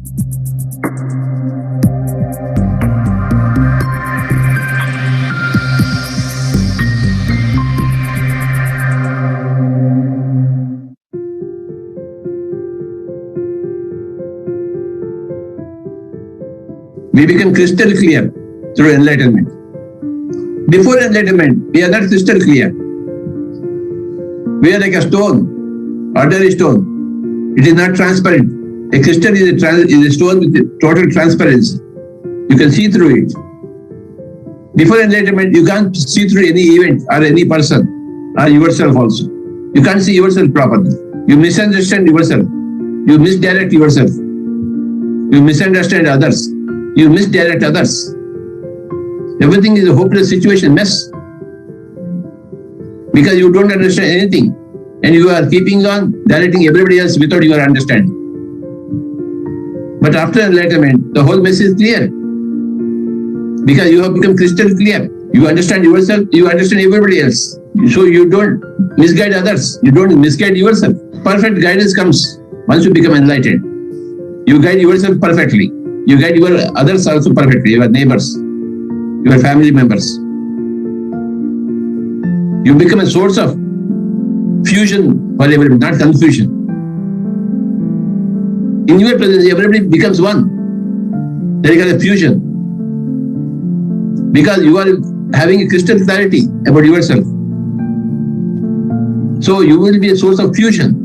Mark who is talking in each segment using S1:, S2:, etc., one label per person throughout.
S1: We become crystal clear through enlightenment. Before enlightenment, we are not crystal clear. We are like a stone, ordinary stone. It is not transparent. A crystal is a stone with total transparency. You can see through it. Before enlightenment, you can't see through any event or any person or yourself also. You can't see yourself properly. You misunderstand yourself. You misdirect yourself. You misunderstand others. You misdirect others. Everything is a hopeless situation, mess. Because you don't understand anything. And you are keeping on directing everybody else without your understanding. But after enlightenment, the whole mess is clear. Because you have become crystal clear. You understand yourself, you understand everybody else. So you don't misguide others. You don't misguide yourself. Perfect guidance comes once you become enlightened. You guide yourself perfectly. You guide your others also perfectly, your neighbors, your family members. You become a source of fusion for everybody, not confusion. In your presence, everybody becomes one. There is a fusion. Because you are having a crystal clarity about yourself. So you will be a source of fusion.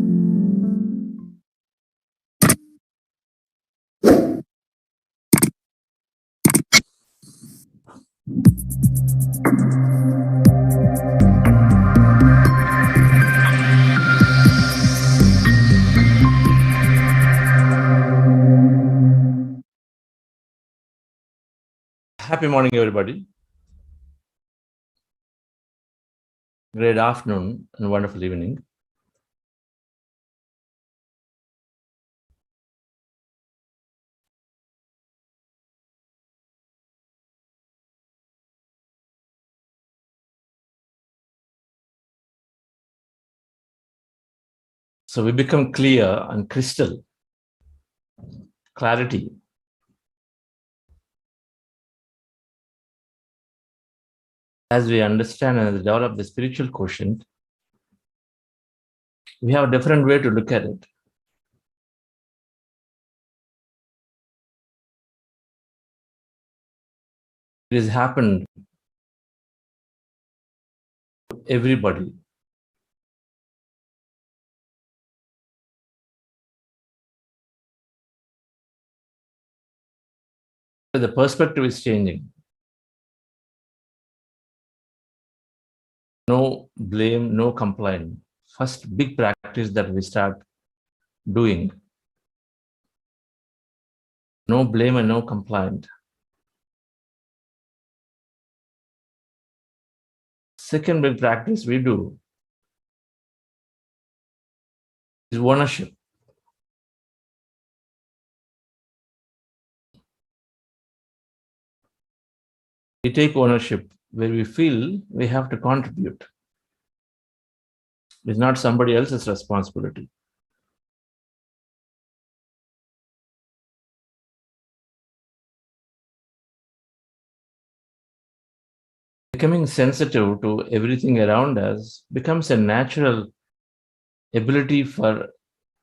S2: Happy morning, everybody. Great afternoon and wonderful evening. So we become clear and crystal, clarity. As we understand and develop the spiritual quotient, we have a different way to look at it. It has happened to everybody. The perspective is changing. No blame, no complaint. First big practice that we start doing. No blame and no complaint. Second big practice we do is ownership. We take ownership where we feel we have to contribute. It's not somebody else's responsibility. Becoming sensitive to everything around us becomes a natural ability for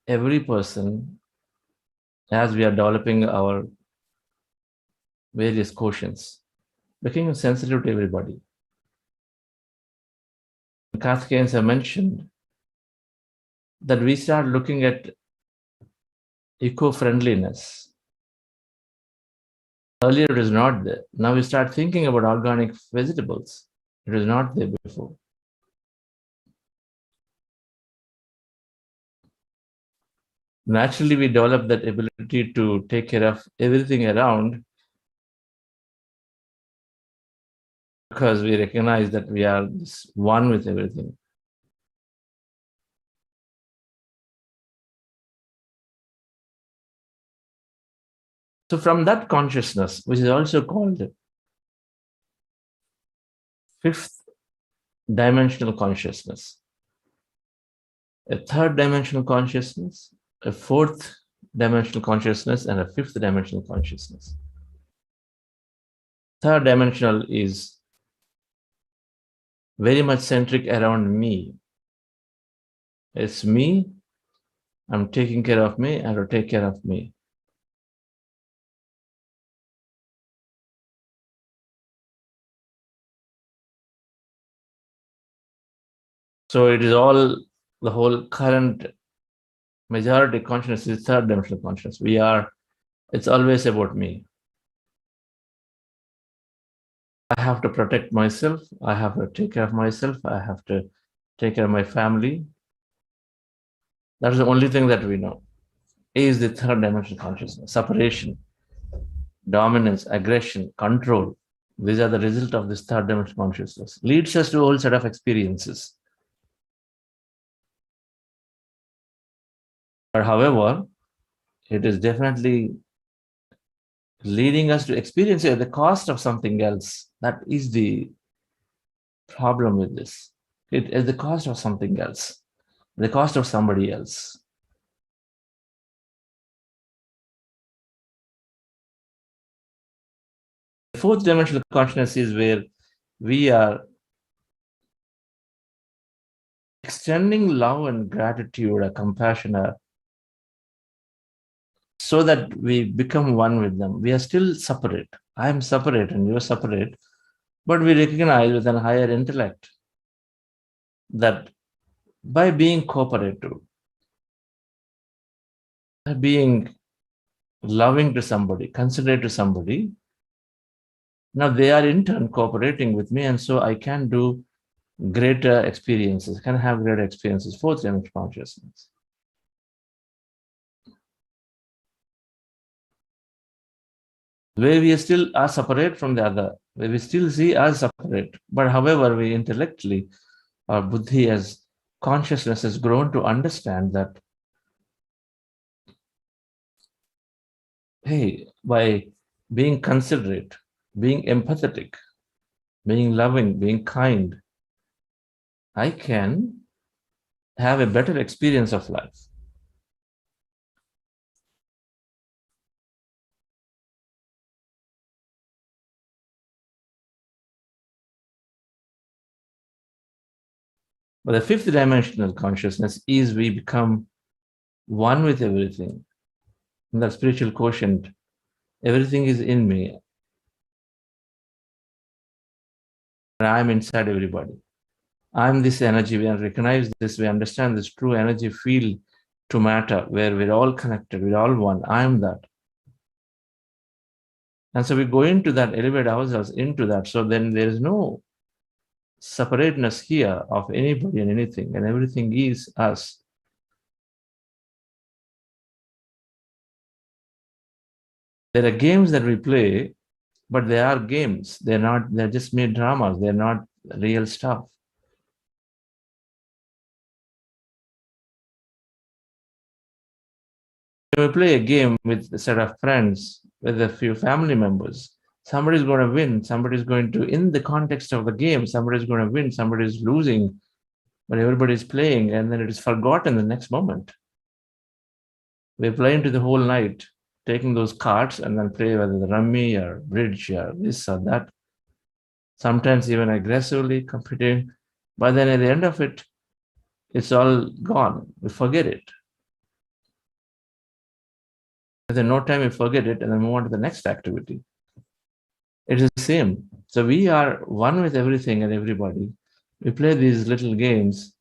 S2: every person as we are developing our various quotients. Becoming sensitive to everybody. Karthikeyans have mentioned that we start looking at eco-friendliness. Earlier it was not there. Now we start thinking about organic vegetables. It was not there before. Naturally, we develop that ability to take care of everything around because we recognize that we are one with everything. So from that consciousness, which is also called fifth dimensional consciousness, a third dimensional consciousness, a fourth dimensional consciousness and a fifth dimensional consciousness. Third dimensional is very much centric around me. It's me, I'm taking care of me, and to take care of me. So it is all, the whole current majority consciousness is third dimensional consciousness. It's always about me. I have to protect myself. I have to take care of myself. I have to take care of my family. That is the only thing that we know. A is the third dimensional consciousness. Separation, dominance, aggression, control. These are the result of this third dimensional consciousness. Leads us to a whole set of experiences. But however, it is definitely leading us to experience it at the cost of something else. That is the problem with this. It is the cost of something else, the cost of somebody else. The fourth dimensional consciousness is where we are extending love and gratitude, and compassion, so that we become one with them. We are still separate. I am separate and you are separate, but we recognize with a higher intellect that by being cooperative, by being loving to somebody, considerate to somebody, now they are in turn cooperating with me, and so I can do greater experiences, can have greater experiences. Fourth dimension consciousness. Where we still are separate from the other, where we still see as separate, but however, we intellectually, our buddhi as consciousness has grown to understand that, hey, by being considerate, being empathetic, being loving, being kind, I can have a better experience of life. But the fifth dimensional consciousness is we become one with everything. In that spiritual quotient, everything is in me. And I'm inside everybody. I'm this energy. We recognize this. We understand this true energy field to matter, where we're all connected. We're all one. I'm that. And so we go into that, elevate ourselves into that. So then there is no separateness here of anybody and anything, and everything is us. There are games that we play, but they are games. They're just made dramas. They're not real stuff. When we play a game with a set of friends, with a few family members, somebody's going to win. Somebody's going to, in the context of the game, somebody's going to win, somebody's losing, but everybody's playing, and then it is forgotten the next moment. We're playing to the whole night, taking those cards and then play whether the rummy or bridge or this or that. Sometimes even aggressively competing, but then at the end of it, it's all gone. We forget it. Within no time, we forget it and then move on to the next activity. It is the same. So we are one with everything and everybody. We play these little games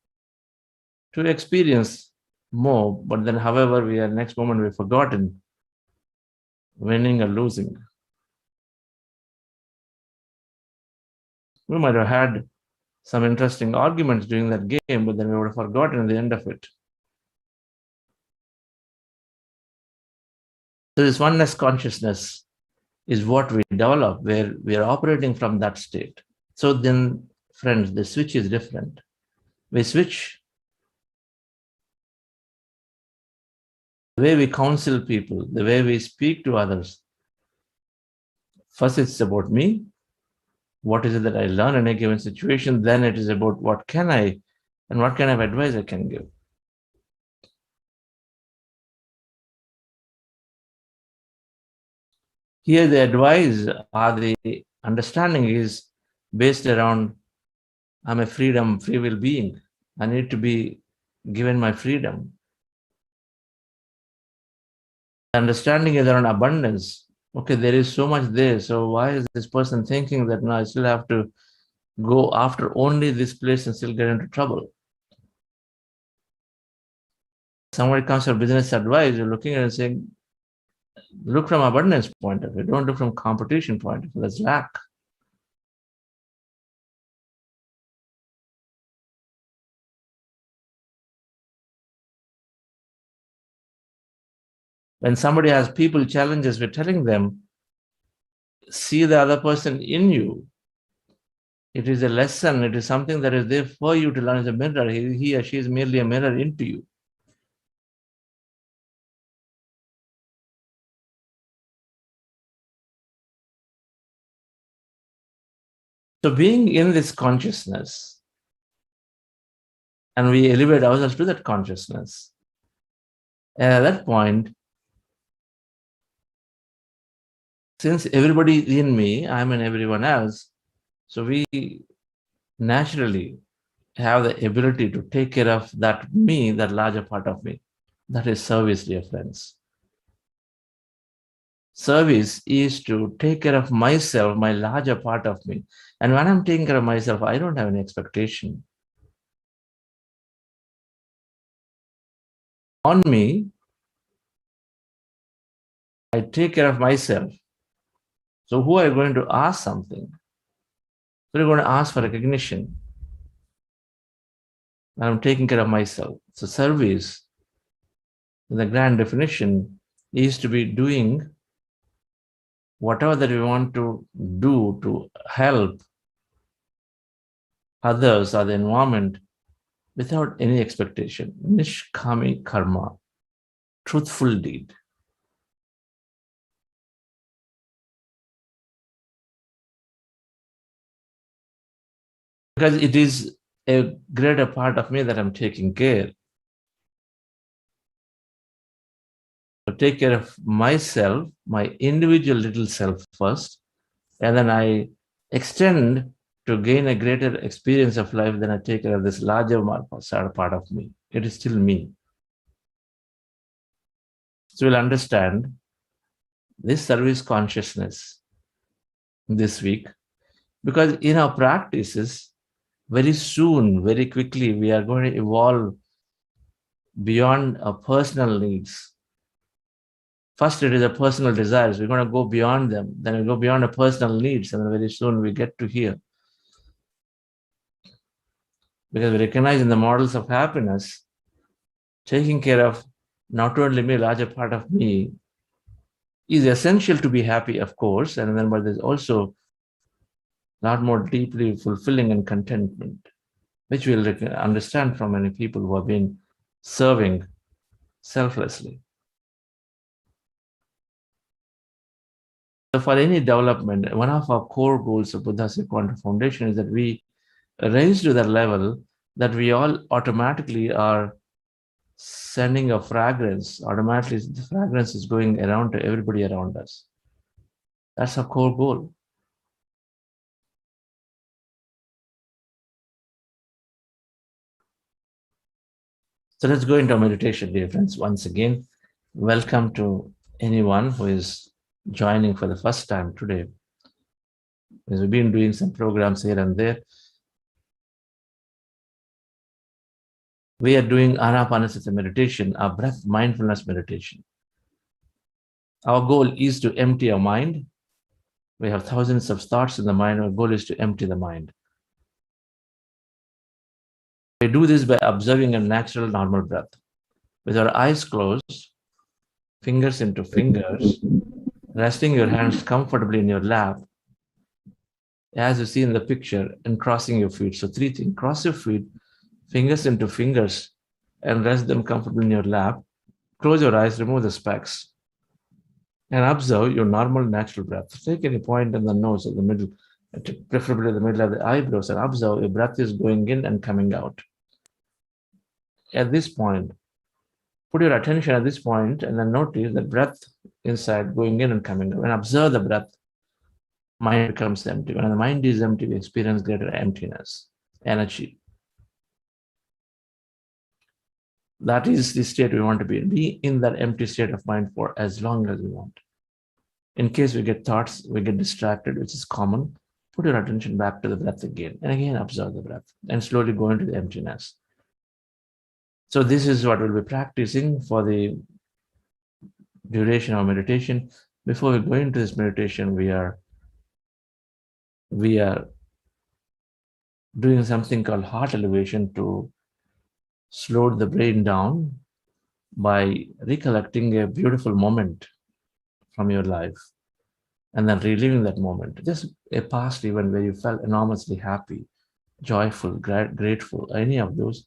S2: to experience more, but then however, we are next moment we've forgotten winning or losing. We might have had some interesting arguments during that game, but then we would have forgotten at the end of it. So this oneness consciousness is what we develop, where we are operating from that state. So then, friends, the switch is different. We switch the way we counsel people, the way we speak to others. First, it's about me. What is it that I learn in a given situation? Then it is about what can I and what kind of advice I can give. Here the advice or the understanding is based around I'm a free will being. I need to be given my freedom. Understanding is around abundance. Okay, there is so much there. So why is this person thinking that no, I still have to go after only this place and still get into trouble? Somebody comes for business advice, you're looking at it and saying, look from abundance point of view, don't look from competition point of view. That's lack. When somebody has people challenges, we're telling them, see the other person in you. It is a lesson. It is something that is there for you to learn as a mirror. He or she is merely a mirror into you. So being in this consciousness, and we elevate ourselves to that consciousness, and at that point, since everybody is in me, I'm in everyone else, so we naturally have the ability to take care of that me, that larger part of me. That is service, dear friends. Service is to take care of myself, my larger part of me. And when I'm taking care of myself, I don't have any expectation on me. I take care of myself. So who are going to ask something? They're going to ask for recognition. And I'm taking care of myself. So service, in the grand definition, is to be doing whatever that we want to do to help others or the environment without any expectation. Nishkami karma, truthful deed. Because it is a greater part of me that I'm taking care. So take care of myself, my individual little self first, and then I extend to gain a greater experience of life. Then I take care of this larger part of me. It is still me. So we'll understand this service consciousness this week, because in our practices, very soon, very quickly, we are going to evolve beyond our personal needs. First, it is a personal desires. We're going to go beyond them. Then we go beyond our personal needs. And very soon we get to here. Because we recognize in the models of happiness, taking care of not only me, a larger part of me, is essential to be happy, of course. And then, but there's also a lot more deeply fulfilling and contentment, which we'll understand from many people who have been serving selflessly. So for any development, one of our core goals of Buddha's Quantum Foundation is that we raise to that level that we all automatically are sending a fragrance. Automatically, the fragrance is going around to everybody around us. That's our core goal. So let's go into meditation, dear friends. Once again, welcome to anyone who is joining for the first time today. Because we've been doing some programs here and there. We are doing Anapanasati meditation, our breath mindfulness meditation. Our goal is to empty our mind. We have thousands of thoughts in the mind. Our goal is to empty the mind. We do this by observing a natural, normal breath. With our eyes closed, fingers into fingers, resting your hands comfortably in your lap, as you see in the picture, and crossing your feet. So 3 things: cross your feet, fingers into fingers, and rest them comfortably in your lap. Close your eyes, remove the specs, and observe your normal, natural breath. Take any point in the nose or the middle, preferably the middle of the eyebrows, and observe your breath is going in and coming out. At this point, Put your attention at this point and then notice the breath inside going in and coming out. And observe the breath. Mind becomes empty. When the mind is empty, we experience greater emptiness, energy. That is the state we want to be in. Be in that empty state of mind for as long as we want. In case we get thoughts, we get distracted, which is common, put your attention back to the breath again. And again, observe the breath and slowly go into the emptiness. So this is what we'll be practicing for the duration of meditation. Before we go into this meditation, we are doing something called heart elevation to slow the brain down by recollecting a beautiful moment from your life and then reliving that moment. Just a past event where you felt enormously happy, joyful, grateful, any of those,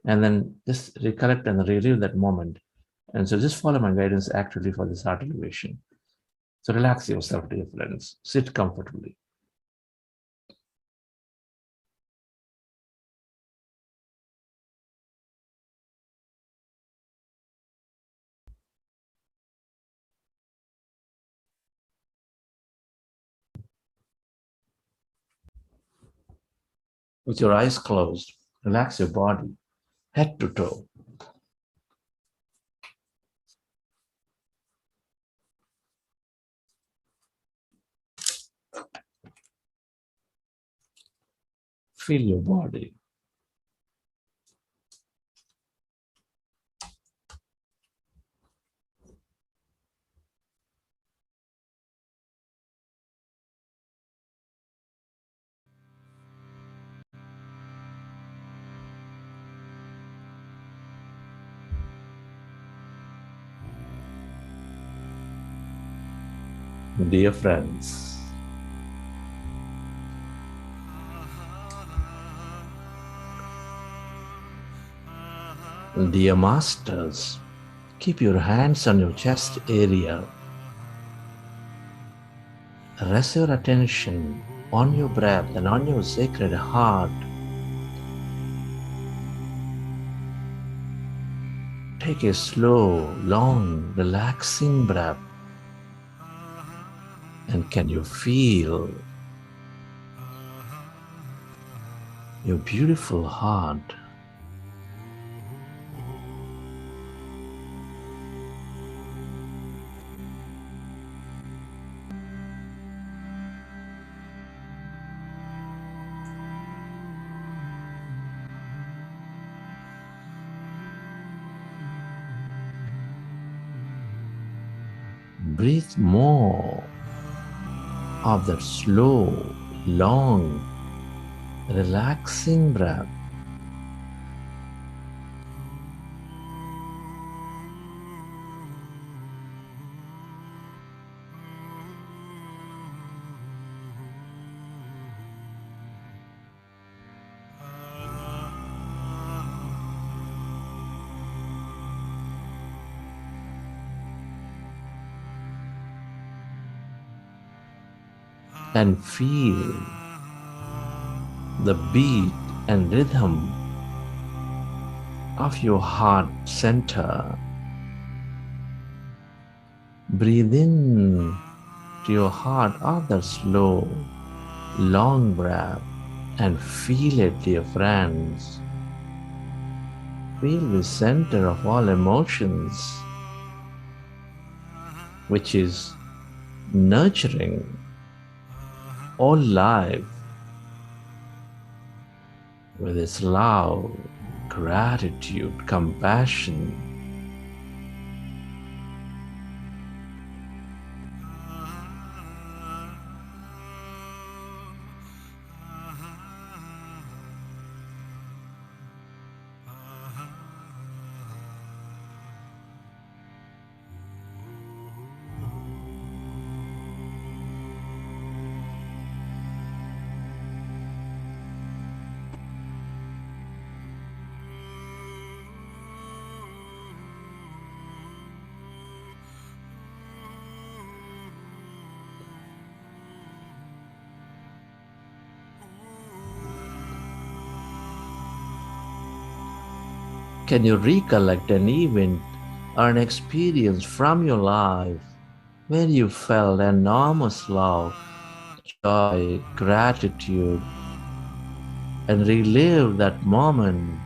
S2: and then just recollect and relive that moment. And so just follow my guidance actually for this heart elevation. So relax yourself, dear friends. Sit comfortably. With your eyes closed, relax your body, head to toe. Feel your body. Dear friends, dear masters, keep your hands on your chest area. Rest your attention on your breath and on your sacred heart. Take a slow, long, relaxing breath. And can you feel your beautiful heart? Breathe more of that slow, long, relaxing breath. And feel the beat and rhythm of your heart center. Breathe in to your heart of that slow, long breath and feel it, dear friends. Feel the center of all emotions, which is nurturing all life with its love, gratitude, compassion. Can you recollect an event or an experience from your life where you felt enormous love, joy, gratitude, and relive that moment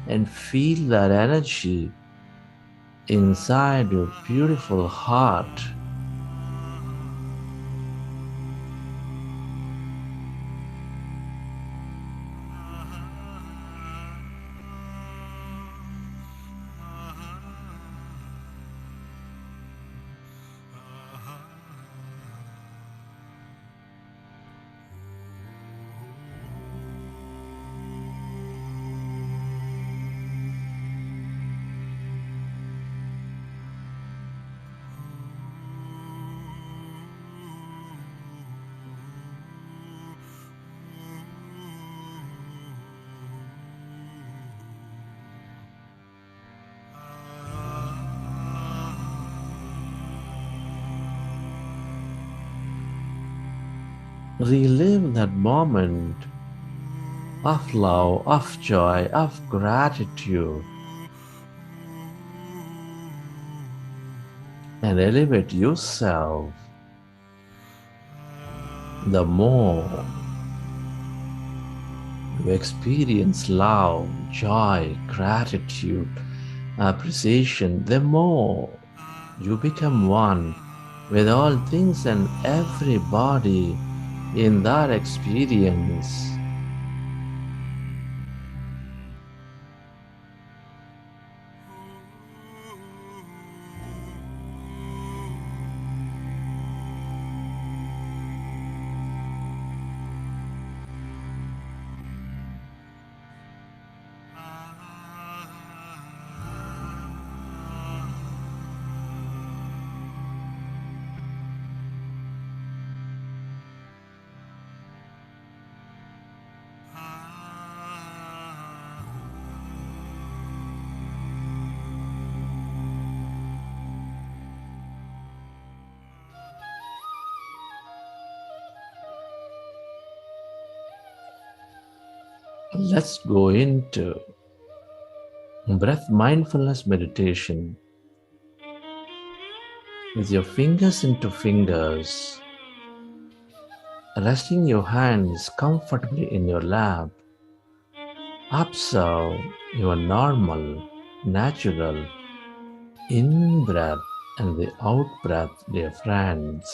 S2: and feel that energy inside your beautiful heart. Relive that moment of love, of joy, of gratitude, and elevate yourself. The more you experience love, joy, gratitude, appreciation, the more you become one with all things and everybody in that experience. Let's go into breath mindfulness meditation with your fingers into fingers, resting your hands comfortably in your lap. Observe your normal, natural in breath and the out breath, dear friends.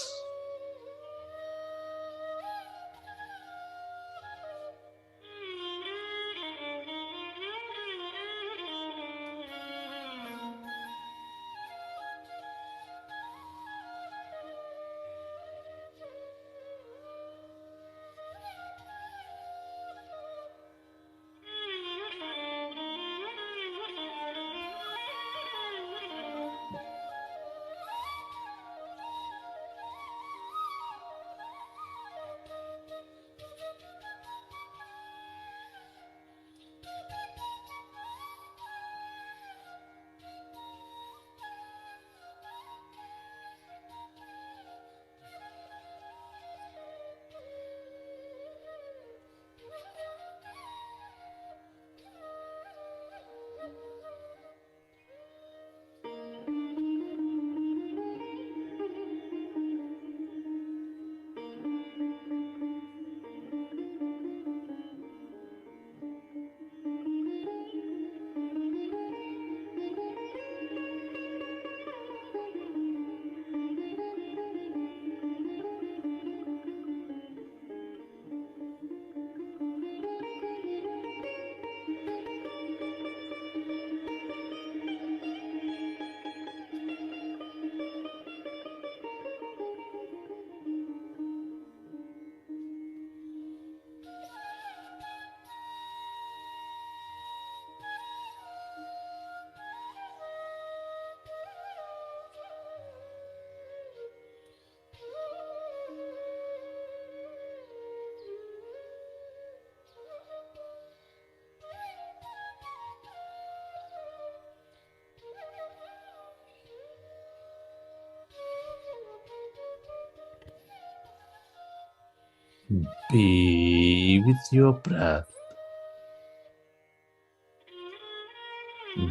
S2: Be with your breath.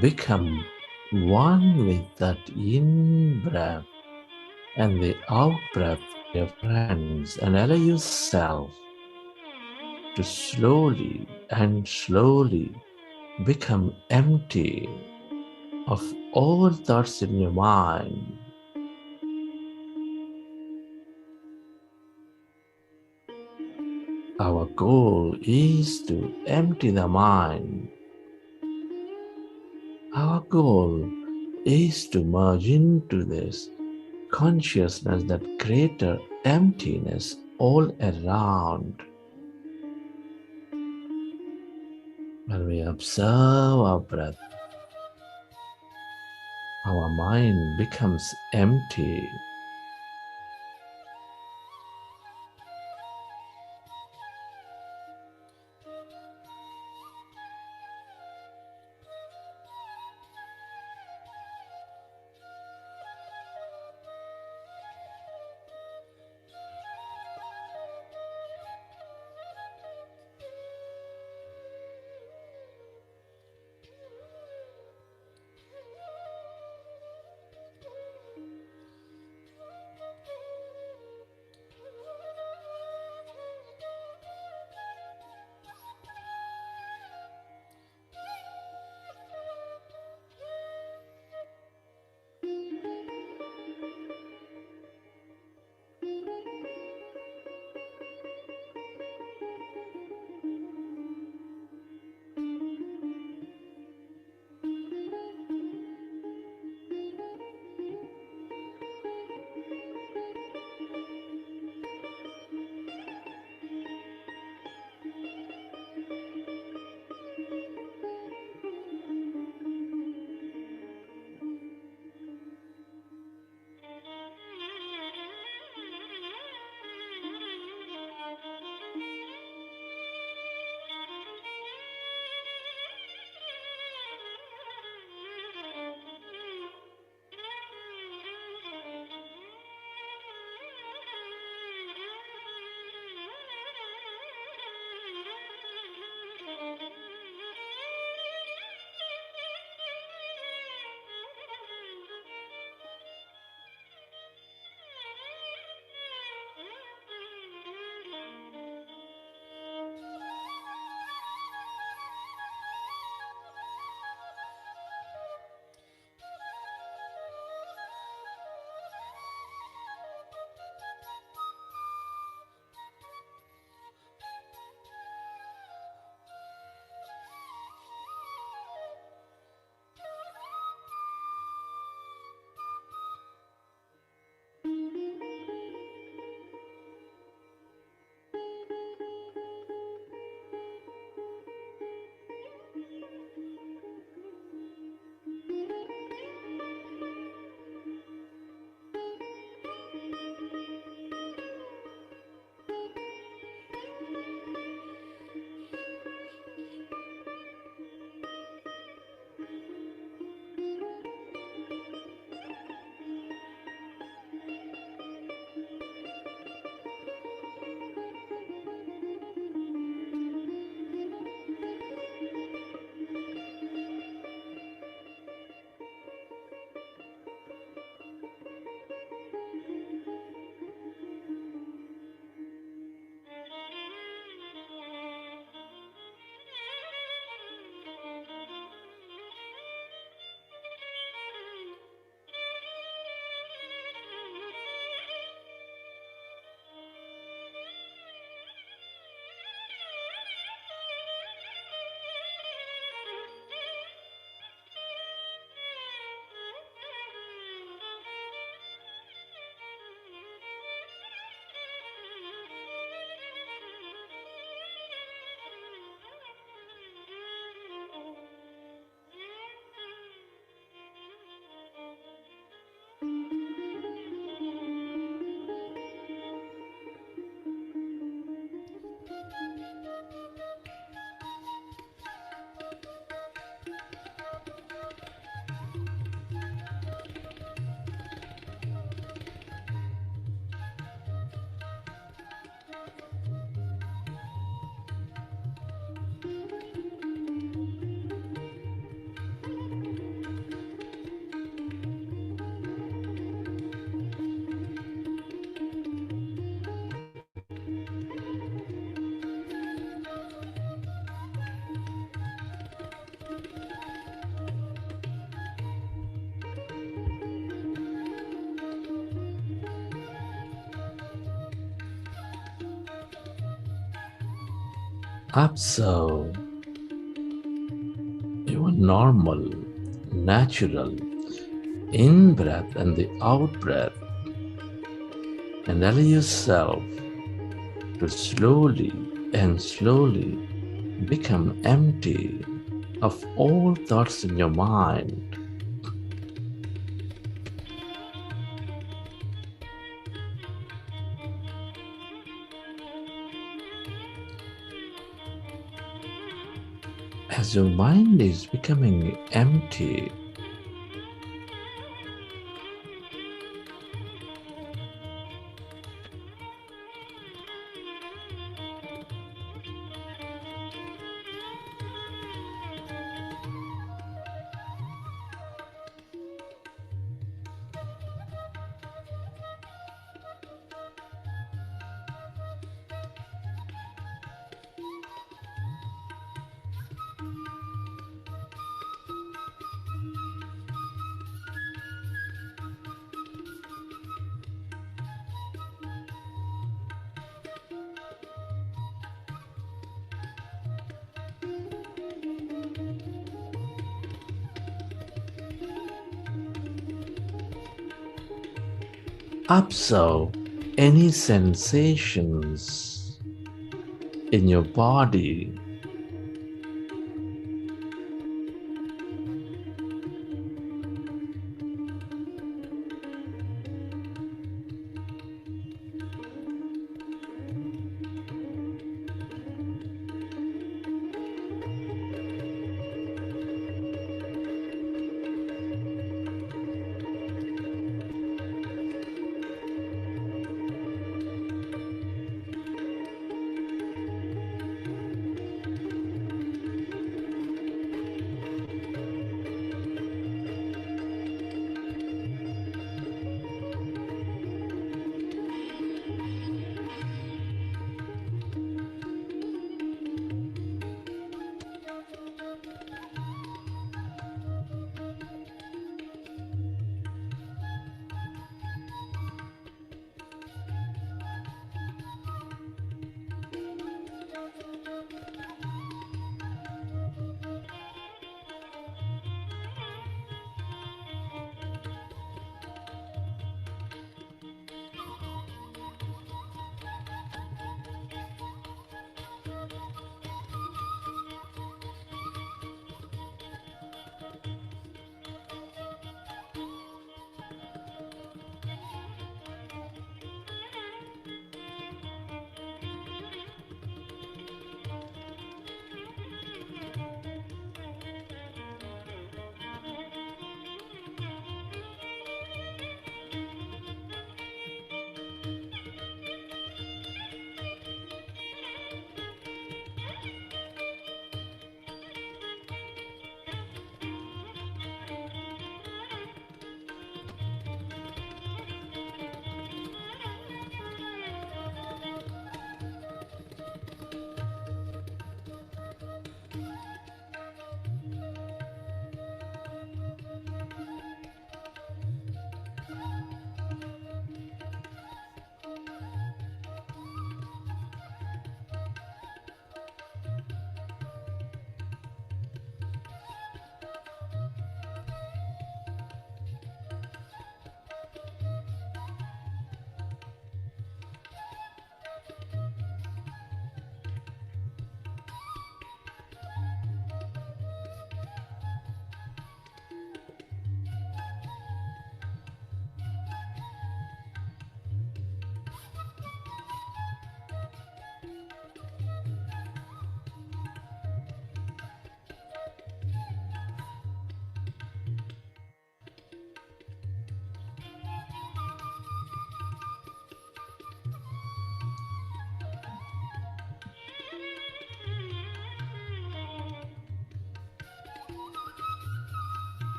S2: become one with that in-breath and the out-breath of your friends, and allow yourself to slowly and slowly become empty of all thoughts in your mind. Our goal is to empty the mind. Our goal is to merge into this consciousness, that greater emptiness all around. When we observe our breath, our mind becomes empty. Observe your normal, natural in-breath and the out-breath, and allow yourself to slowly and slowly become empty of all thoughts in your mind. As your mind is becoming empty, observe any sensations in your body.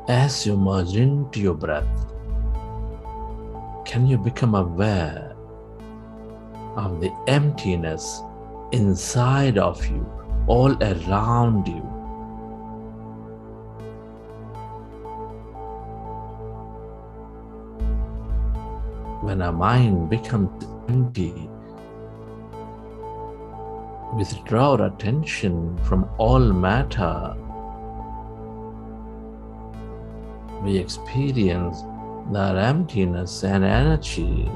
S2: As you merge into your breath, can you become aware of the emptiness inside of you, all around you? When our mind becomes empty, withdraw our attention from all matter. We experience that emptiness and energy.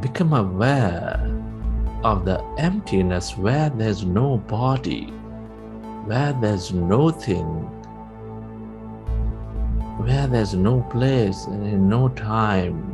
S2: Become aware of the emptiness where there's no body, where there's nothing, where there's no place and no time.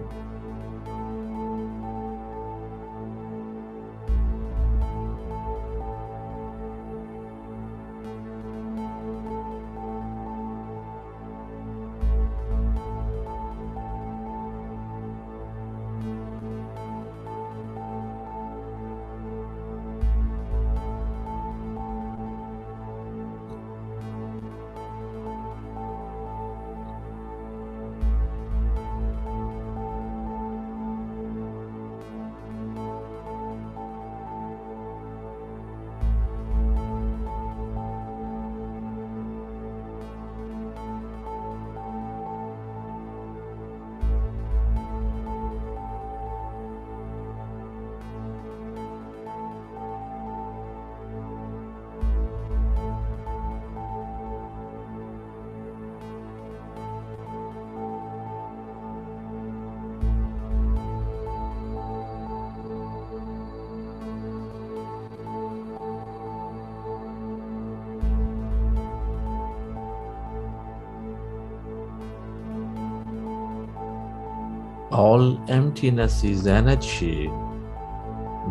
S2: All emptiness is energy.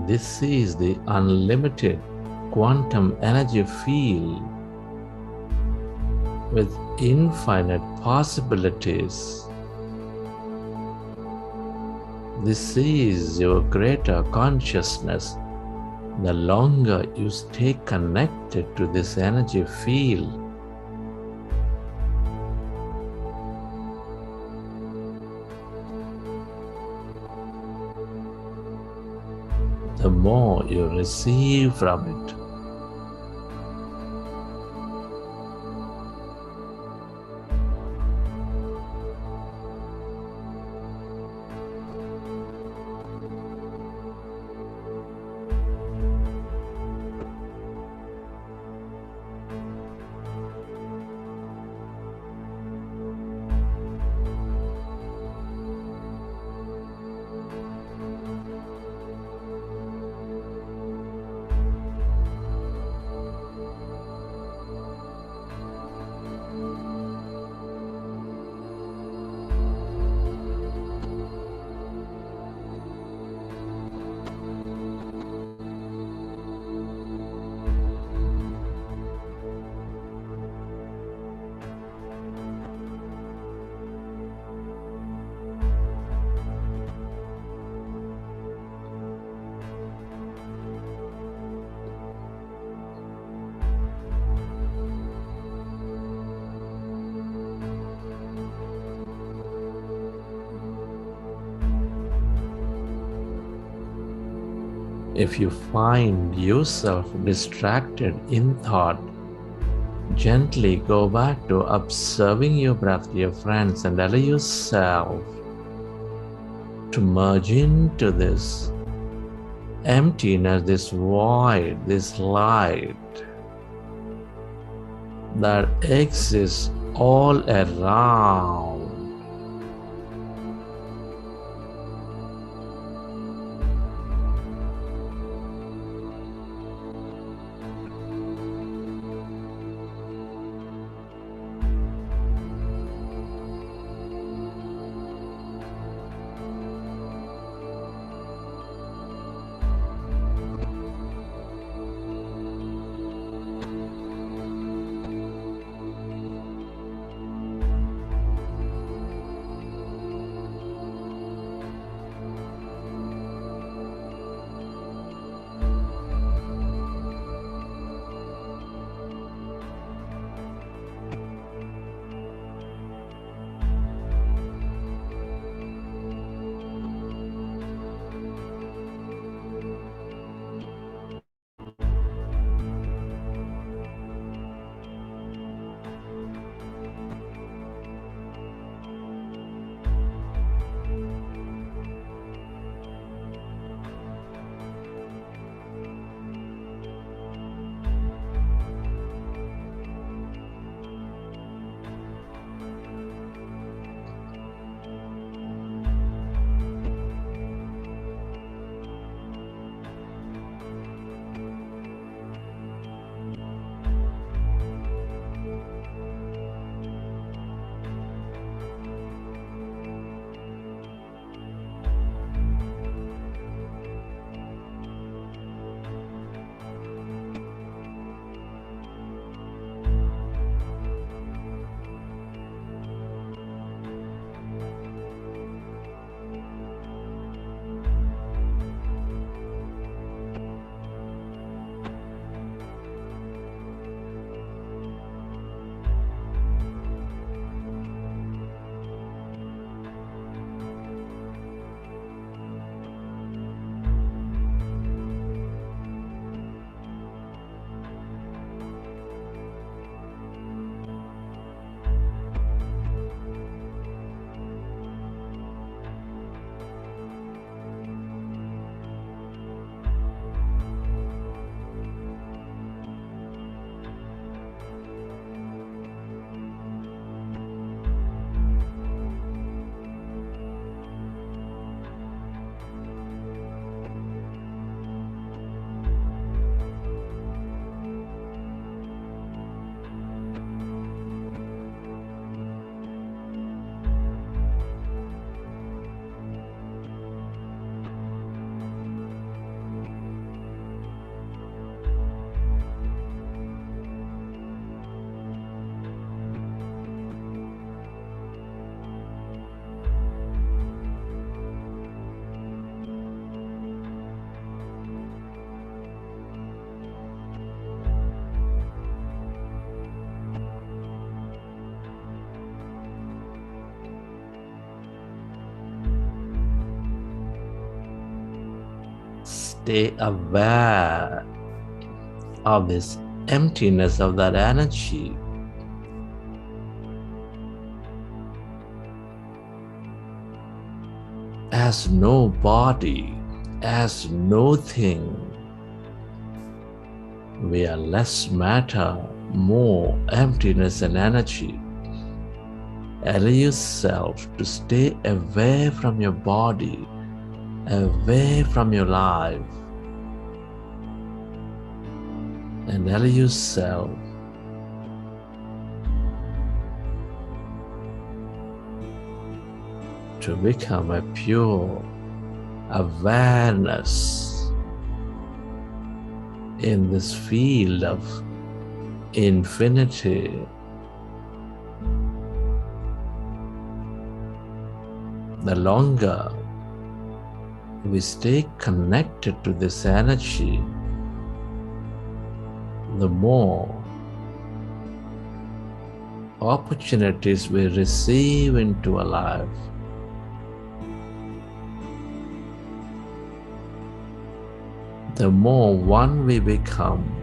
S2: This is the unlimited quantum energy field with infinite possibilities. This is your greater consciousness. The longer you stay connected to this energy field, the more you receive from it. If you find yourself distracted in thought, gently go back to observing your breath, dear friends, and allow yourself to merge into this emptiness, this void, this light that exists all around. stay aware of this emptiness of that energy. As no body, as no thing. We are less matter, more emptiness and energy. Allow yourself to stay away from your body, away from your life, and allow yourself to become a pure awareness in this field of infinity. The longer we stay connected to this energy, the more opportunities we receive into our life. The more one we become.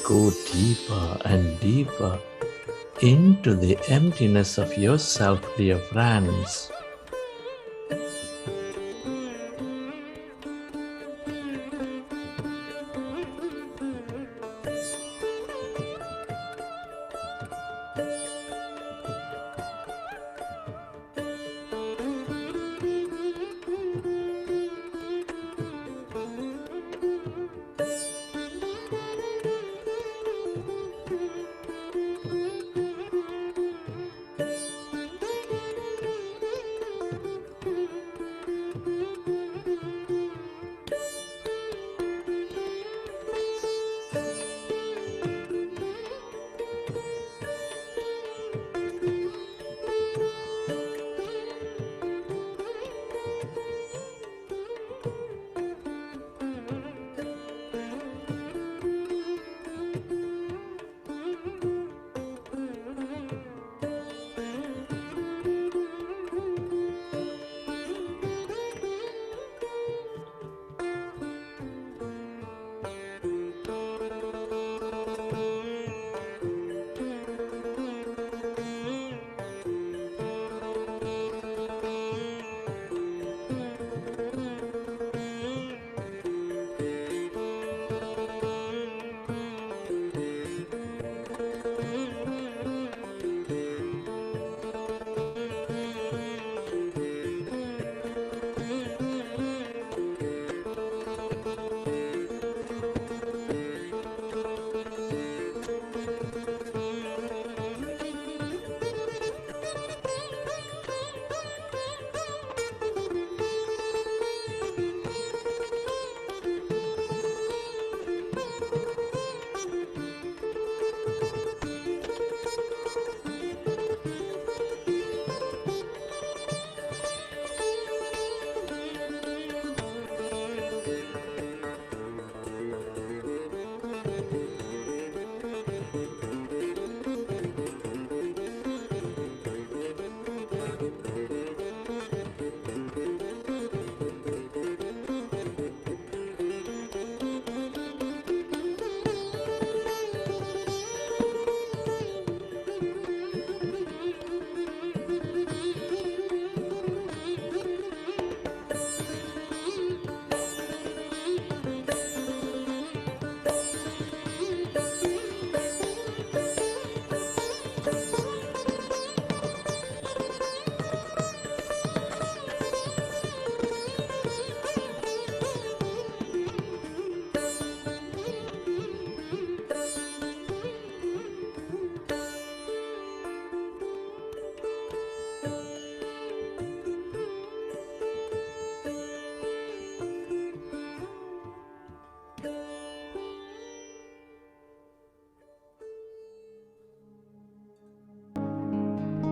S2: go deeper and deeper into the emptiness of yourself, dear friends.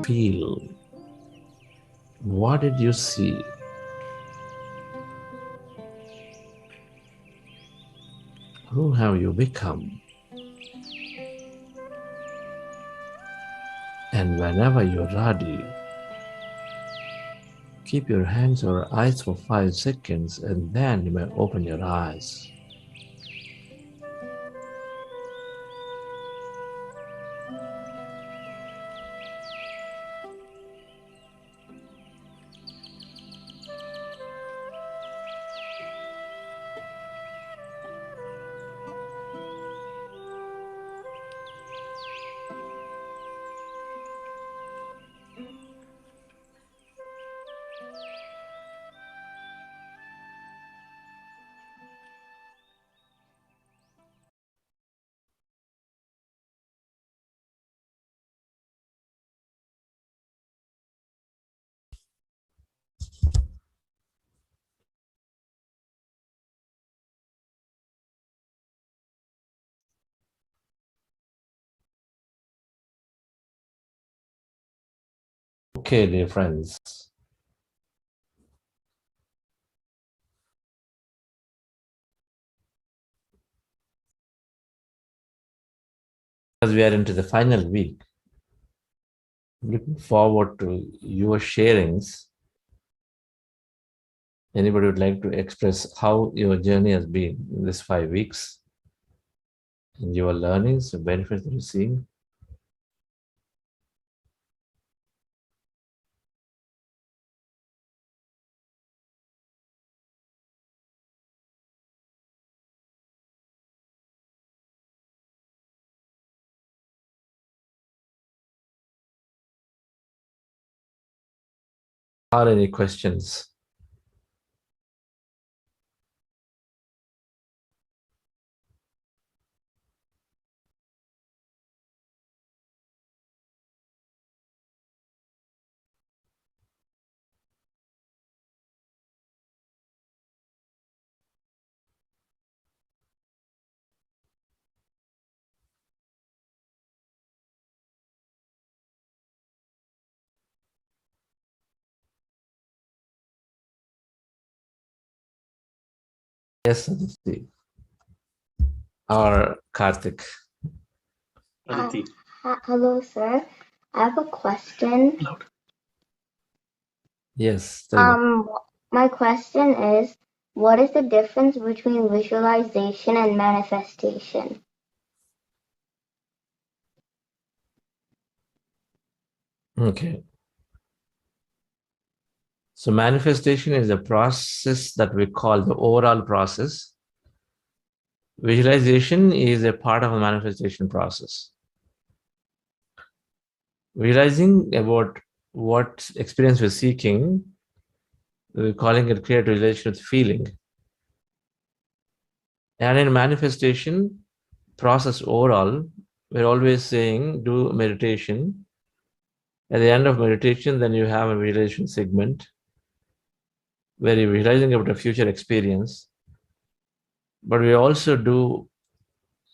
S2: Feel. What did you see? Who have you become? And whenever you're ready, keep your hands or eyes for 5 seconds and then you may open your eyes. Okay, dear friends. As we are into the final week, looking forward to your sharings. Anybody would like to express how your journey has been in these 5 weeks? your learnings, the benefits that you're seeing. Are any questions? Yes, Aditi. Or Karthik.
S3: Hello, sir. I have a question.
S2: Yes, tell me.
S3: My question is, what is the difference between visualization and manifestation?
S2: Okay. So manifestation is a process that we call the overall process. Visualization is a part of the manifestation process. Realizing about what experience we're seeking, we're calling it create relation with feeling. And in manifestation process overall, we're always saying do meditation. At the end of meditation, then you have a visualization segment where you're visualizing about a future experience. But we also do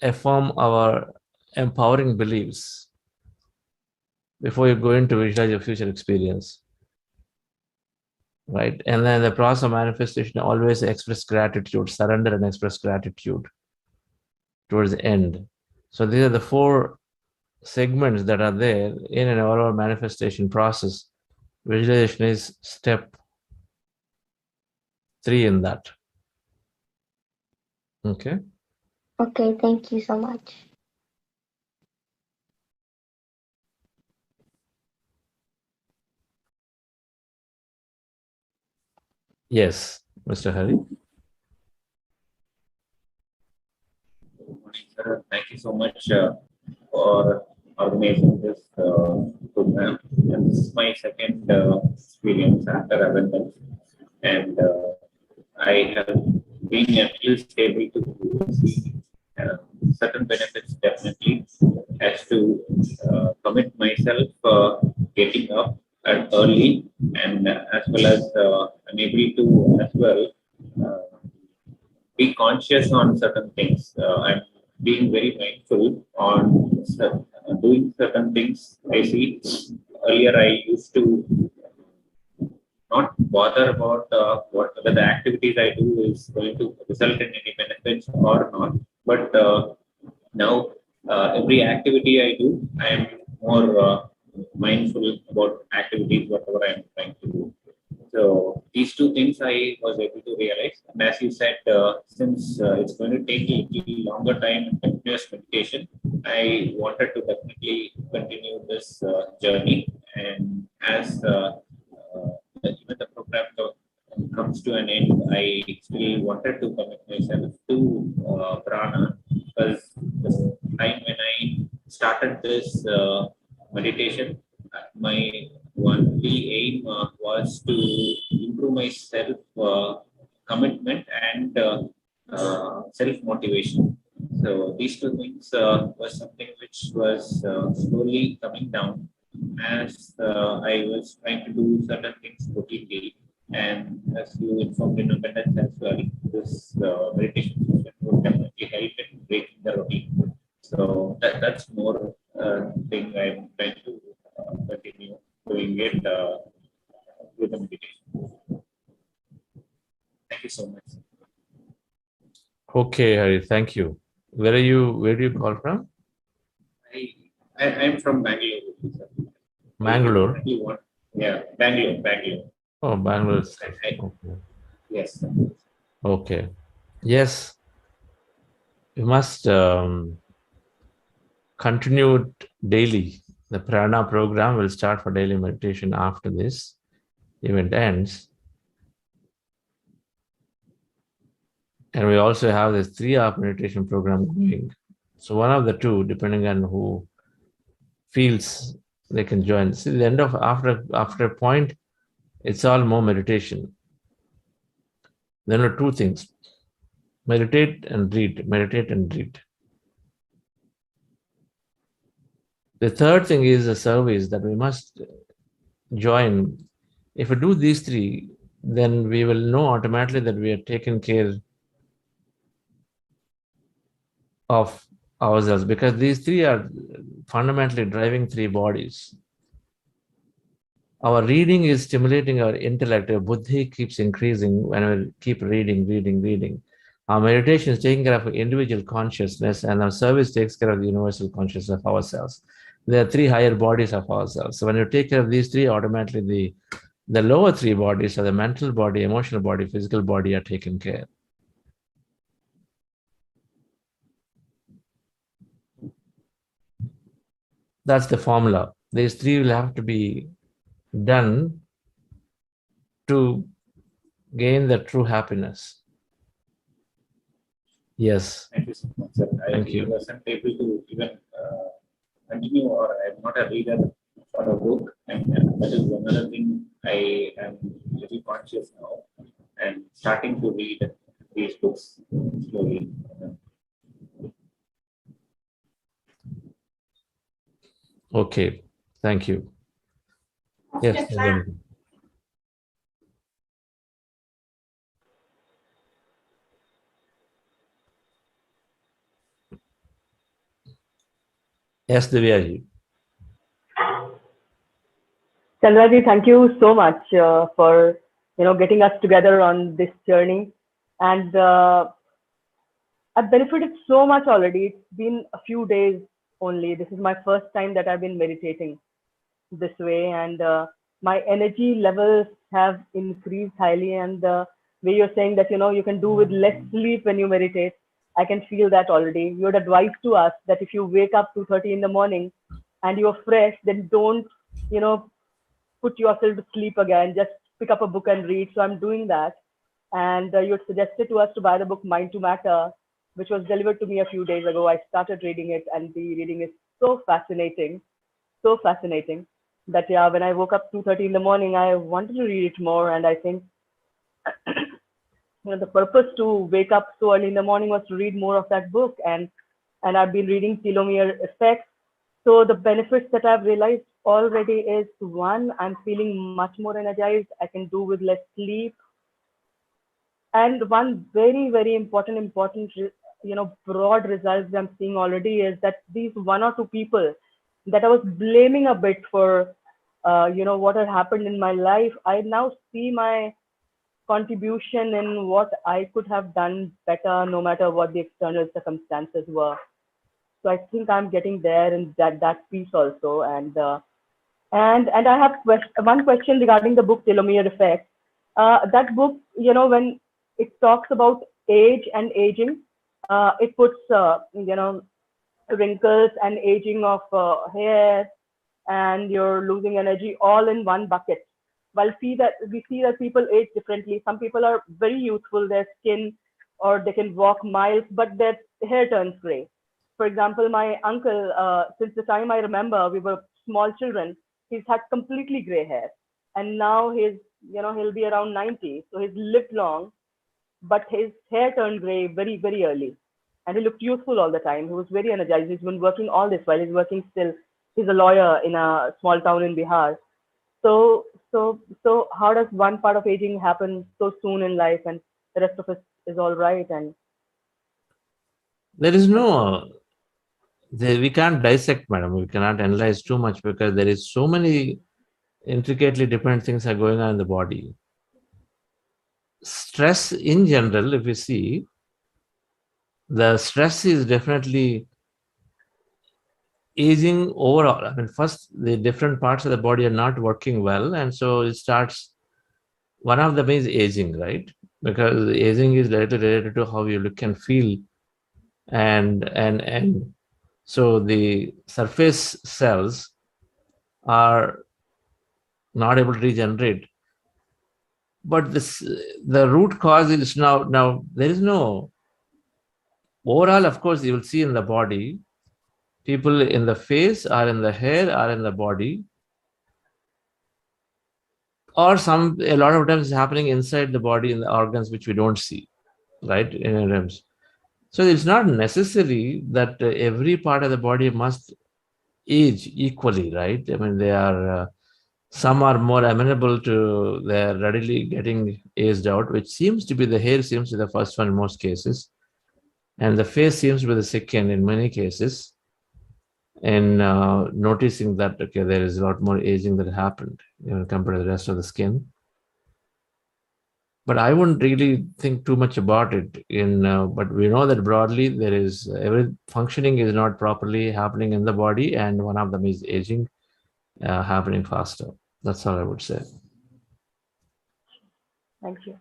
S2: affirm our empowering beliefs before you go into visualize your future experience. Right? And then the process of manifestation always express gratitude, surrender and express gratitude towards the end. So these are the four segments that are there in an overall manifestation process. Visualization is step 3 in that. Okay.
S3: Okay, thank you so much.
S2: Yes, Mr. Hari.
S4: Good morning, sir. Thank you so much for organizing this program. And this is my second experience after Avendus. And I have been at least able to see certain benefits definitely as to commit myself getting up at early and as well as I'm able to as well uh, be conscious on certain things. I'm being very mindful on doing certain things. I see earlier I used to not bother about what whether the activities I do is going to result in any benefits or not. But now every activity I do, I am more mindful about activities, whatever I am trying to do. So these two things I was able to realize. And as you said, since it's going to take a little longer time and continuous meditation, I wanted to definitely continue this journey. And as even the program comes to an end, I still wanted to commit myself to prana because the time when I started this meditation, my only aim was to improve my self commitment and self motivation. So these two things was something which was slowly coming down as I was trying to do certain things routinely. And as you informed in abundance as well, this meditation session would definitely help in breaking the routine. So that's more thing I'm trying to continue doing it with the meditation. Thank you so much.
S2: Okay, Hari, thank you. Where do you call from?
S4: I'm from Bangalore. Sir.
S2: Mangalore.
S4: Yeah, Bangalore.
S2: Oh, Bangalore.
S4: Okay. Yes. Sir.
S2: Okay. Yes. You must continued daily. The Prana program will start for daily meditation after this event ends. And we also have this 3-hour meditation program going. So one of the two, depending on who feels they can join. See, the end of after a point, it's all more meditation. There are two things: meditate and read. Meditate and read. The third thing is a service that we must join. If we do these three, then we will know automatically that we are taken care of ourselves, because these three are fundamentally driving 3 bodies. Our reading is stimulating our intellect. Our buddhi keeps increasing when we keep reading. Our meditation is taking care of individual consciousness, and our service takes care of the universal consciousness of ourselves. There are 3 higher bodies of ourselves. So when you take care of these 3, automatically the lower 3 bodies, so the mental body, emotional body, physical body, are taken care. That's the formula. These 3 will have to be done to gain the true happiness. Yes.
S4: Thank you so much, sir.
S2: Thank you.
S4: I wasn't able to even continue, or I'm not a reader for a book, and that is another thing I am very conscious now, and starting to read these books slowly.
S2: Okay. Thank you. Yes. Yes, Divyaji.
S5: Chandraji, thank you so much for getting us together on this journey, and I've benefited so much already. It's been a few days only. This is my first time that I've been meditating this way, and my energy levels have increased highly. And the way you're saying that you can do with less sleep when you meditate, I can feel that already. You had advised to us that if you wake up 2:30 in the morning and you're fresh, then don't put yourself to sleep again. Just pick up a book and read. So I'm doing that. And you had suggested to us to buy the book Mind to Matter, which was delivered to me a few days ago. I started reading it, and the reading is so fascinating that when I woke up 2:30 in the morning, I wanted to read it more. And I think the purpose to wake up so early in the morning was to read more of that book. And I've been reading Telomere Effects. So the benefits that I've realized already is, one, I'm feeling much more energized. I can do with less sleep. And one very, very important, broad result that I'm seeing already is that these 1 or 2 people that I was blaming a bit for, what had happened in my life, I now see my contribution in what I could have done better, no matter what the external circumstances were. So I think I'm getting there in that piece also. And I have one question regarding the book Telomere Effect. That book, when it talks about age and aging, it puts wrinkles and aging of hair, and you're losing energy all in one bucket. While we see that people age differently. Some people are very youthful, their skin, or they can walk miles, but their hair turns gray. For example, my uncle, since the time I remember, we were small children, he's had completely gray hair, and now he'll be around 90, so he's lived long, but his hair turned gray very, very early, and he looked youthful all the time. He was very energized. He's been working all this while. He's working still. He's a lawyer in a small town in Bihar. So how does one part of aging happen so soon in life, and the rest of it is all right? And
S2: There is no, we can't dissect, madam. We cannot analyze too much, because there is so many intricately different things are going on in the body. Stress in general, if we see, the stress is definitely aging overall. I mean, first, the different parts of the body are not working well, and so it starts. One of them is aging, right? Because aging is directly related to how you look and feel, and So the surface cells are not able to regenerate. But the root cause is now there is no overall, of course, you will see in the body, people in the face or in the hair or in the body, or a lot of times it's happening inside the body in the organs which we don't see, right? In realms. So it's not necessary that every part of the body must age equally, right? I mean, they are some are more amenable to they're readily getting aged out, which seems to be the hair seems to be the first one in most cases, and the face seems to be the second in many cases. And noticing that okay, there is a lot more aging that happened, compared to the rest of the skin. But I wouldn't really think too much about it. But we know that broadly there is every functioning is not properly happening in the body, and one of them is aging, happening faster. That's all I would say.
S5: Thank you.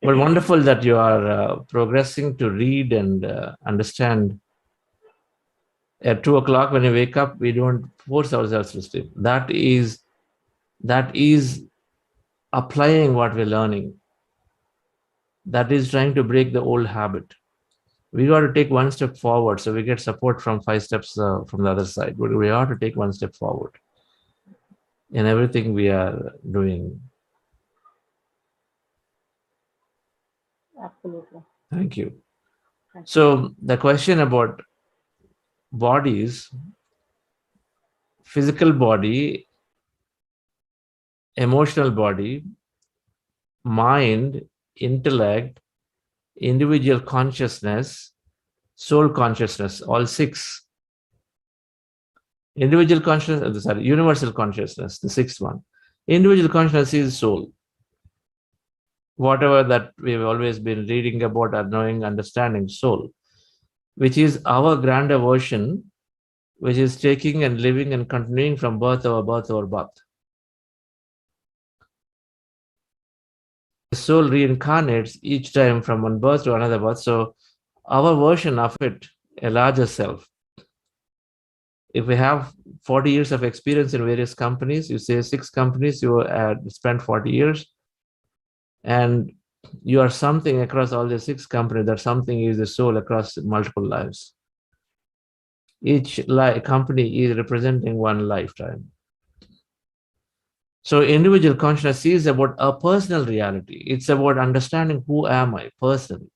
S2: Well, wonderful that you are progressing to read and understand. At 2 o'clock when you wake up, we don't force ourselves to sleep. That is applying what we're learning. That is trying to break the old habit. We got to take one step forward, so we get support from 5 steps from the other side. But we ought to take one step forward in everything we are doing.
S5: Absolutely.
S2: Thank you. So the question about bodies, physical body, emotional body, mind, intellect, individual consciousness, soul consciousness, all 6. Individual consciousness, universal consciousness, the 6th one. Individual consciousness is soul. Whatever that we've always been reading about or knowing, understanding, soul, which is our grander version, which is taking and living and continuing from birth over birth over birth. The soul reincarnates each time from one birth to another birth. So our version of it, a larger self. If we have 40 years of experience in various companies, you say 6 companies, you spent 40 years, and you are something across all the 6 companies. That something is the soul across multiple lives. Each company is representing one lifetime. So individual consciousness is about a personal reality. It's about understanding who am I personally.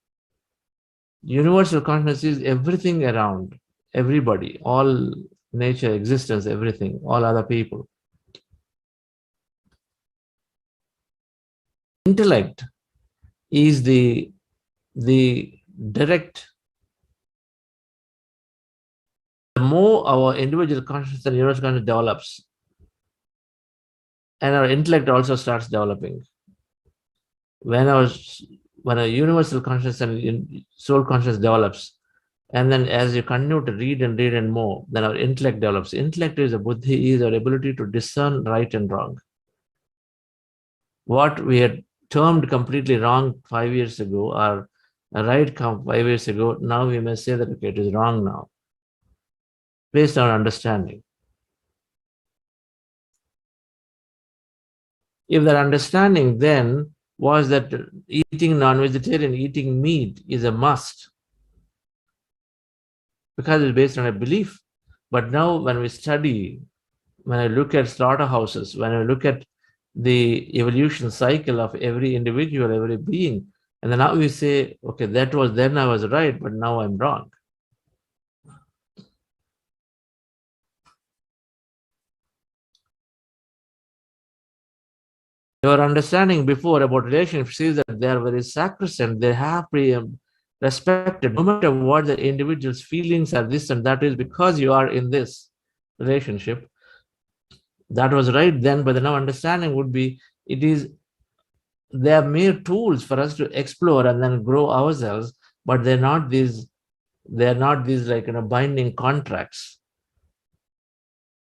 S2: Universal consciousness is everything around, everybody, all nature, existence, everything, all other people. Intellect is the direct. The more our individual consciousness and universal consciousness develops, and our intellect also starts developing. When a universal consciousness and soul consciousness develops, and then as you continue to read and more, then our intellect develops. Intellect is a buddhi, is our ability to discern right and wrong. What we had termed completely wrong 5 years ago, or right 5 years ago, now we may say that okay, it is wrong now, based on understanding. If that understanding then was that eating non-vegetarian, eating meat is a must, because it's based on a belief. But now when we study, when I look at slaughterhouses, when I look at the evolution cycle of every individual, every being, and then now we say, okay, that was then I was right, but now I'm wrong. Your understanding before about relationships is that they are very sacrosanct, they have to be respected, no matter what the individual's feelings are, this and that is because you are in this relationship. That was right then, but the now understanding would be, they are mere tools for us to explore and then grow ourselves, but they're not these like binding contracts.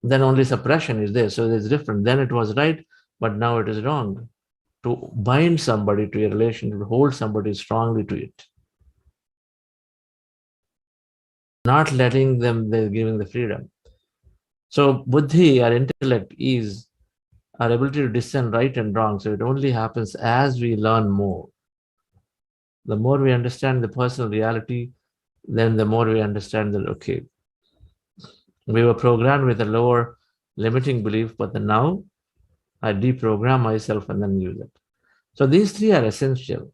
S2: Then only suppression is there. So it's different. Then it was right, but now it is wrong. To bind somebody to a relation, to hold somebody strongly to it. not letting them, they're giving the freedom. So buddhi, our intellect, is our ability to discern right and wrong. So it only happens as we learn more. The more we understand the personal reality, then the more we understand that, okay, we were programmed with a lower limiting belief, but then now I deprogram myself and then use it. So these three are essential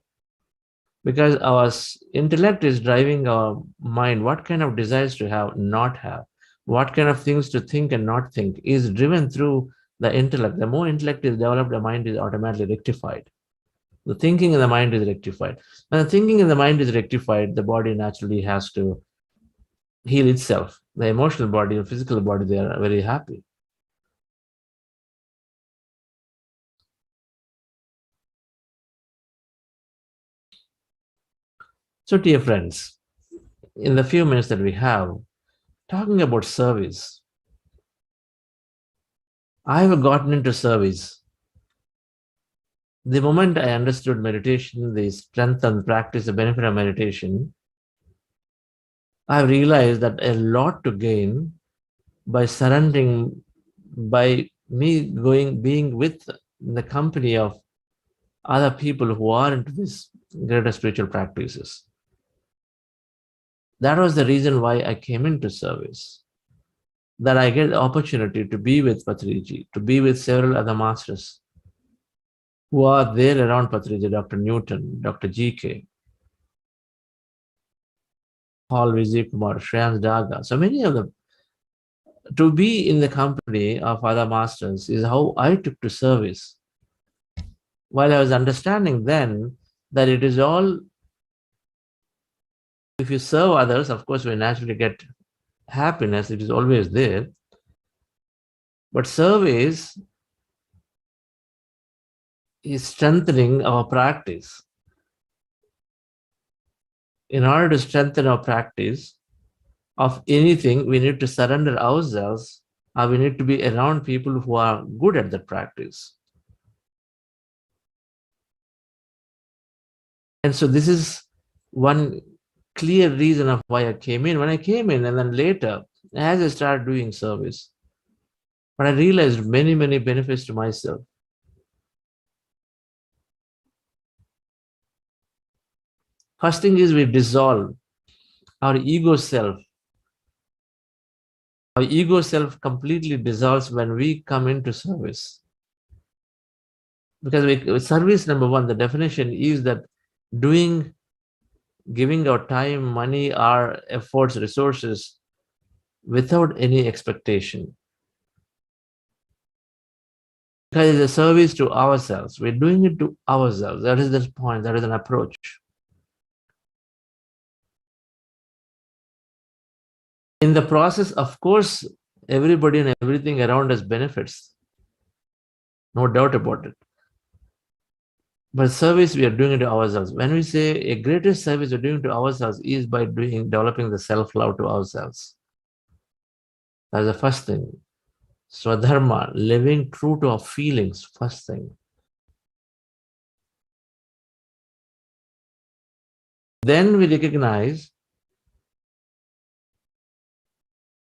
S2: because our intellect is driving our mind. What kind of desires to have, not have, what kind of things to think and not think is driven through the intellect. The more intellect is developed, the mind is automatically rectified. The thinking in the mind is rectified. When the thinking in the mind is rectified, the body naturally has to heal itself. The emotional body and physical body, they are very happy. So, dear friends, in the few minutes that we have, talking about service, I have gotten into service. The moment I understood meditation, the strength and practice, the benefit of meditation, I realized that a lot to gain by surrendering, by me being with the company of other people who are into these greater spiritual practices. That was the reason why I came into service. That I get the opportunity to be with Patriji, to be with several other masters who are there around Patriji, Dr. Newton, Dr. GK, Paul Vijay Kumar, Shreyans Daga. So many of them. To be in the company of other masters is how I took to service. While I was understanding then that it is all, if you serve others, of course, we naturally get happiness, it is always there. But service is strengthening our practice. In order to strengthen our practice of anything, we need to surrender ourselves, or we need to be around people who are good at that practice. And so this is one clear reason of why I came in. When I came in, and then later, as I started doing service, but I realized many, many benefits to myself. First thing is we dissolve our ego self. Our ego self completely dissolves when we come into service. Because service, number one, the definition is that giving our time, money, our efforts, resources without any expectation. Because it's a service to ourselves. We're doing it to ourselves. That is the point. That is an approach. In the process, of course, everybody and everything around us benefits. No doubt about it. But service, we are doing it to ourselves. When we say a greatest service we're doing to ourselves is by developing the self-love to ourselves. That's the first thing. Swadharma, living true to our feelings, first thing. Then we recognize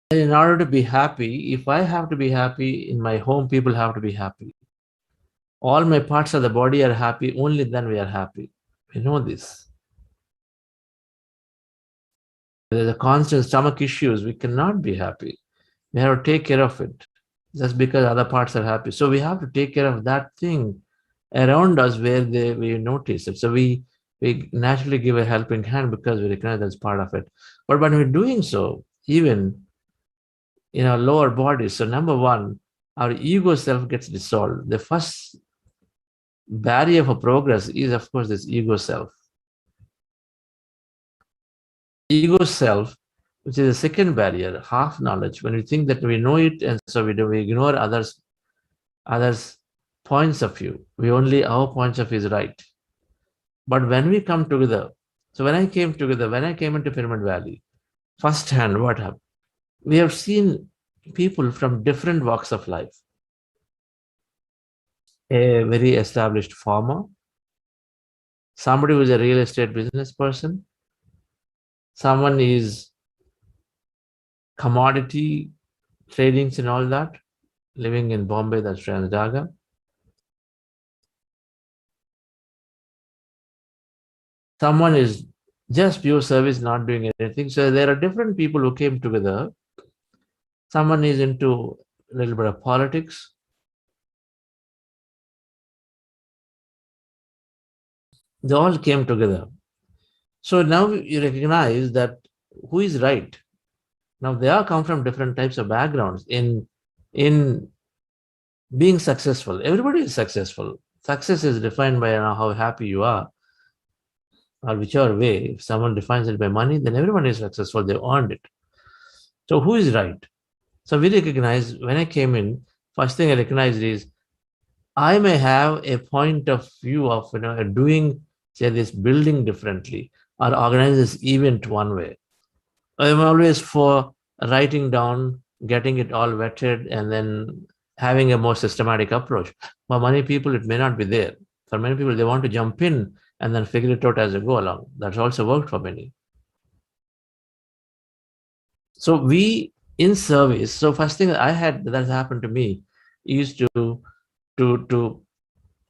S2: that in order to be happy, if I have to be happy in my home, people have to be happy. All my parts of the body are happy, only then we are happy. We know this. There's a constant stomach issues, we cannot be happy. We have to take care of it. Just because other parts are happy. So we have to take care of that thing around us where we notice it. So we naturally give a helping hand because we recognize that's part of it. But when we're doing so, even in our lower bodies, so number one, our ego self gets dissolved. The first barrier for progress is, of course, this ego self. Ego self, which is the second barrier, half knowledge. When we think that we know it, and so we ignore others' points of view. Our points of view is right. But when we come together, so when I came into Pyramid Valley, firsthand, what happened? We have seen people from different walks of life. A very established farmer, somebody who is a real estate business person, someone is commodity tradings and all that, living in Bombay, that's Dhyana Jagath. Someone is just pure service, not doing anything. So there are different people who came together. Someone is into a little bit of politics. They all came together. So now you recognize that who is right. Now they all come from different types of backgrounds in being successful. Everybody is successful. Success is defined by how happy you are, or whichever way. If someone defines it by money, then everyone is successful. They earned it. So who is right? So we recognize, when I came in, first thing I recognized is I may have a point of view of doing, say, this building differently or organize this event one way. I'm always for writing down, getting it all vetted, and then having a more systematic approach. For many people, it may not be there. For many people, they want to jump in and then figure it out as they go along. That's also worked for many. So we, in service, so first thing I had that happened to me is to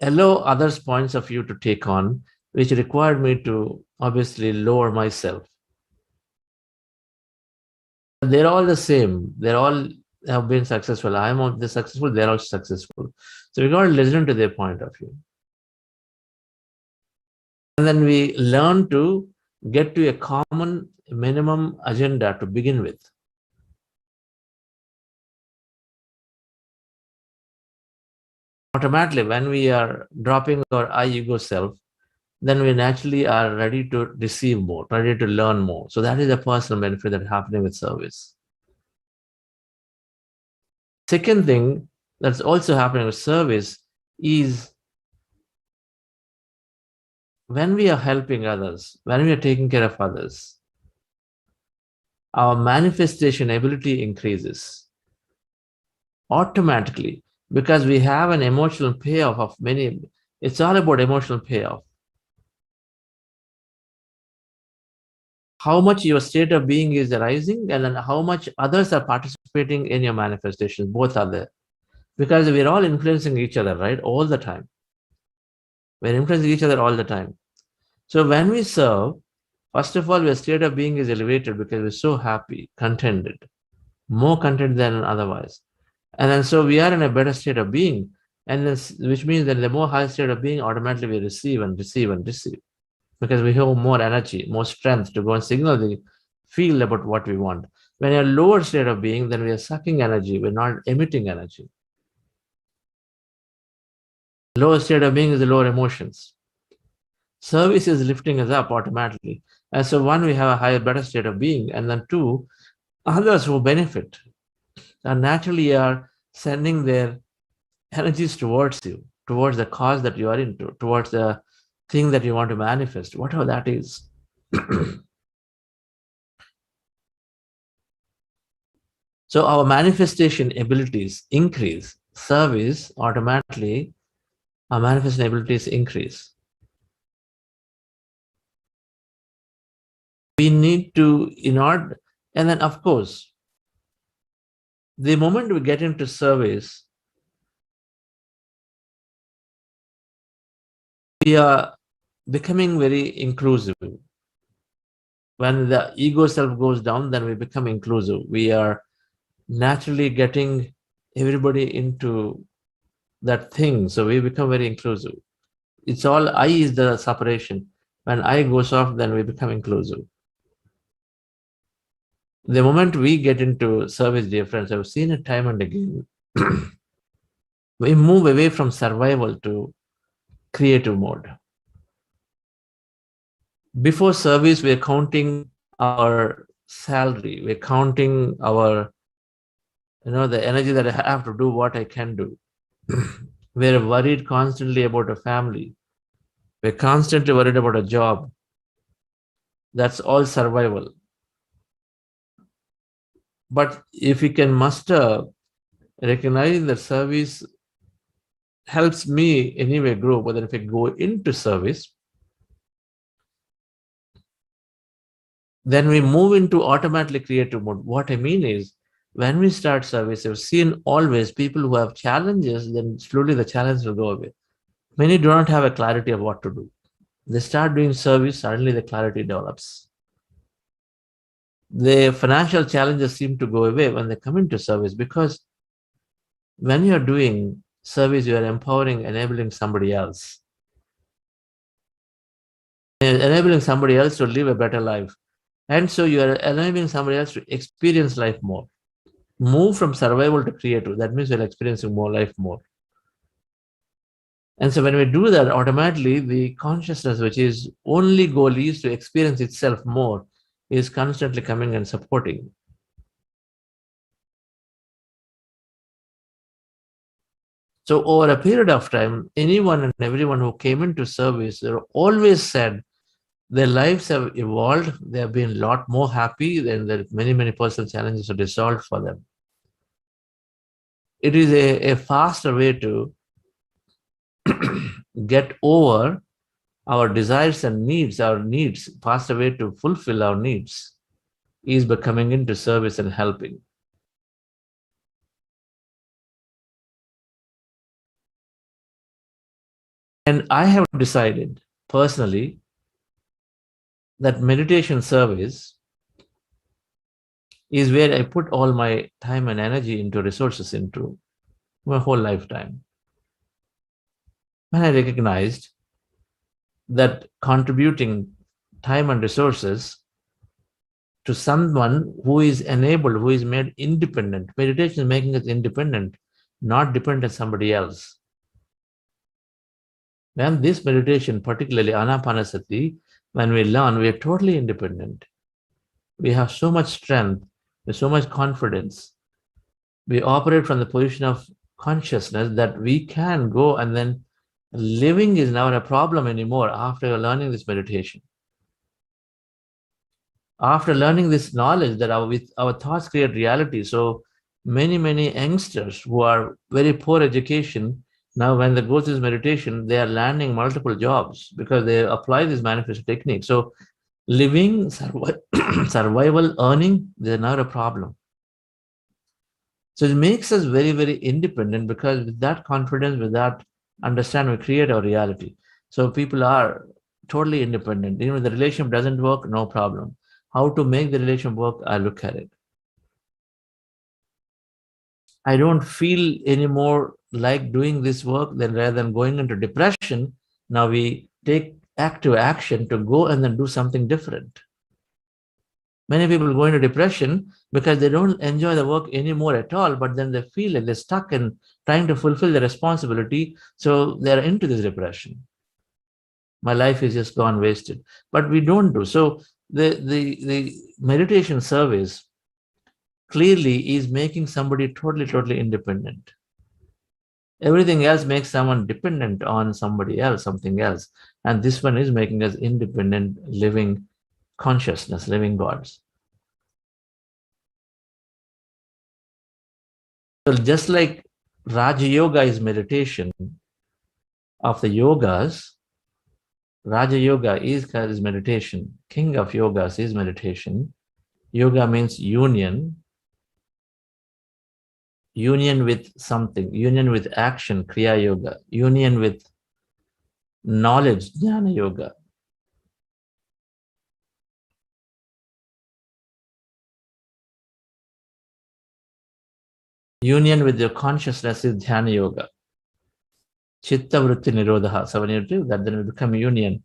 S2: allow others' points of view to take on, which required me to obviously lower myself. They're all the same. They're all have been successful. I'm not the successful, they're all successful. So we got to listen to their point of view. And then we learn to get to a common minimum agenda to begin with. Automatically, when we are dropping our I ego self, then we naturally are ready to receive more, ready to learn more. So that is a personal benefit that's happening with service. Second thing that's also happening with service is when we are helping others, when we are taking care of others, our manifestation ability increases automatically because we have an emotional payoff of many. It's all about emotional payoff. How much your state of being is arising and then how much others are participating in your manifestation. Both are there. Because we're all influencing each other, right? All the time. We're influencing each other all the time. So when we serve, first of all, your state of being is elevated because we're so happy, contented, more content than otherwise. And then so we are in a better state of being, and this, which means that the more high state of being, automatically we receive and receive and receive. Because we have more energy, more strength to go and signal the field about what we want. When you're lower state of being, then we are sucking energy, we're not emitting energy. Lower state of being is the lower emotions. Service is lifting us up automatically. And so one, we have a higher, better state of being. And then two, others who benefit and naturally are sending their energies towards you, towards the cause that you are into, towards the thing that you want to manifest, whatever that is. So our manifestation abilities increase. Service, automatically, our manifestation abilities increase. We need to, and then of course, the moment we get into service, we are becoming very inclusive. When the ego self goes down, then we become inclusive. We are naturally getting everybody into that thing. So we become very inclusive. It's all I is the separation. When I goes off, then we become inclusive. The moment we get into service, dear friends, I've seen it time and again, we move away from survival to creative mode. Before service, we're counting our salary, we're counting our, the energy that I have to do what I can do. We're worried constantly about a family. We're constantly worried about a job. That's all survival. But if we can muster, recognize that service helps me anyway grow, but then if I go into service, then we move into automatically creative mode. What I mean is, when we start service, I've seen always people who have challenges, then slowly the challenge will go away. Many do not have a clarity of what to do. They start doing service, suddenly the clarity develops. The financial challenges seem to go away when they come into service, because when you're doing service, you are empowering, enabling somebody else. You're enabling somebody else to live a better life. And so you are enabling somebody else to experience life more. Move from survival to creative. That means you're experiencing more life more. And so when we do that, automatically the consciousness, which is only goal is to experience itself more, is constantly coming and supporting. So over a period of time, anyone and everyone who came into service, they always said their lives have evolved. They have been a lot more happy, and that many personal challenges are resolved for them. It is a faster way to get over our desires and needs, faster way to fulfill our needs is by coming into service and helping. And I have decided personally that meditation service is where I put all my time and energy into, resources into, my whole lifetime. And I recognized that contributing time and resources to someone who is enabled, who is made independent. Meditation is making us independent, not dependent on somebody else. When this meditation, particularly Anapanasati, when we learn, we are totally independent. We have so much strength, with so much confidence. We operate from the position of consciousness that we can go, and then living is not a problem anymore after learning this meditation. After learning this knowledge that our thoughts create reality. So many youngsters who are very poor education, now when they go through this meditation, they are landing multiple jobs because they apply this manifest technique. So living, survival, earning, they're not a problem. So it makes us very independent, because with that confidence, with that understanding, we create our reality. So people are totally independent. Even if the relationship doesn't work, no problem. How to make the relation work, I look at it. I don't feel anymore like doing this work, then rather than going into depression, now we take active action to go and then do something different. Many people go into depression because they don't enjoy the work anymore at all, but then they feel like they're stuck in trying to fulfill the responsibility, so they're into this depression. My life is just gone wasted. But we don't do. So the meditation service clearly is making somebody totally independent. Everything else makes someone dependent on somebody else, something else. And this one is making us independent, living consciousness, living gods. So just like Raja Yoga is meditation of the yogas, Raja Yoga is meditation. King of yogas is meditation. Yoga means union with something, union with action, Kriya Yoga, union with knowledge, Dhyana Yoga. Union with your consciousness is Dhyana Yoga. Chitta Vritti Nirodha. So when you do that, then we become union.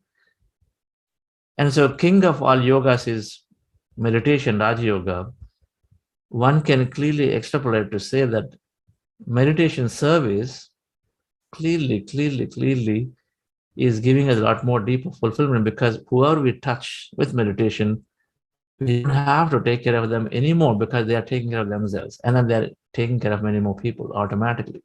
S2: And so king of all yogas is meditation, Raja Yoga. One can clearly extrapolate to say that meditation service clearly is giving us a lot more deeper fulfillment, because whoever we touch with meditation, we don't have to take care of them anymore, because they are taking care of themselves, and then they're taking care of many more people automatically.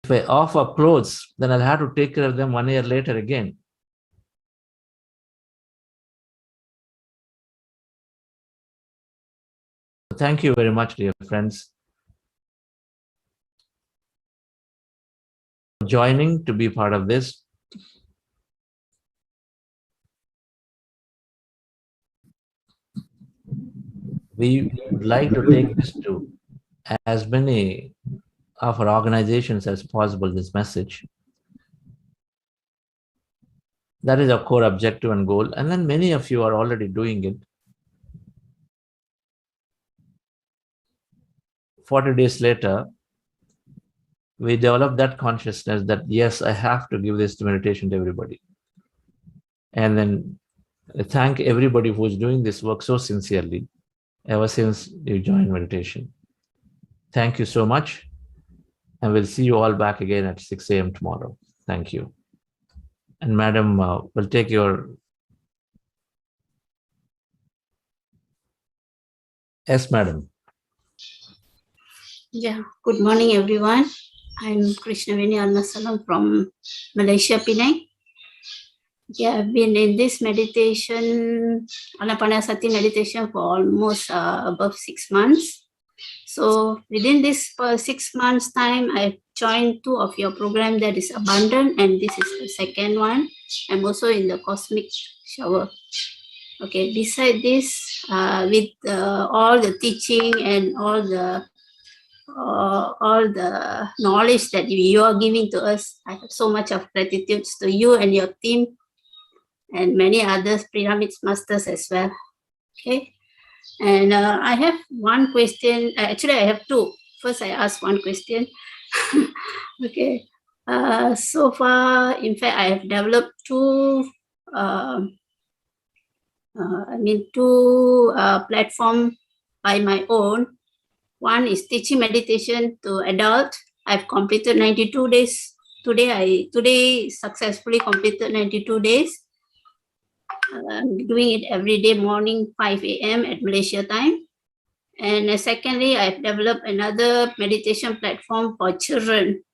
S2: If I offer clothes, then I'll have to take care of them 1 year later again. Thank you very much, dear friends. joining to be part of this. We would like to take this to as many of our organizations as possible, this message. That is our core objective and goal. And then many of you are already doing it. 40 days later, we develop that consciousness that, yes, I have to give this meditation to everybody. And then thank everybody who is doing this work so sincerely ever since you joined meditation. Thank you so much. And we'll see you all back again at 6 a.m. tomorrow. Thank you. And Madam, we'll take your... Yes, Madam.
S6: Yeah, good morning, everyone. I'm Krishnaveni Arnasalam from Malaysia, Penang. Yeah, I've been in this meditation, Anapanasati meditation for almost above 6 months. So within this 6 months time, I joined 2 of your program, that is Abundant, and this is the second one. I'm also in the Cosmic Shower. Okay, beside this, with all the teaching and all the knowledge that you are giving to us, I have so much of gratitude to you and your team and many others, Pyramids Masters as well. Okay, and I have one question. Actually, I have 2. First, I ask one question. Okay, so far, in fact, I have developed 2 platform by my own. One is teaching meditation to adult. I've completed 92 days. Today successfully completed 92 days. I'm doing it every day morning, 5 a.m. at Malaysia time. And secondly, I've developed another meditation platform for children.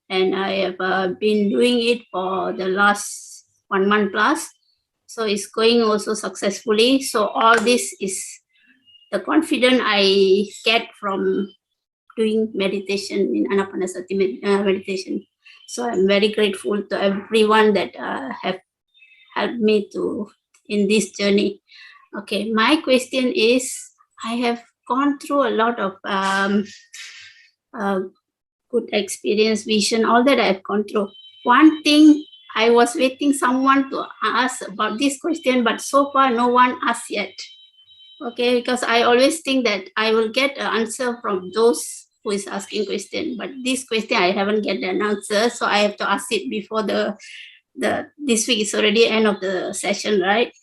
S6: And I have been doing it for the last 1 month plus. So it's going also successfully. So all this is the confidence I get from doing meditation in Anapanasati meditation. So I'm very grateful to everyone that have helped me in this journey. Okay, my question is, I have gone through a lot of good experience, vision, all that I have gone through. One thing, I was waiting someone to ask about this question, but so far no one asked yet. Okay, because I always think that I will get an answer from those who is asking question, but this question I haven't get an answer, so I have to ask it before this week is already end of the session, right?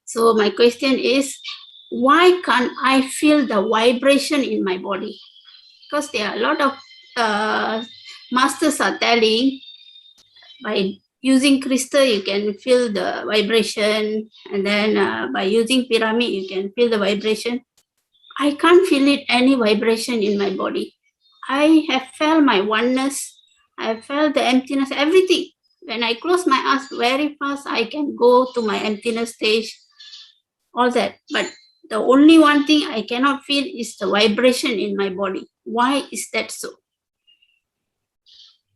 S6: So my question is, why can't I feel the vibration in my body? Because there are a lot of masters are telling by using crystal, you can feel the vibration, and then by using pyramid, you can feel the vibration. I can't feel any vibration in my body. I have felt my oneness. I have felt the emptiness, everything. When I close my eyes very fast, I can go to my emptiness stage, all that. But the only one thing I cannot feel is the vibration in my body. Why is that so?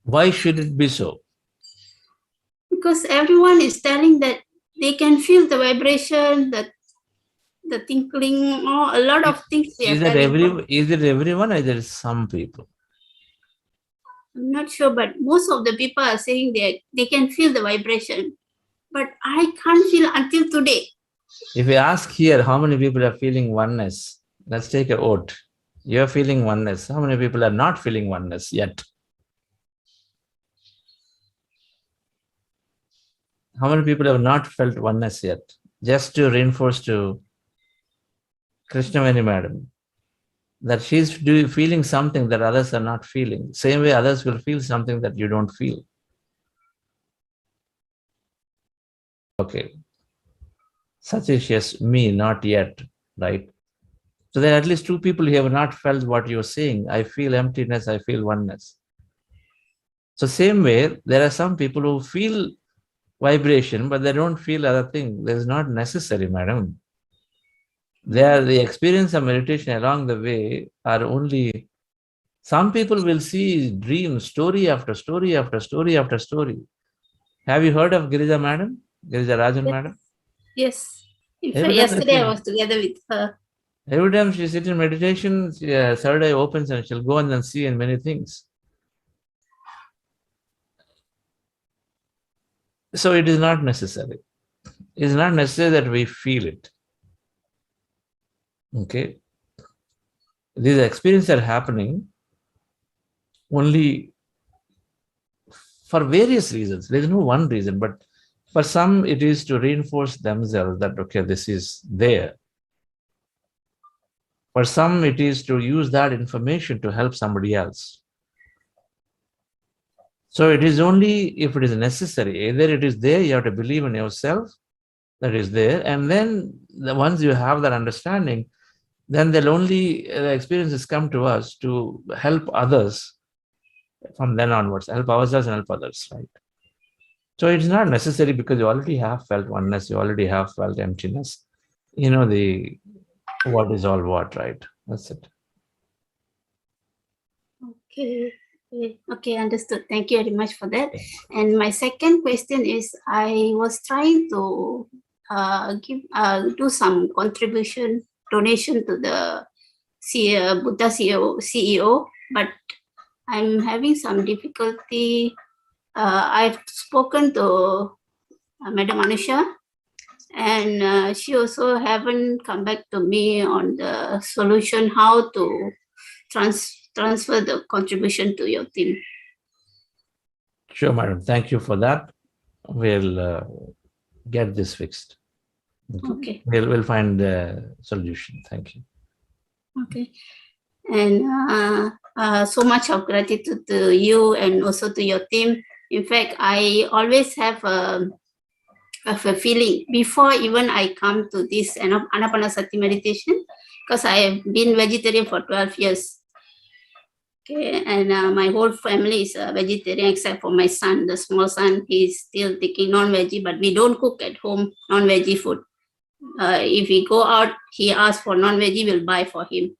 S2: Why should it be so?
S6: Because everyone is telling that they can feel the vibration, the tinkling, or a lot of things.
S2: Is it everyone or is it some people?
S6: I'm not sure, but most of the people are saying they can feel the vibration. But I can't feel until today.
S2: If we ask here, how many people are feeling oneness? Let's take a vote. You're feeling oneness. How many people are not feeling oneness yet? How many people have not felt oneness yet? Just to reinforce to Krishnaveni Madam, that she's feeling something that others are not feeling. Same way others will feel something that you don't feel. Okay. Satish, yes, me, not yet, right? So there are at least 2 people who have not felt what you're saying. I feel emptiness, I feel oneness. So same way, there are some people who feel vibration, but they don't feel other thing. That is not necessary, madam. The experience of meditation along the way are only Some people will see dreams, story after story after story after story. Have you heard of Girija Madam? Girija Rajan
S6: Yes.
S2: Madam?
S6: Yes. In fact,
S2: Every time
S6: yesterday I was together with her.
S2: Every time she sits in meditation, third eye opens and she'll go and see in many things. So it is not necessary. It is not necessary that we feel it. Okay. These experiences are happening only for various reasons. There is no one reason, but for some it is to reinforce themselves that, okay, this is there. For some it is to use that information to help somebody else. So it is only if it is necessary. Either it is there, you have to believe in yourself that is there, and then once you have that understanding, then the experiences come to us to help others from then onwards, help ourselves and help others, right? So it's not necessary because you already have felt oneness, you already have felt emptiness. You know the what is all what, right? That's it.
S6: Okay, understood. Thank you very much for that. And my second question is, I was trying to do some donation to the Buddha CEO, but I'm having some difficulty. I've spoken to Madam Anusha, and she also haven't come back to me on the solution how to transfer the contribution to your team.
S2: Sure, madam. Thank you for that. We'll get this fixed.
S6: Okay.
S2: We'll find the solution. Thank you.
S6: Okay. And so much of gratitude to you and also to your team. In fact, I always have a feeling before even I come to this Anapanasati meditation, because I have been vegetarian for 12 years. Okay, and my whole family is vegetarian except for my son, the small son. He's still taking non-veggie, but we don't cook at home non-veggie food. If we go out, he asks for non-veggie, we'll buy for him.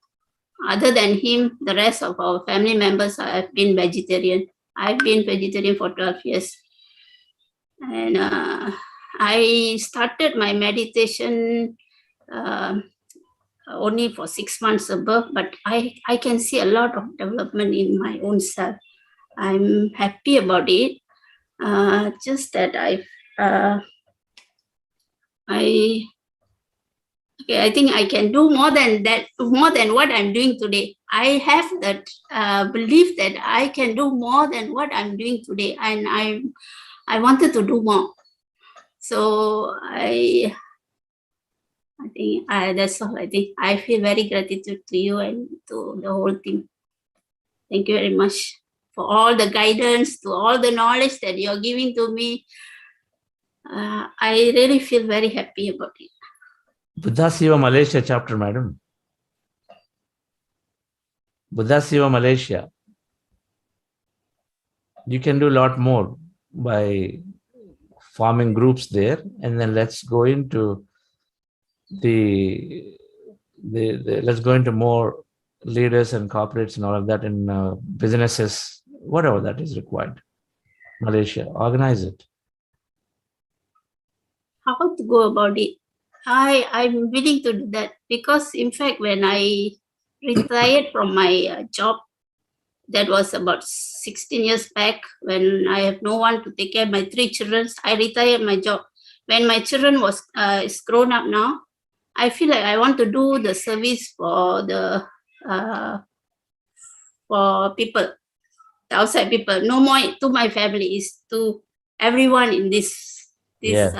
S6: Other than him, the rest of our family members have been vegetarian. I've been vegetarian for 12 years. And I started my meditation only for 6 months above, but I can see a lot of development in my own self. I'm happy about it. Just that I think I can do more than that, more than what I'm doing today. I have that belief that I can do more than what I'm doing today, and I wanted to do more. So I think that's all. I think I feel very gratitude to you and to the whole team. Thank you very much for all the guidance, to all the knowledge that you're giving to me. I really feel very happy about it.
S2: Buddha Siva Malaysia chapter, madam. Buddha Siva Malaysia. You can do a lot more by forming groups there, and then let's go into let's go into more leaders and corporates and all of that in businesses, whatever that is required. Malaysia, organize it.
S6: How to go about it? I'm willing to do that, because in fact when I retired from my job, that was about 16 years back, when I have no one to take care of my 3 children. I retired my job. When my children is grown up now, I feel like I want to do the service for the for people, the outside people. No more to my family, is to everyone in this
S2: Yes.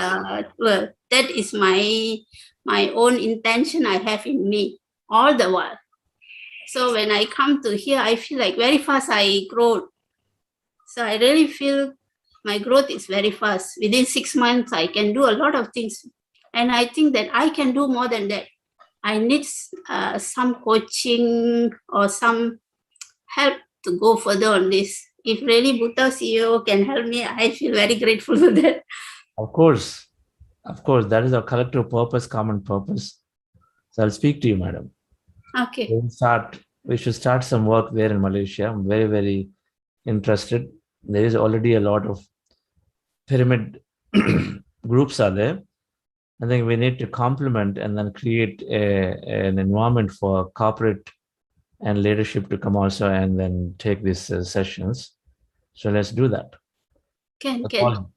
S6: world. That is my own intention I have in me all the while. So when I come to here, I feel like very fast I grow. So I really feel my growth is very fast. Within 6 months, I can do a lot of things. And I think that I can do more than that. I need some coaching or some help to go further on this. If really Buddha CEO can help me, I feel very grateful for that.
S2: Of course, that is our collective purpose, common purpose. So I'll speak to you, madam.
S6: Okay.
S2: We'll start we should start some work there in Malaysia. I'm very, very interested. There is already a lot of pyramid groups are there. I think we need to complement and then create an environment for corporate and leadership to come also and then take these sessions. So let's do that. I'll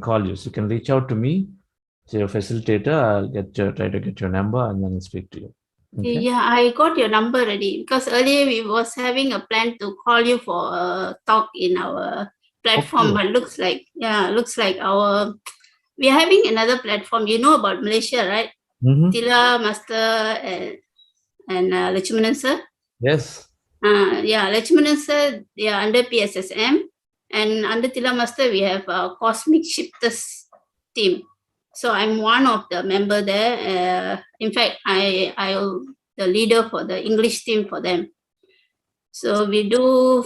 S2: call you. So you can reach out to me, to your facilitator. I'll try to get your number and then speak to you. Okay?
S6: Yeah, I got your number already because earlier we was having a plan to call you for a talk in our platform,
S2: Okay.
S6: but looks like we are having another platform. You know about Malaysia, right?
S2: Mm-hmm.
S6: Tila Master and Lachmanan sir.
S2: Yes.
S6: Lachmanan sir, they are under PSSM, and under Tila Master we have a Cosmic Shifters team. So I'm one of the member there. In fact, I the leader for the English team for them. So we do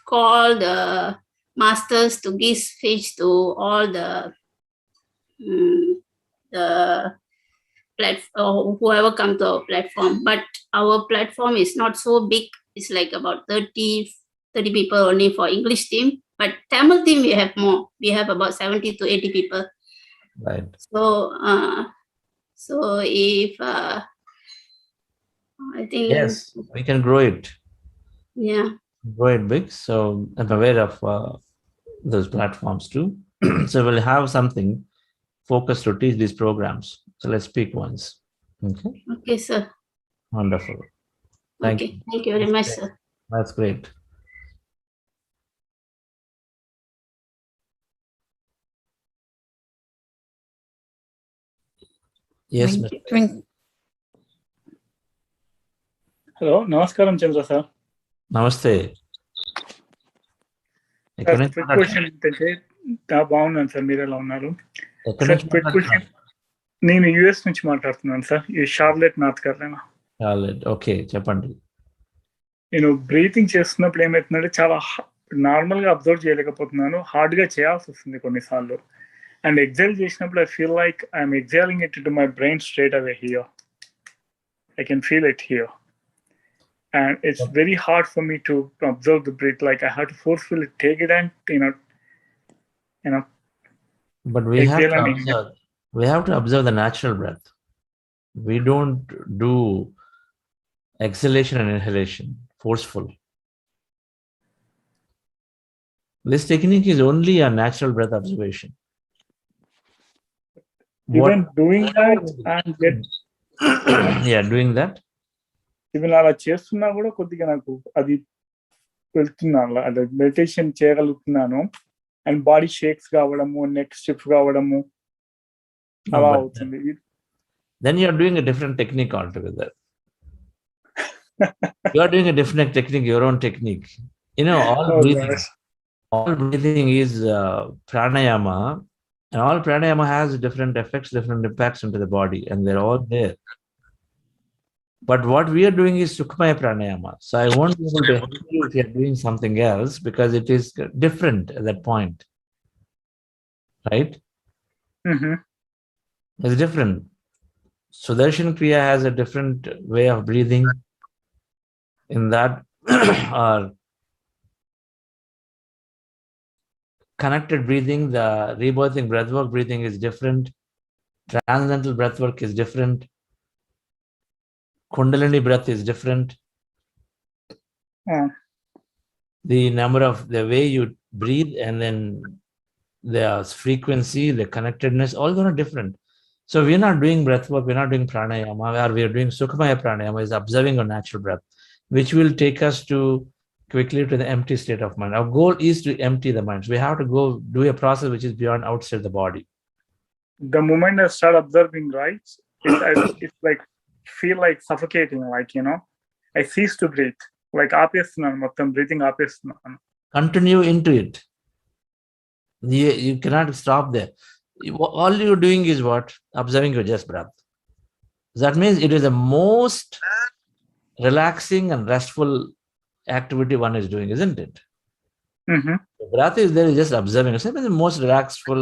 S6: call the masters to give speech to all the platform, whoever come to our platform. But our platform is not so big. It's like about 30 people only for English team. But Tamil team we have more. We have about 70 to 80 people.
S2: Right.
S6: So if I think
S2: Yes, we can grow it.
S6: Yeah.
S2: Grow it big. So I'm aware of those platforms too. So we'll have something focused to teach these programs. So let's speak once. Okay.
S6: Okay, sir.
S2: Wonderful. Thank you.
S6: Thank you very much, sir.
S2: That's great. Yes, Mr.
S7: Hello నమస్కారం చంద్ర sir.
S2: నమస్తే.
S7: Question ఏంటంటే బాగున్నాను sir, మీరు ఎలా ఉన్నారు? నేను US నుంచి మాట్లాడుతున్నాను సార్, ఈ షార్లెట్ నార్త్ కెరోలినా.
S2: ఓకే, చెప్పండి.
S7: నేను బ్రీతింగ్ చేస్తున్నప్పుడు ఏమవుతుందంటే చాలా నార్మల్ గా అబ్జర్వ్ చేయలేకపోతున్నాను, హార్డ్ గా చేయాల్సి వస్తుంది కొన్నిసార్లు. అండ్ ఎగ్జైల్ చేసినప్పుడు I feel like I'm exhaling it to my brain straight away here. I can feel it here. And it's very hard for me to observe the breath. Like I have to forcefully take it and, you know.
S2: But we have to observe the natural breath. We don't do exhalation and inhalation, forceful. This technique is only a natural breath observation.
S7: Even doing that and
S2: doing that.
S7: Even అలా చేస్తున్నా కూడా కొద్దిగా నాకు అది వెళ్తున్నాను, అదే meditation చేయగలుగుతున్నాను. And body shakes కావడము, నెక్ స్టిఫ్ కావడము అలా అవుతుంది.
S2: Then you are doing a different technique altogether. You are doing a different technique, your own technique. All breathing is pranayama, and all pranayama has different effects, different impacts into the body, and they're all there. But what we are doing is Sukhmaya Pranayama. So I won't be able to help you if you're doing something else because it is different at that point. Right?
S7: Mm-hmm.
S2: It's different. Sudarshan Kriya has a different way of breathing. In that, or connected breathing, the rebirthing breathwork breathing is different. Transcendental breathwork is different. Kundalini breath is different. The way you breathe and then the frequency, the connectedness, all are different. So we're not doing breath work, we're not doing pranayama, or we are doing Sukhamaya Pranayama, is observing our natural breath, which will take us to quickly to the empty state of mind. Our goal is to empty the mind. So we have to go do a process which is beyond outside the body.
S7: The moment I start observing, right, it's like feel like suffocating, like, I cease to breathe, like ఆపేస్తున్నాను, మొత్తం breathing ఆపేస్తున్నాను.
S2: Continue into it. You cannot stop there. All you're doing is what? Observing your just breath. That means it is the most relaxing and restful activity one is doing, isn't it?
S7: Mm-hmm.
S2: The breath is there, just observing. It's the most restful.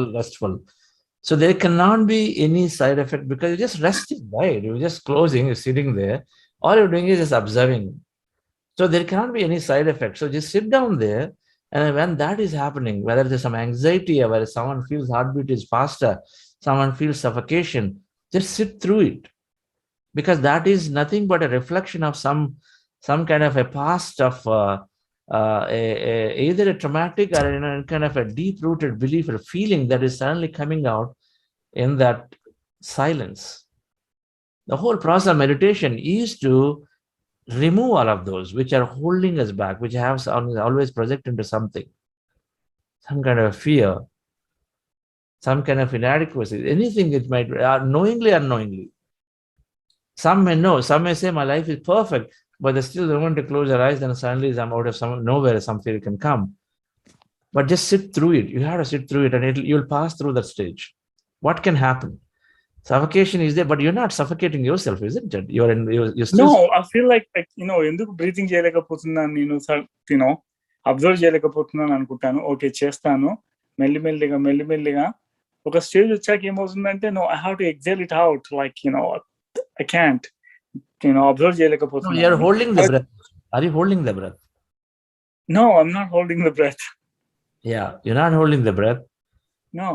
S2: So there cannot be any side effect because you're just resting, right? You're just closing, you're sitting there. All you're doing is just observing. So there cannot be any side effect. So just sit down there, and when that is happening, whether there's some anxiety or whether someone feels heartbeat is faster, someone feels suffocation, just sit through it, because that is nothing but a reflection of some kind of a past of either a traumatic or kind of a deep-rooted belief or feeling that is suddenly coming out in that silence. The whole process of meditation is to remove all of those which are holding us back, which have always project into something, some kind of fear, some kind of inadequacy, anything it might, knowingly or unknowingly. Some may know, some may say my life is perfect, but they still don't want to close their eyes, then suddenly I'm out of nowhere, some fear can come. But just sit through it. You have to sit through it, and you'll pass through that stage. What can happen? Suffocation is there, but you're not suffocating yourself, isn't it? You're still.
S7: No, I feel like ఎందుకు breathing చేయలేకపోతున్నాను నేను observe చేయలేకపోతున్నాను అనుకుంటాను. Okay, చేస్తాను మెల్లిమెల్లిగా ఒక stage వచ్చాక ఏమవుతుందంటే I have to exhale it out, like I can't observe చేయలేకపోతున్నాను.
S2: You're holding the breath. Are you holding the breath?
S7: No, I'm not holding the breath.
S2: Yeah, you're not holding the breath.
S7: No.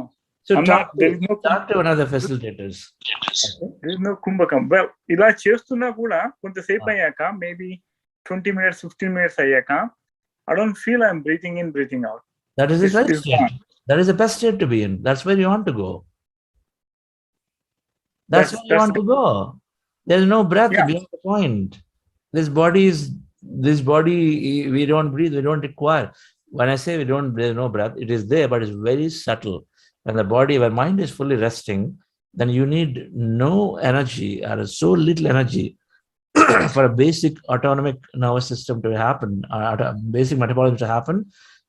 S2: So
S7: talk
S2: to one of the facilitators.
S7: There is no kumbhakam. Well, ఇలా చేస్తున్నా కూడా కొంతసేపు అయ్యాక, maybe 20 minutes, 15 minutes అయ్యాక, I don't feel I'm breathing in, breathing out.
S2: That is the right state. That is the best state to be in. That's where you want to go. That's where you want to go. There's no breath beyond the point. This body, we don't breathe, we don't require. When I say there's no breath, it is there, but it's very subtle. When the body, when mind is fully resting, then you need no energy or so little energy for a basic autonomic nervous system to happen, basic metabolism to happen.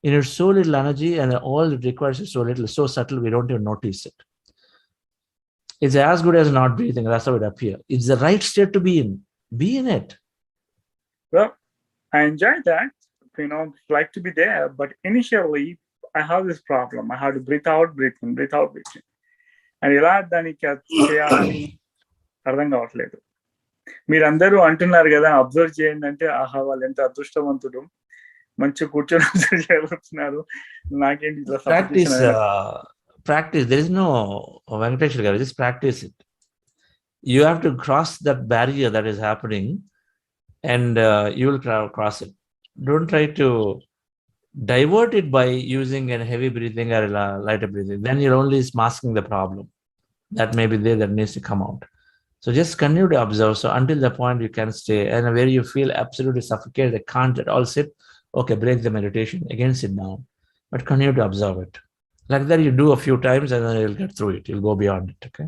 S2: You need so little energy, and all it requires is so little, so subtle, we don't even notice it. It's as good as not breathing. That's how it appears. It's the right state to be in. Be in it.
S7: Well, I enjoy that. Like to be there, but initially I have this problem. I have to breathe out, breathe in, breathe out, breathe in. And ఇలా దానికి చేయాలని అర్థం కావట్లేదు. మీరందరూ అంటున్నారు కదా observe చేయండి అంటే, ఆహా వాళ్ళు ఎంత అదృష్టవంతుడు, మంచి కూర్చొని అబ్జర్వ్ చేయగలుగుతున్నారు. నాకేంటి ఇట్లా
S2: practice. There is no Venkateshwar garu, just practice it. You have to cross that barrier that is happening, and you will cross it. Don't try to divert it by using a heavy breathing or lighter breathing. Then you're only masking the problem that may be there that needs to come out. So just continue to observe. So until the point you can stay, and where you feel absolutely suffocated, can't at all sit, okay, break the meditation, again sit down, but continue to observe it. Like that, you do a few times, and then you'll get through it. You'll go beyond it. Okay.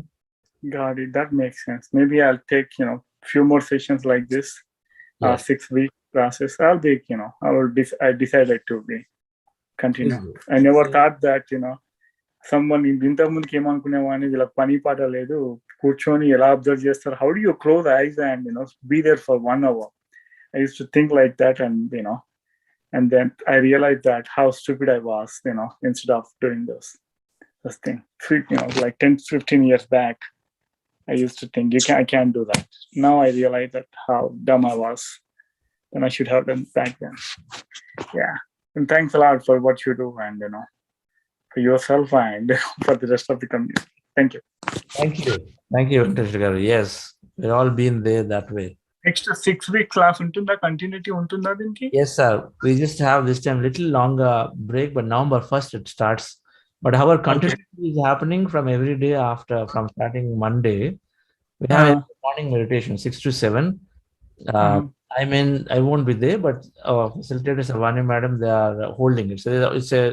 S7: Got it. That makes sense. Maybe I'll take few more sessions like this. 6-week process. I'll be I decided to be continue. I never thought that someone ఇంతకు ముందుకి ఏమనుకునేవాడిని, వీళ్ళకి పని పాట లేదు, కూర్చొని ఎలా observe చేస్తారు, how do you close the eyes and be there for 1 hour? I used to think like that, and then I realized that how stupid I was, instead of doing this thing. Like 10-15 years back, I used to think I can't do that. Now I realize that how dumb I was, and I should have done back then. Yeah, and thanks a lot for what you do, and for yourself and for the rest of the community. Thank you.
S2: Thank you, Venkateshwar garu. Yes, we've all been there that way.
S7: Next 6-week class untunda, continuity untunda dinki?
S2: Yes, sir. We just have this time little longer break, but November 1st it starts. But our continuity is happening from every day from starting Monday. We have a morning meditation, 6 to 7. I won't be there, but our facilitators, Avani madam, they are holding it. So it's a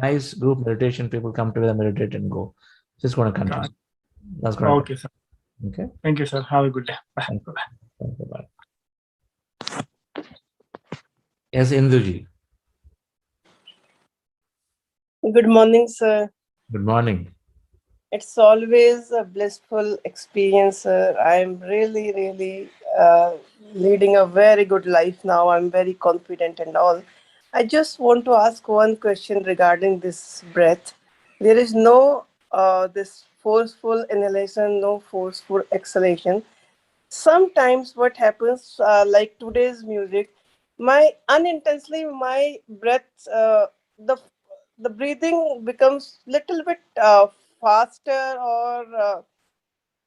S2: nice group meditation. People come together, meditate, and go. Just going to continue. That's going.
S7: Okay, sir.
S2: Okay.
S7: Thank you, sir. Have a good day. Bye.
S2: Thank you. Bye. Yes, Induji.
S8: Good morning, sir.
S2: Good morning.
S8: It's always a blissful experience, sir. I'm really leading a very good life now. I'm very confident and all. I just want to ask one question regarding this breath. There is no this forceful inhalation, no forceful exhalation. Sometimes what happens, like today's music, my unintentionally my breath, the breathing becomes little bit faster, or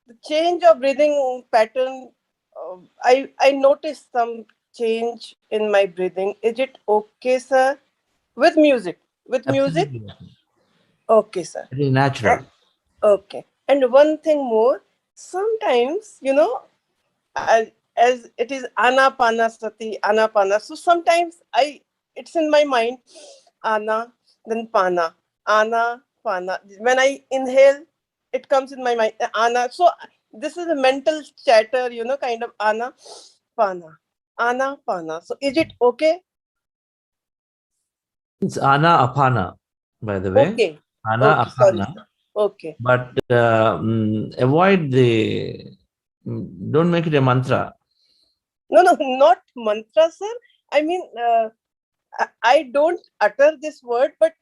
S8: the change of breathing pattern. I noticed some change in my breathing. Is it okay, sir? With music, with music.
S2: Absolutely. Okay.
S8: Okay, sir.
S2: It is natural.
S8: Okay. And one thing more, sometimes, as it is anapanasati, anapana. So sometimes it's in my mind, ana, then pana, ana, pana. When I inhale, it comes in my mind, ana. So this is a mental chatter, kind of ana, pana, ana, pana. So is it okay?
S2: It's ana apana, by the way.
S8: Okay.
S2: Ana
S8: Okay. Sorry,
S2: apana.
S8: sir. Okay.
S2: But avoid don't make it a mantra.
S8: No, not mantra, sir. I mean, I don't utter this word, but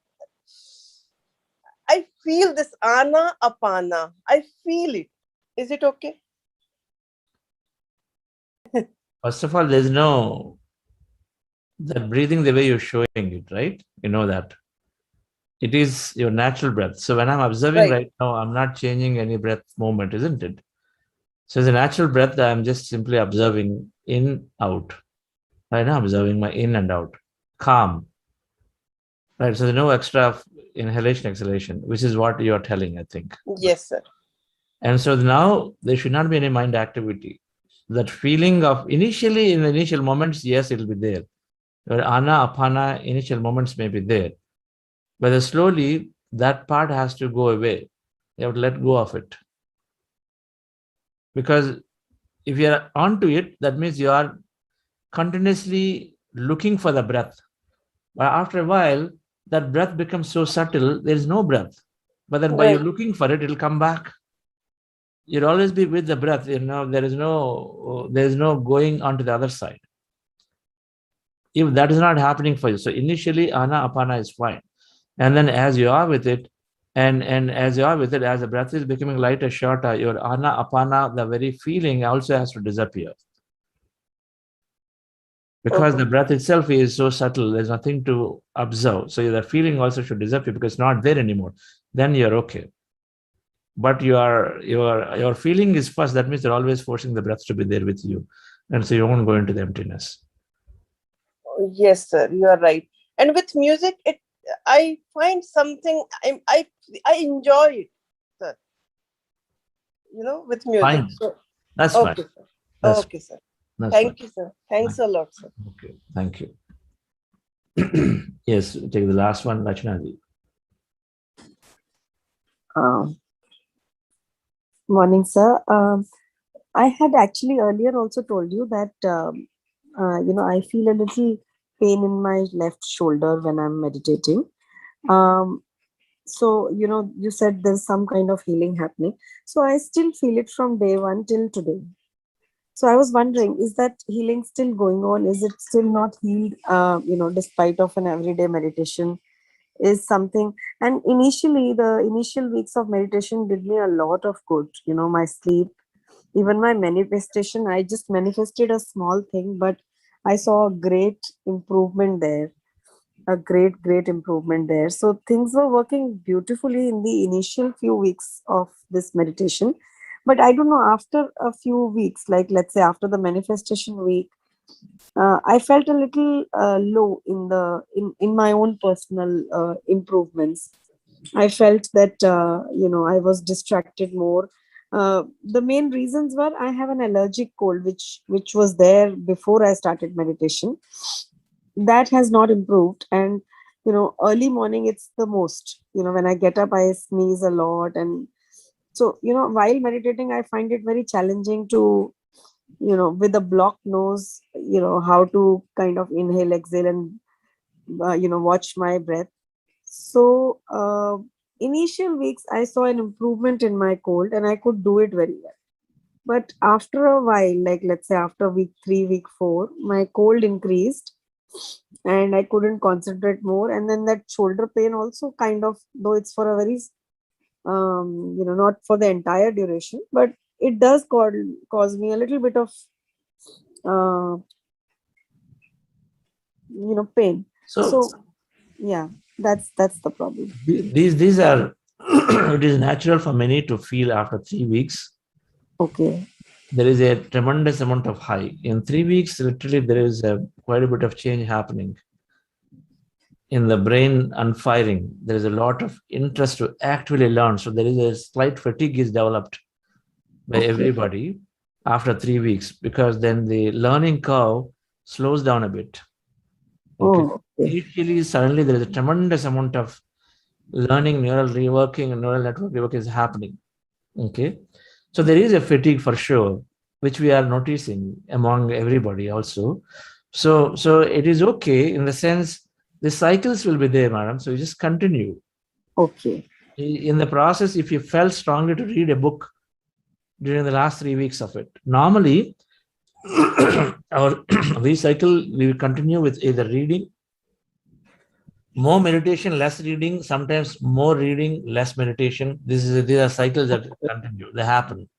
S8: I feel this ana apana. I feel it. Is it okay?
S2: First of all, there's no that breathing the way you're showing it, right? You know that. It is your natural breath. So when I'm observing right now, I'm not changing any breath movement, isn't it? So it's a natural breath. I'm just simply observing in, out. Right now, observing my in and out. Calm. Right. So there's no extra inhalation, exhalation, which is what you're telling, I think.
S8: Yes, sir.
S2: And so now there should not be any mind activity. That feeling of initially, in the initial moments, yes, it'll be there. Your ana, apana, initial moments may be there. But slowly, that part has to go away. You have to let go of it. Because if you're onto it, that means you are continuously looking for the breath. But after a while, that breath becomes so subtle, there is no breath. But then by you looking for it, it'll come back. You'll always be with the breath. There is no going onto the other side. If that is not happening for you, so initially ana apana is fine. And then as you are with it, and as you are with it, as the breath is becoming lighter, shorter, your ana apana, the very feeling also has to disappear. Because the breath itself is so subtle, there's nothing to observe. So the feeling also should disappear because it's not there anymore. Then you're okay. But your feeling is first. That means you're always forcing the breath to be there with you. And so you won't go into the emptiness.
S8: Yes, sir. You are right. And with music, I find something I enjoy it, sir. With music.
S2: Fine.
S8: So,
S2: That's
S8: okay,
S2: fine.
S8: sir.
S2: That's
S8: Okay, sir.
S2: That's
S8: Thank
S2: fine.
S8: you, sir. Thanks a lot, sir.
S2: Okay. Thank you. Yes, take the last one, Rachnaji.
S9: Morning, sir. I had actually earlier also told you that, I feel a little pain in my left shoulder when I'm meditating. So, you said there's some kind of healing happening. So I still feel it from day one till today. So I was wondering, is that healing still going on? Is it still not healed, despite of an everyday meditation? Is something, and initially the initial weeks of meditation did me a lot of good, my sleep, even my manifestation. I just manifested a small thing, but I saw a great improvement there, a great improvement there. So things were working beautifully in the initial few weeks of this meditation. But I don't know, after a few weeks, like let's say after the manifestation week, I felt a little low in my own personal improvements. I felt that I was distracted more. The main reasons were I have an allergic cold, which was there before I started meditation. That has not improved, and early morning it's the most. When I get up, I sneeze a lot, and so while meditating, I find it very challenging to with a blocked nose, how to kind of inhale, exhale, and watch my breath. So initial weeks I saw an improvement in my cold and I could do it very well. But after a while, like let's say after week 3, week 4, my cold increased and I couldn't concentrate more. And then that shoulder pain also kind of, though it's for a very not for the entire duration, but it does cause me a little bit of pain.
S2: So
S9: So yeah, that's the problem.
S2: these are it is natural for many to feel after 3 weeks.
S9: Okay.
S2: There is a tremendous amount of high. In 3 weeks, literally, there is quite a bit of change happening in the brain and firing. There is a lot of interest to actually learn. So there is a slight fatigue is developed by everybody after 3 weeks, because then the learning curve slows down a bit.
S9: Oh, okay.
S2: Initially, suddenly there is a tremendous amount of learning, neural reworking, and neural network rework is happening. Okay. So there is a fatigue for sure, which we are noticing among everybody also. So it is okay in the sense the cycles will be there, madam. So you just continue.
S9: Okay.
S2: In the process, if you felt strongly to read a book during the last 3 weeks of it, normally we will continue with either reading, more meditation, less reading, sometimes more reading, less meditation. These are cycles that continue, they happen.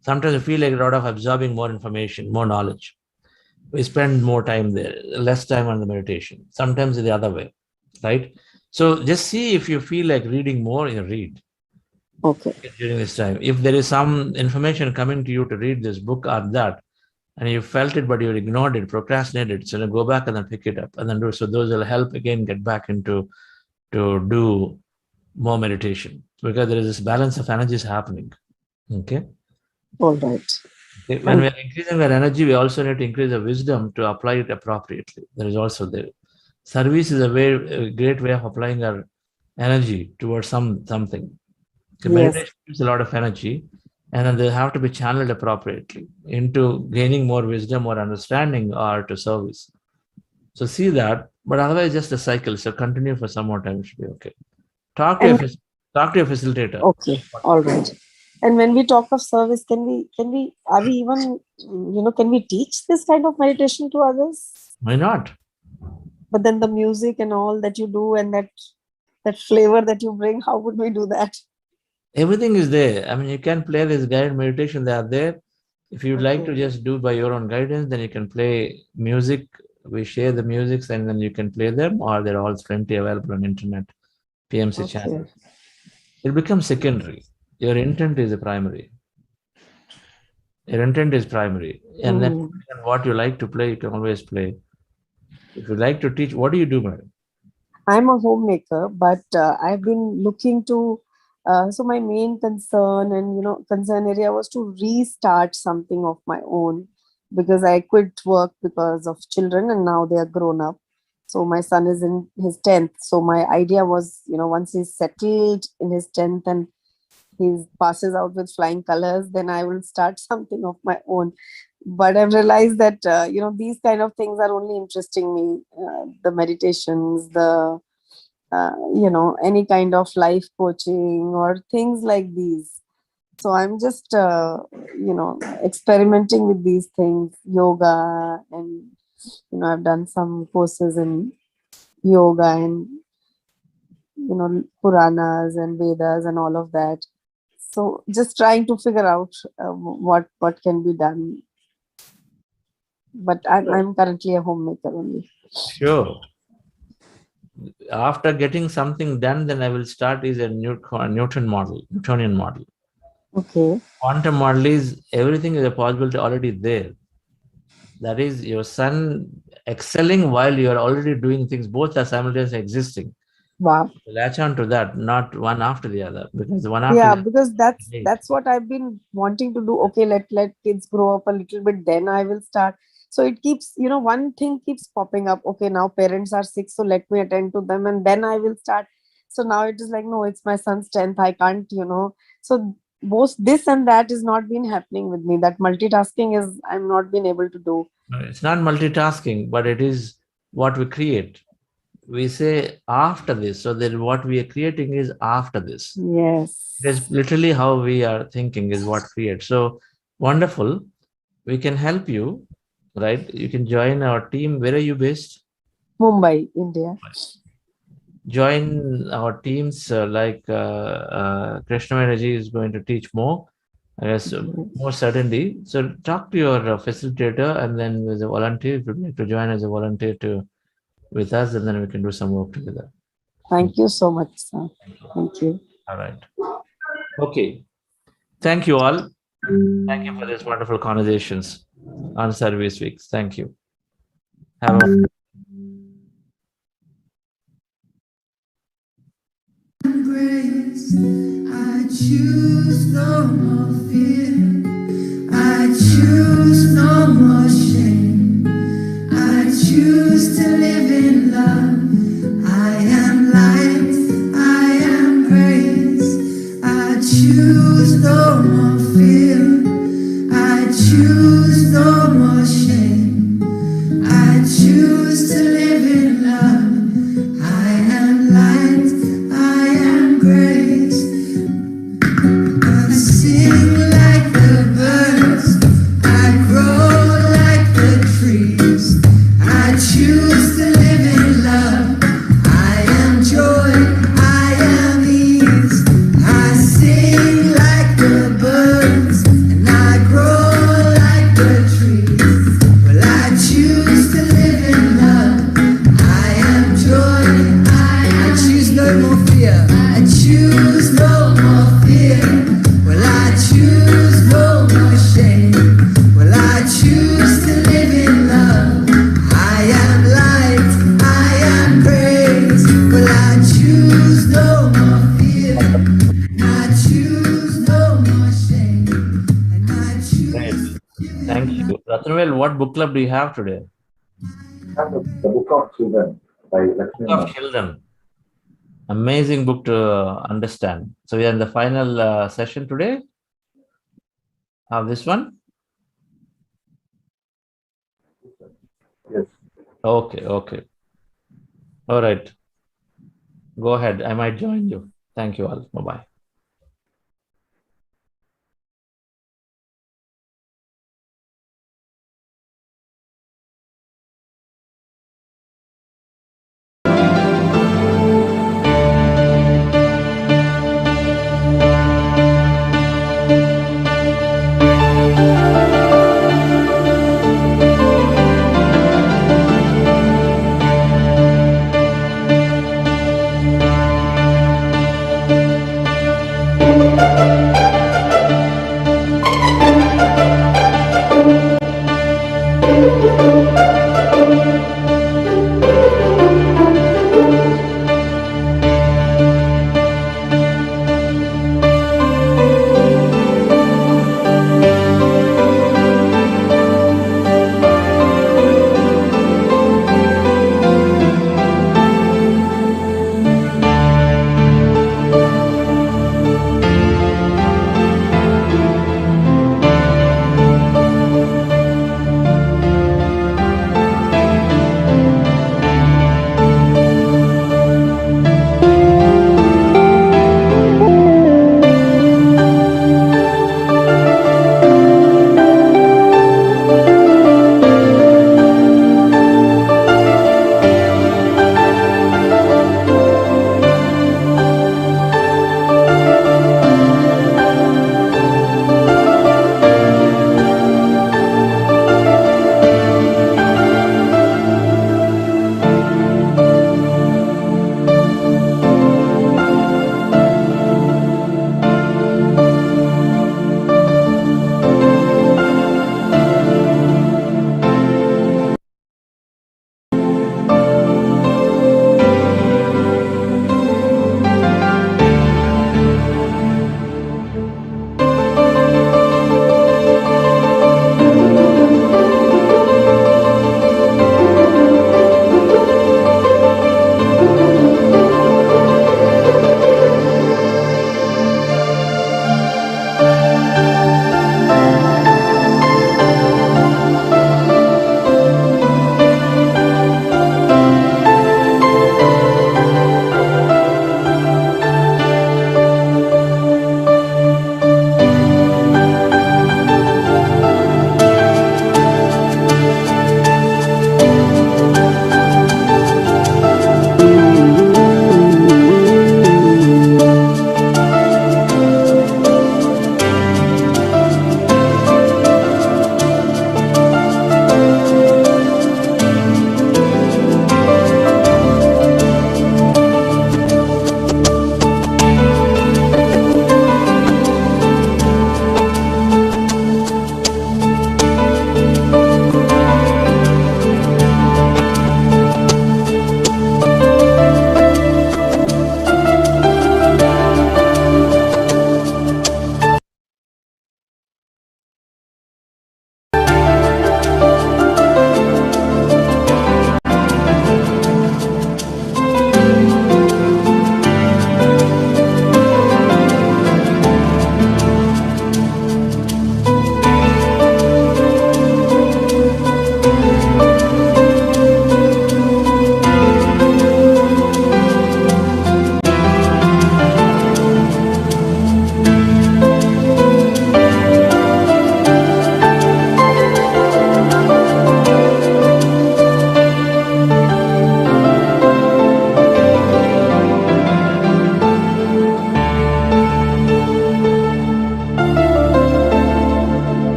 S2: Sometimes we feel like a lot of absorbing more information, more knowledge. We spend more time there, less time on the meditation. Sometimes the other way, right? So just see if you feel like reading more, you read.
S9: Okay.
S2: During this time. If there is some information coming to you to read this book or that, and you felt it, but you ignored it, procrastinated, so go back and then pick it up and then do. So those will help again get back into to do more meditation, because there is this balance of energies happening. Okay.
S9: All right.
S2: When we are increasing our energy, we also need to increase the wisdom to apply it appropriately. There is also the service is a great way of applying our energy towards something. The meditation gives a lot of energy, and then they have to be channeled appropriately into gaining more wisdom or understanding or to service. So see that, but otherwise just a cycle. So continue for some more time, it should be okay. Talk to your facilitator.
S9: Okay, all right. And when we talk of service, can we teach this kind of meditation to others?
S2: Why not?
S9: But then the music and all that you do and that flavor that you bring, how would we do that?
S2: Everything is there. I mean, you can play this guided meditation, they are there. If you'd like to just do by your own guidance, then you can play music. We share the music and then you can play them, or they're all plenty available on internet, PMC channel. It becomes secondary. Your intent is the primary. Your intent is primary. And then what you like to play, you can always play. If you like to teach, what do you do, madam?
S9: I'm a homemaker, but I've been looking to, so my main concern area was to restart something of my own, because I quit work because of children and now they are grown up. So my son is in his 10th. So my idea was, once he's settled in his 10th and he passes out with flying colors, then I will start something of my own. But I've realized that, these kind of things are only interesting me. The meditations, the, any kind of life coaching or things like these. So I'm just, experimenting with these things, yoga, and, I've done some courses in yoga and, Puranas and Vedas and all of that. So just trying to figure out what can be done. But I'm currently a homemaker only.
S2: Sure. After getting something done, then I will start is a Newtonian model.
S9: Okay.
S2: Quantum model is everything is a possibility already there. That is your son excelling while you are already doing things. Both are simultaneously existing.
S9: Wow.
S2: Latch on to that, not one after the other, because
S9: because that's what I've been wanting to do. Okay, let kids grow up a little bit, then I will start. So it keeps, one thing keeps popping up. Okay, now parents are sick, so let me attend to them and then I will start. So now it is like, no, it's my son's 10th. I can't, So both this and that is not been happening with me. That multitasking is, I'm not been able to do.
S2: It's not multitasking, but it is what we create. We say after this, so then what we are creating is after this.
S9: Yes.
S2: That's literally how we are thinking is what creates. So wonderful. We can help you, right? You can join our team. Where are you based?
S9: Mumbai, India.
S2: Join our teams like Krishnamanaji is going to teach more. I guess more certainty. So talk to your facilitator, and then as a volunteer, if you'd like to join as a volunteer to with us, and then we can do some work together.
S9: Thank you so much, sir. Thank you.
S2: All right. Okay. Thank you all. Thank you for these wonderful conversations on service weeks. Thank you. Have a
S10: grace. I choose no more fear. I choose no more shame. I choose to live in love. I am light. I am grace. I choose no more fear. I choose no more shame. I choose to live in love. I am light. I am grace. I sing like the birds. I grow like the trees. I choose to live in love. I am joy. I am ease. I sing like the birds, and I grow like the trees. Well, I choose to live in love. I am joy. I choose no more fear. I choose no more fear. Well, I choose no more shame. Well, I choose to live in love. I am light. I am praise. Well, I choose no more fear. I choose no more shame. And I
S2: great.
S10: choose.
S2: Thank you. Rathanvel, what book club do you have today?
S11: The Book of Children by Lakshmi
S2: Book of
S11: Ma'am.
S2: Children. Amazing book to understand. So we are in the final session today. This one?
S11: Yes.
S2: Okay, okay. All right. Go ahead. I might join you. Thank you all. Bye-bye.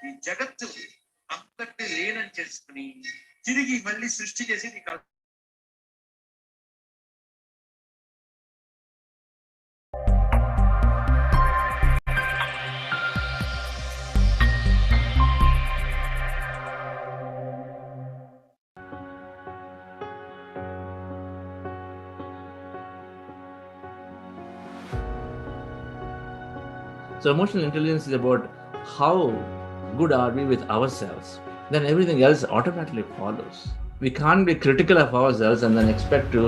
S12: ఈ జగత్తు అంతటి లీనం చేసుకుని తిరిగి మళ్ళీ సృష్టి చేసి నీకు
S2: So emotional intelligence is about how good are we with ourselves. Then everything else automatically follows. We can't be critical of ourselves and then expect to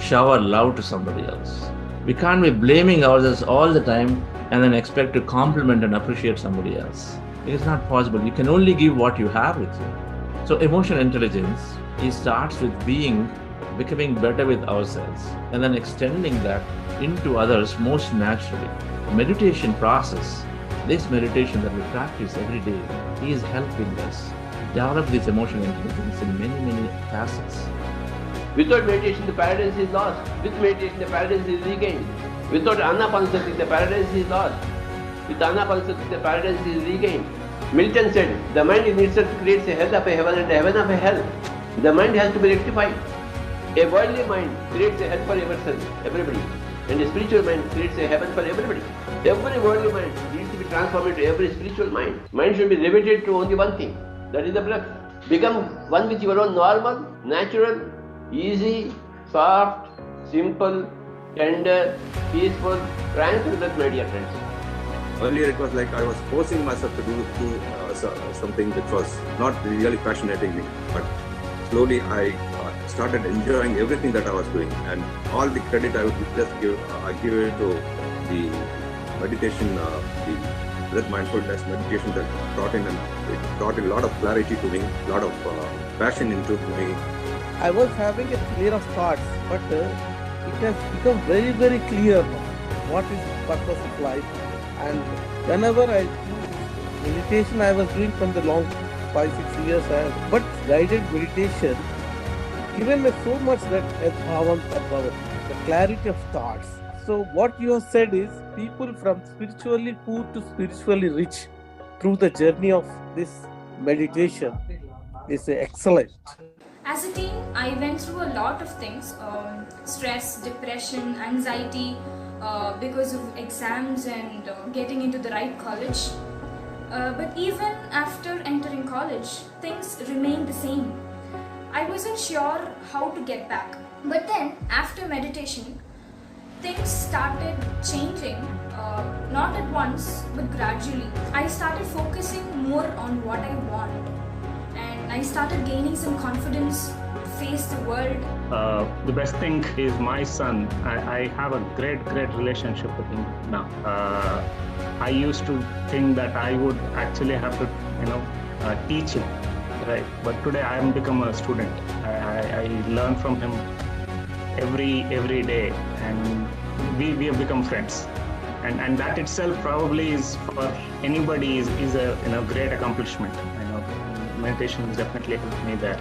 S2: shower love to somebody else. We can't be blaming ourselves all the time and then expect to compliment and appreciate somebody else. It is not possible. You can only give what you have with you. So emotional intelligence, it starts with becoming better with ourselves and then extending that into others most naturally. Meditation process, this meditation that we practice every day is helping us develop this emotional intelligence in many, many facets.
S13: Without meditation, the paradise is lost. With meditation, the paradise is regained. Without anapanasati, the paradise is lost. With anapanasati, the paradise is regained. Milton said, the mind in itself creates a hell of a heaven and a heaven of a hell. The mind has to be rectified. A worldly mind creates a hell for everybody. And a spiritual mind creates a heaven for everybody. Every worldly mind needs to be transformed into every spiritual mind. Mind should be limited to only one thing, that is the breath. Become one with your own normal, natural, easy, soft, simple, tender, peaceful, tranquil breath, my dear friends.
S11: Earlier it was like I was forcing myself to do something which was not really fascinating me, but slowly I started enjoying everything that I was doing, and all the credit I would just give it to the meditation, the breath mindfulness meditation that brought in, and it brought in a lot of clarity to me, a lot of passion into me.
S14: I was having a clear of thoughts, but it has become very, very clear what is the purpose of life. And whenever I do meditation, I was doing from the long 5-6 years, but guided meditation, given me so much that the clarity of thoughts. So what you have said is people from spiritually poor to spiritually rich through the journey of this meditation is excellent.
S15: As a teen, I went through a lot of things, stress, depression, anxiety, because of exams and getting into the right college. But even after entering college, things remained the same. I wasn't sure how to get back. But then, after meditation, things started changing, not at once, but gradually. I started focusing more on what I want. And I started gaining some confidence to face the world.
S16: The best thing is my son. I have a great relationship with him now. I used to think that I would actually have to, teach him, right? But today I am become a student. I learn from him every day, and we have become friends. And that itself probably is for anybody is a great accomplishment. Meditation has definitely helped me there.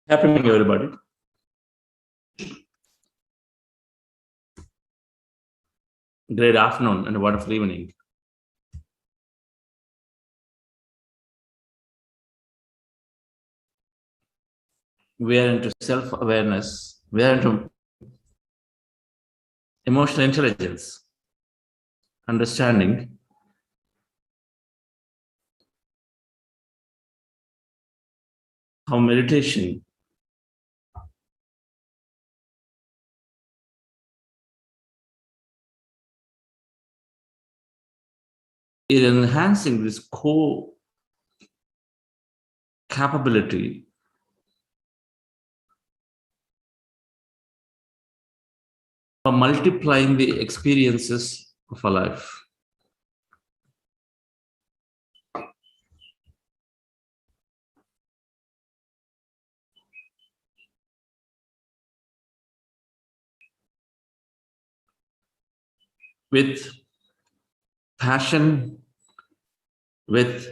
S2: Happy morning, everybody. Great afternoon and a wonderful evening. We are into self-awareness. We are into emotional intelligence, understanding how meditation is enhancing this core capability for multiplying the experiences of our life. With passion, with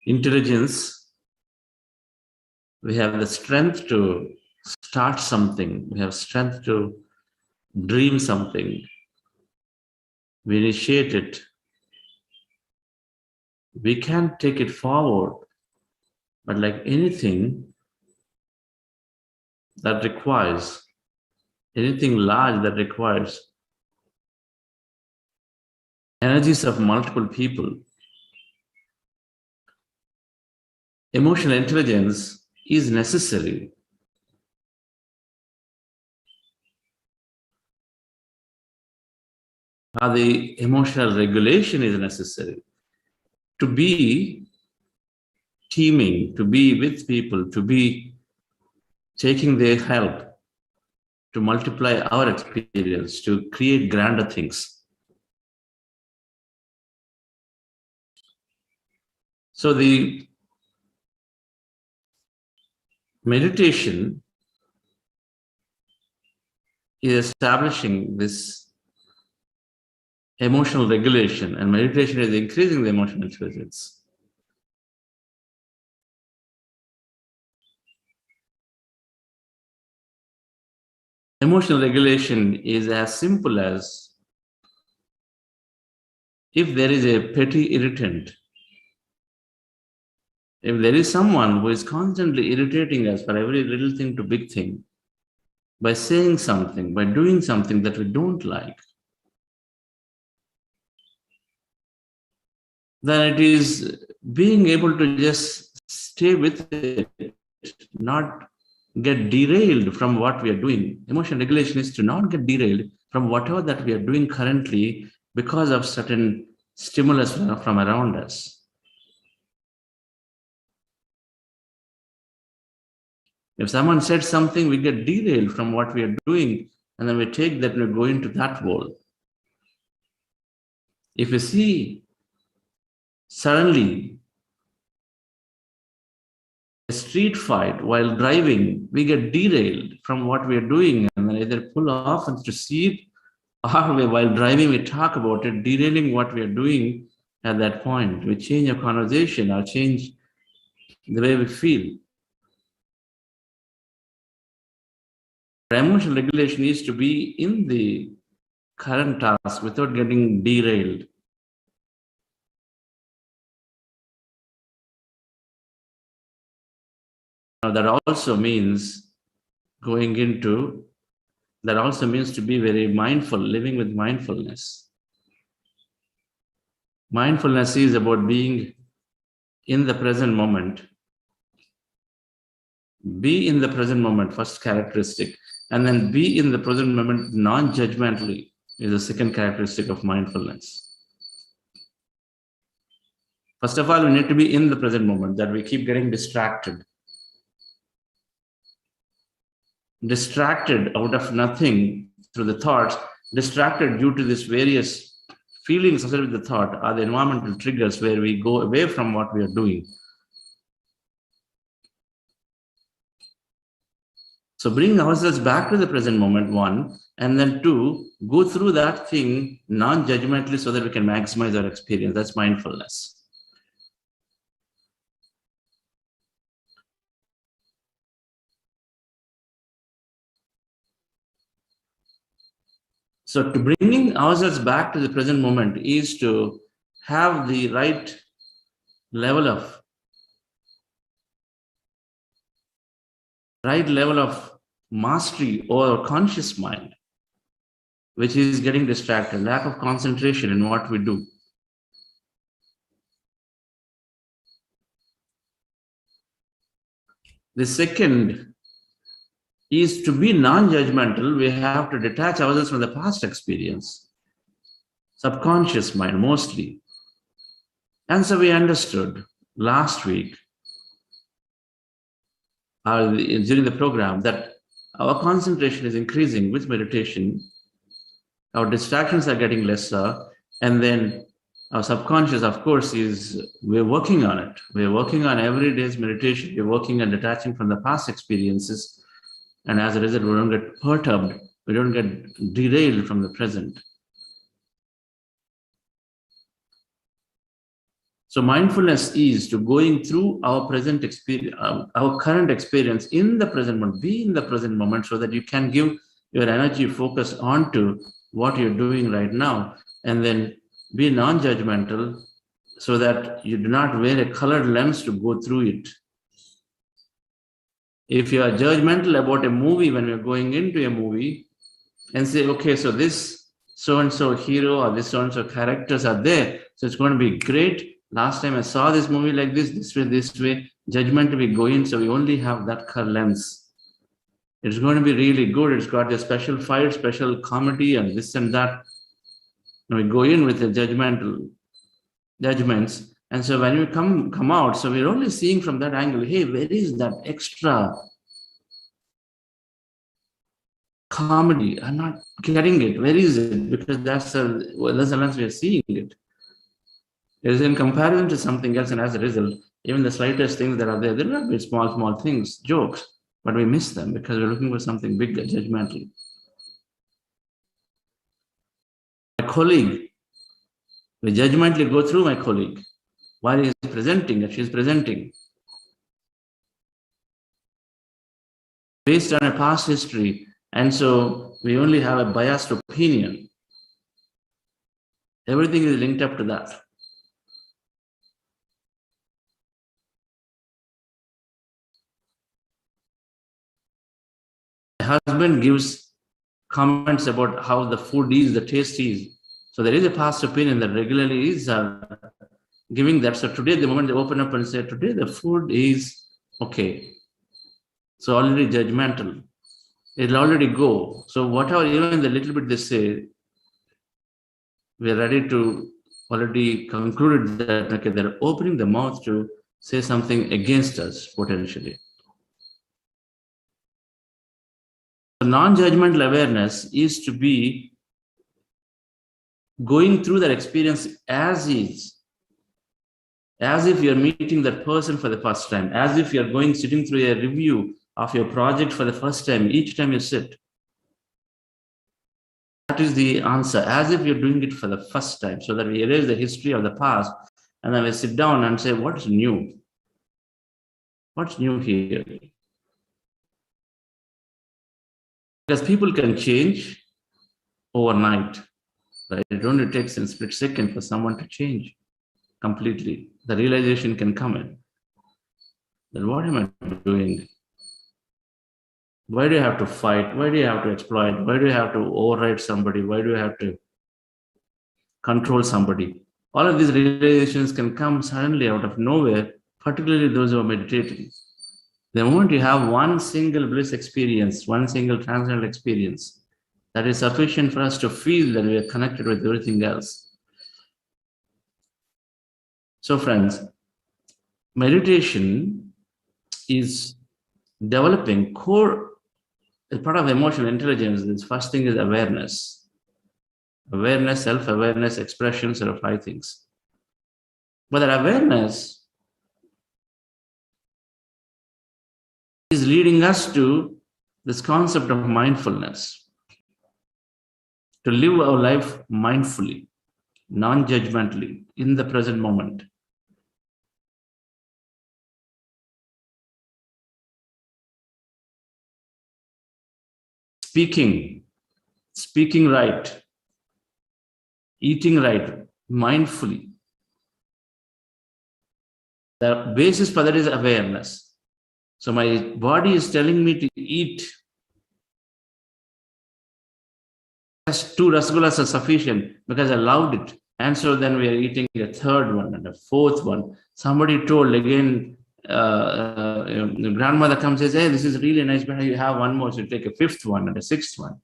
S2: intelligence, we have the strength to start something. We have strength to dream something. We initiate it. We can take it forward. But like anything that requires, anything large that requires energies of multiple people, emotional intelligence is necessary. The emotional regulation is necessary to be teaming, to be with people, to be taking their help, to multiply our experience, to create grander things. So the meditation is establishing this emotional regulation, and meditation is increasing the emotional intelligence. Emotional regulation is as simple as if there is a petty irritant, if there is someone who is constantly irritating us for every little thing to big thing, by saying something, by doing something that we don't like, then it is being able to just stay with it, not get derailed from what we are doing. Emotional regulation is to not get derailed from whatever that we are doing currently because of certain stimulus from around us. If someone said something, we get derailed from what we are doing, and then we take that and we go into that world. If you see suddenly a street fight while driving, we get derailed from what we are doing and then either pull off and to see it, or while driving we talk about it, derailing what we are doing at that point. We change our conversation or change the way we feel. Emotional regulation is to be in the current task without getting derailed. Now that also means that also means to be very mindful, living with mindfulness. Mindfulness is about being in the present moment. Be in the present moment, first characteristic, and then be in the present moment non-judgmentally is the second characteristic of mindfulness. First of all, we need to be in the present moment, that we keep getting distracted. Distracted out of nothing through the thoughts, distracted due to these various feelings associated with the thought are the environmental triggers where we go away from what we are doing. So bring ourselves back to the present moment, one, and then two, go through that thing non-judgmentally so that we can maximize our experience. That's mindfulness. So to bringing ourselves back to the present moment is to have the right level of mastery over conscious mind, which is getting distracted, lack of concentration in what we do. The second is to be non-judgmental. We have to detach ourselves from the past experience, subconscious mind mostly. And so we understood last week during the program that our concentration is increasing with meditation, our distractions are getting lesser, and then our subconscious, of course, we're working on it. We're working on every day's meditation. We're working on detaching from the past experiences. And as a result, we don't get perturbed. We don't get derailed from the present. So mindfulness is to going through our present experience, our current experience in the present moment, be in the present moment so that you can give your energy focus onto what you're doing right now, and then be non-judgmental so that you do not wear a colored lens to go through it. If you are judgmental about a movie when you're going into a movie and say, okay, so this so-and-so hero or this so-and-so characters are there, so it's going to be great. Last time I saw this movie like this way, judgment we go in, so we only have that color lens. It's going to be really good. It's got a special fight, special comedy and this and that. And we go in with the judgments. And so when we come out, so we're only seeing from that angle, hey, where is that extra comedy? I'm not getting it. Where is it? Because that's the lens we are seeing it. It is in comparison to something else, and as a result, even the slightest things that are there, they're not very small things, jokes, but we miss them because we're looking for something bigger, judgmental. My colleague, we judgmentally go through my colleague while he is presenting, if she's presenting. Based on a past history, and so we only have a biased opinion. Everything is linked up to that. My husband gives comments about how the food is, the taste is. So there is a past opinion that regularly is giving that. So today, the moment they open up and say, today the food is okay. So already judgmental. It'll already go. So whatever, even the little bit they say, we're ready to already conclude that, okay, they're opening the mouth to say something against us, potentially. Non-judgmental awareness is to be going through that experience as is, as if you're meeting that person for the first time, as if you're sitting through a review of your project for the first time, each time you sit. That is the answer, as if you're doing it for the first time, so that we erase the history of the past, and then we sit down and say, what's new? What's new here? Because people can change overnight, right? It only takes a split second for someone to change completely. The realization can come in. Then what am I doing? Why do you have to fight? Why do you have to exploit? Why do you have to override somebody? Why do you have to control somebody? All of these realizations can come suddenly out of nowhere, particularly those who are meditating. The moment you have one single bliss experience, one single transcendental experience, that is sufficient for us to feel that we are connected with everything else. So friends, meditation is developing core, as part of emotional intelligence. This first thing is awareness. Awareness, self-awareness, expression, sort of 5 things. But that awareness is leading us to this concept of mindfulness, to live our life mindfully, non-judgmentally, in the present moment. Speaking right, eating right, mindfully. The basis for that is awareness. So my body is telling me to eat. Just 2 rasgullas are sufficient because I loved it. And so then we are eating a third one and a fourth one. Somebody told again, the grandmother comes and says, hey, this is really nice, but you have one more, so you take a 5th one and a 6th one.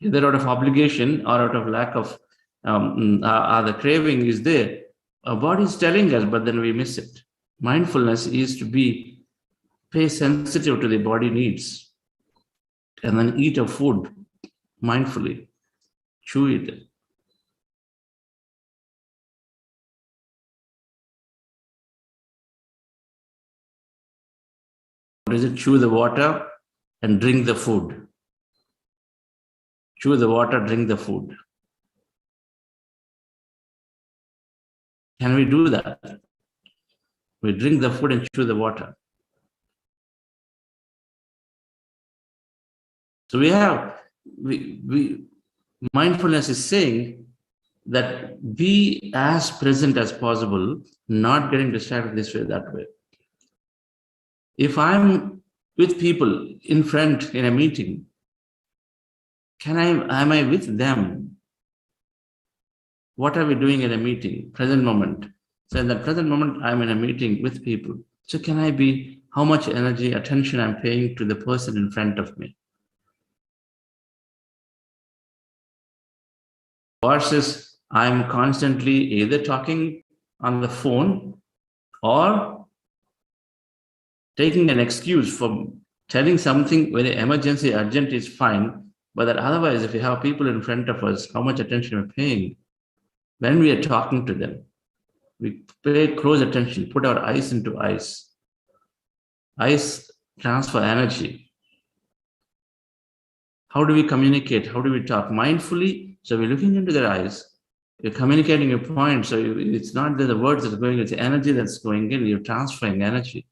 S2: Either out of obligation or out of lack of the craving is there. Our body is telling us, but then we miss it. Mindfulness is to pay sensitive to the body needs and then eat a food mindfully, chew it. Or is it chew the water and drink the food? Chew the water, drink the food. Can we do that? We drink the food and chew the water. So mindfulness is saying that be as present as possible, not getting distracted this way, that way. If I'm with people in front in a meeting, am I with them? What are we doing in a meeting? Present moment. So in the present moment, I'm in a meeting with people. So can I be, how much energy, attention I'm paying to the person in front of me? Versus I'm constantly either talking on the phone or taking an excuse for telling something very emergency, urgent is fine, but that otherwise, if we have people in front of us, how much attention we're paying when we are talking to them. We pay close attention, put our eyes into eyes. Eyes transfer energy. How do we communicate? How do we talk? Mindfully, so we're looking into their eyes. You're communicating a point, so it's not the words that are going, it's the energy that's going in, you're transferring energy.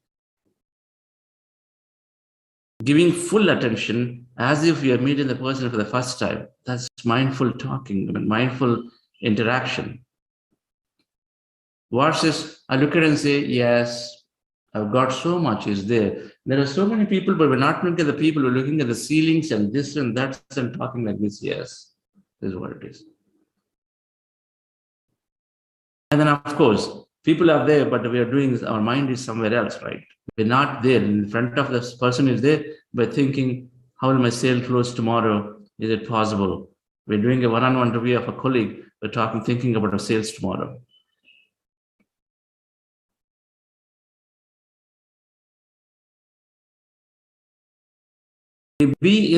S2: Giving full attention as if you're meeting the person for the first time. That's mindful talking, mindful interaction. Versus, I look at it and say, yes, I've got so much is there. There are so many people, but we're not looking at the people, we're looking at the ceilings and this and that and talking like this. Yes, this is what it is. And then, of course, people are there, but we are doing, our mind is somewhere else, right? We're not there. In front of this person is there, we're thinking, how will my sale close tomorrow? Is it possible? We're doing a one-on-one review of a colleague, we're talking, thinking about our sales tomorrow. We be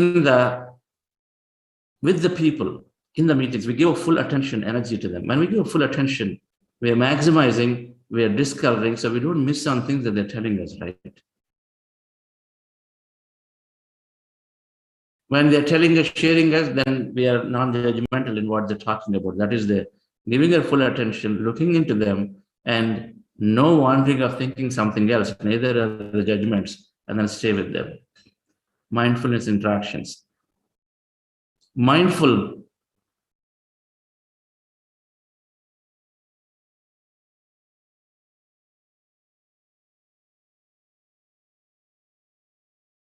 S2: with the people in the meetings, we give a full attention, energy to them. When we give a full attention, we are maximizing, we are discovering, so we don't miss on things that they're telling us, right? When they're telling us, sharing us, then we are non-judgmental in what they're talking about. That is the giving their full attention, looking into them, and no wandering of thinking something else, neither are the judgments, and then stay with them. Mindfulness interactions. Mindful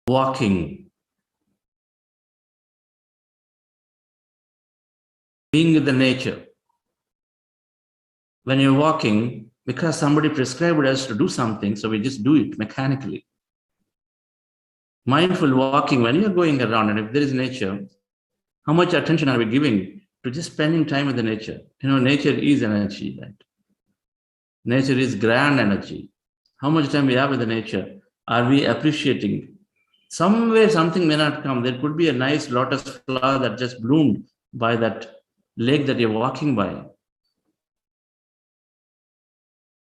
S2: walking, being with the nature. When you're walking, because somebody prescribed us to do something, so we just do it mechanically. Mindful walking, when you're going around, and if there is nature, how much attention are we giving to just spending time with the nature? You know, nature is energy, right? Nature is grand energy. How much time we have with the nature? Are we appreciating? Somewhere something may not come. There could be a nice lotus flower that just bloomed by that lake that you're walking by.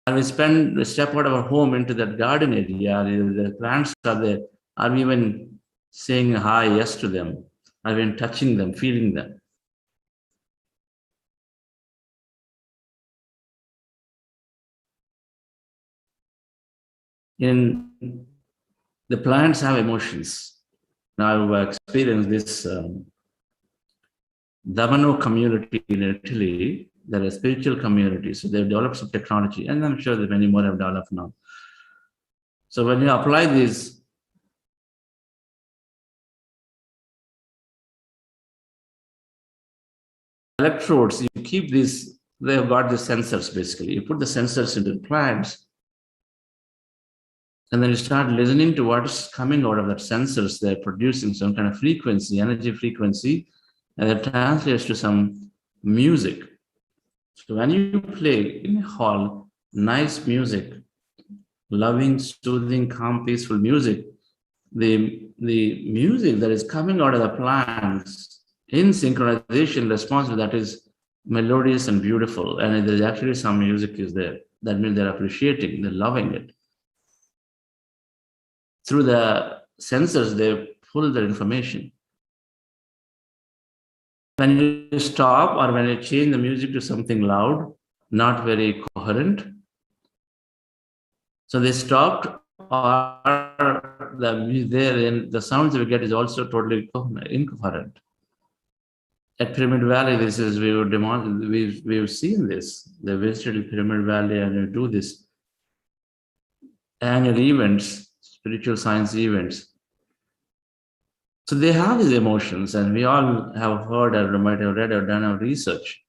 S2: Are we step out of our home into that garden area? The plants are there. Are we even saying hi, yes to them? Are we even touching them, feeling them? The plants have emotions. Now I've experienced this Damano community in Italy. They're a spiritual community. So they've developed some technology, and I'm sure that many more have developed now. So when you apply these electrodes, you keep these, they've got the sensors basically. You put the sensors into the plants, and then you start listening to what's coming out of that sensors. They're producing some kind of frequency, energy frequency, and it translates to some music. So when you play in a hall, nice music, loving, soothing, calm, peaceful music, the music that is coming out of the plants in synchronization response to that is melodious and beautiful. And there's actually some music is there. That means they're appreciating, they're loving it. Through the sensors, they pull the information. When you stop or when you change the music to something loud, not very coherent, so they stopped, or the sounds we get is also totally incoherent. At Pyramid Valley, this is we've seen this. They visited Pyramid Valley and we do this annual events, spiritual science events. So they have these emotions, and we all have heard or might have read or done our research.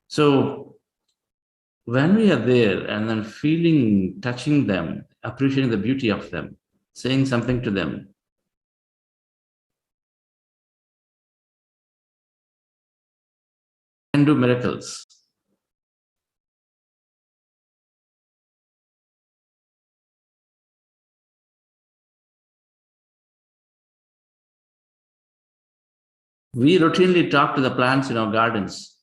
S2: So when we are there and then feeling, touching them, appreciating the beauty of them, saying something to them, can do miracles. We routinely talk to the plants in our gardens.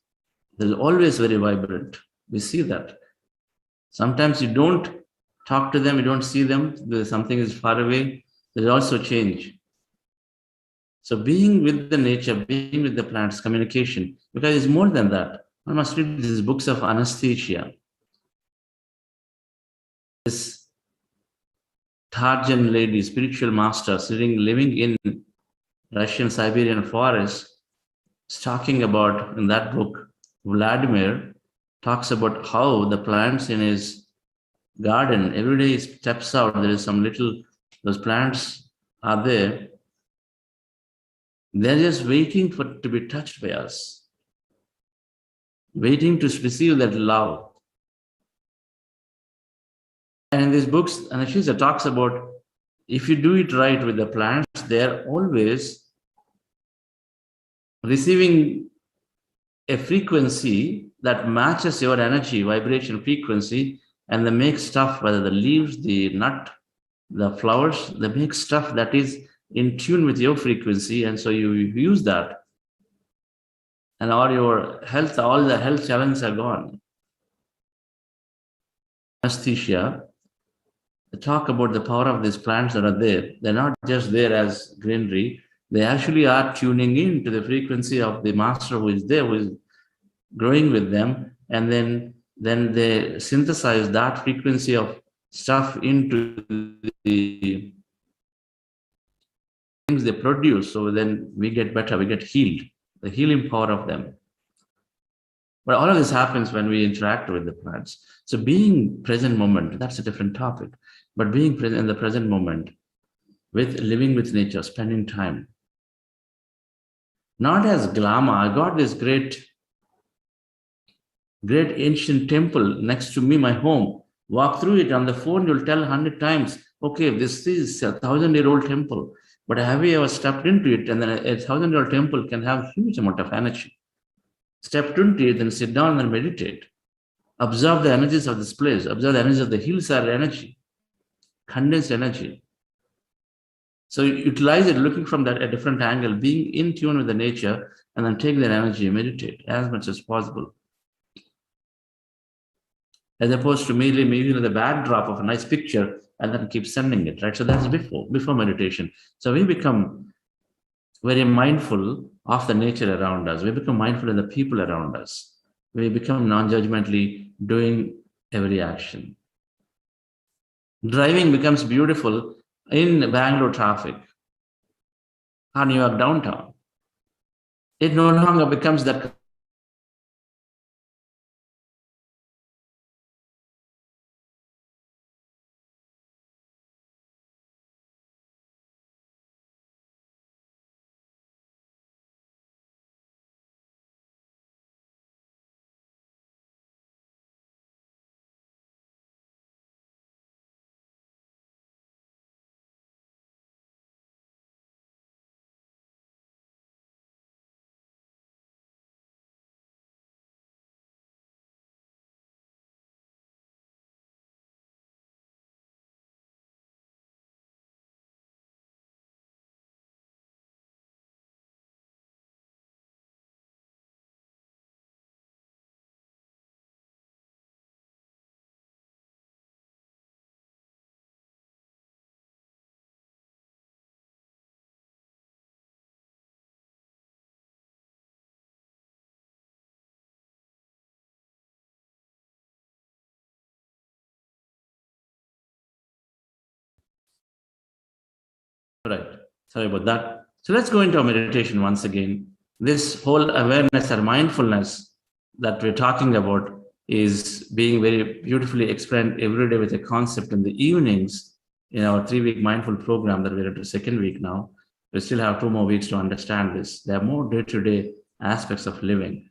S2: They're always very vibrant. We see that. Sometimes you don't talk to them, you don't see them, something is far away. There's also change. So being with the nature, being with the plants, communication, because it's more than that. One must read these books of anesthesia. This Tarjan lady, spiritual master, living in Russian Siberian forest, is talking about, in that book, Vladimir talks about how the plants in his garden, every day he steps out, there is some those plants are there. They're just waiting to be touched by us, waiting to receive that love. And in these books, Anashiza talks about if you do it right with the plants, they're always receiving a frequency that matches your energy, vibration frequency, and they make stuff, whether the leaves, the nut, the flowers, they make stuff that is in tune with your frequency, and so you use that. And all the health challenges are gone. Anesthesia, they talk about the power of these plants that are there. They're not just there as greenery. They actually are tuning in to the frequency of the master who is there, who is growing with them. And then they synthesize that frequency of stuff into the things they produce. So then we get better, we get healed, the healing power of them. But all of this happens when we interact with the plants. So being present moment, that's a different topic. But being present in the present moment, with living with nature, spending time. Not as glamour. I got this great ancient temple next to me, my home. Walk through it on the phone, you'll tell 100 times, okay, this is a 1,000-year-old temple. But have you ever stepped into it? And then a 1,000-year-old temple can have huge amount of energy. Step into it, then sit down and meditate. Observe the energies of this place. Observe the energies of the hillside energy, condensed energy. So utilize it, looking from that a different angle, being in tune with the nature, and then take that energy and meditate as much as possible. As opposed to merely maybe the backdrop of a nice picture and then keep sending it, right? So that's before meditation. So we become very mindful of the nature around us. We become mindful of the people around us. We become non-judgmentally doing every action. Driving becomes beautiful in Bangalore traffic or New York downtown. it no longer becomes that right. Sorry about that. So let's go into our meditation once again. This whole awareness or mindfulness that we're talking about is being very beautifully explained every day with a concept in the evenings in our 3-week mindful program that we're at the second week now. We still have 2 more weeks to understand this. There are more day-to-day aspects of living.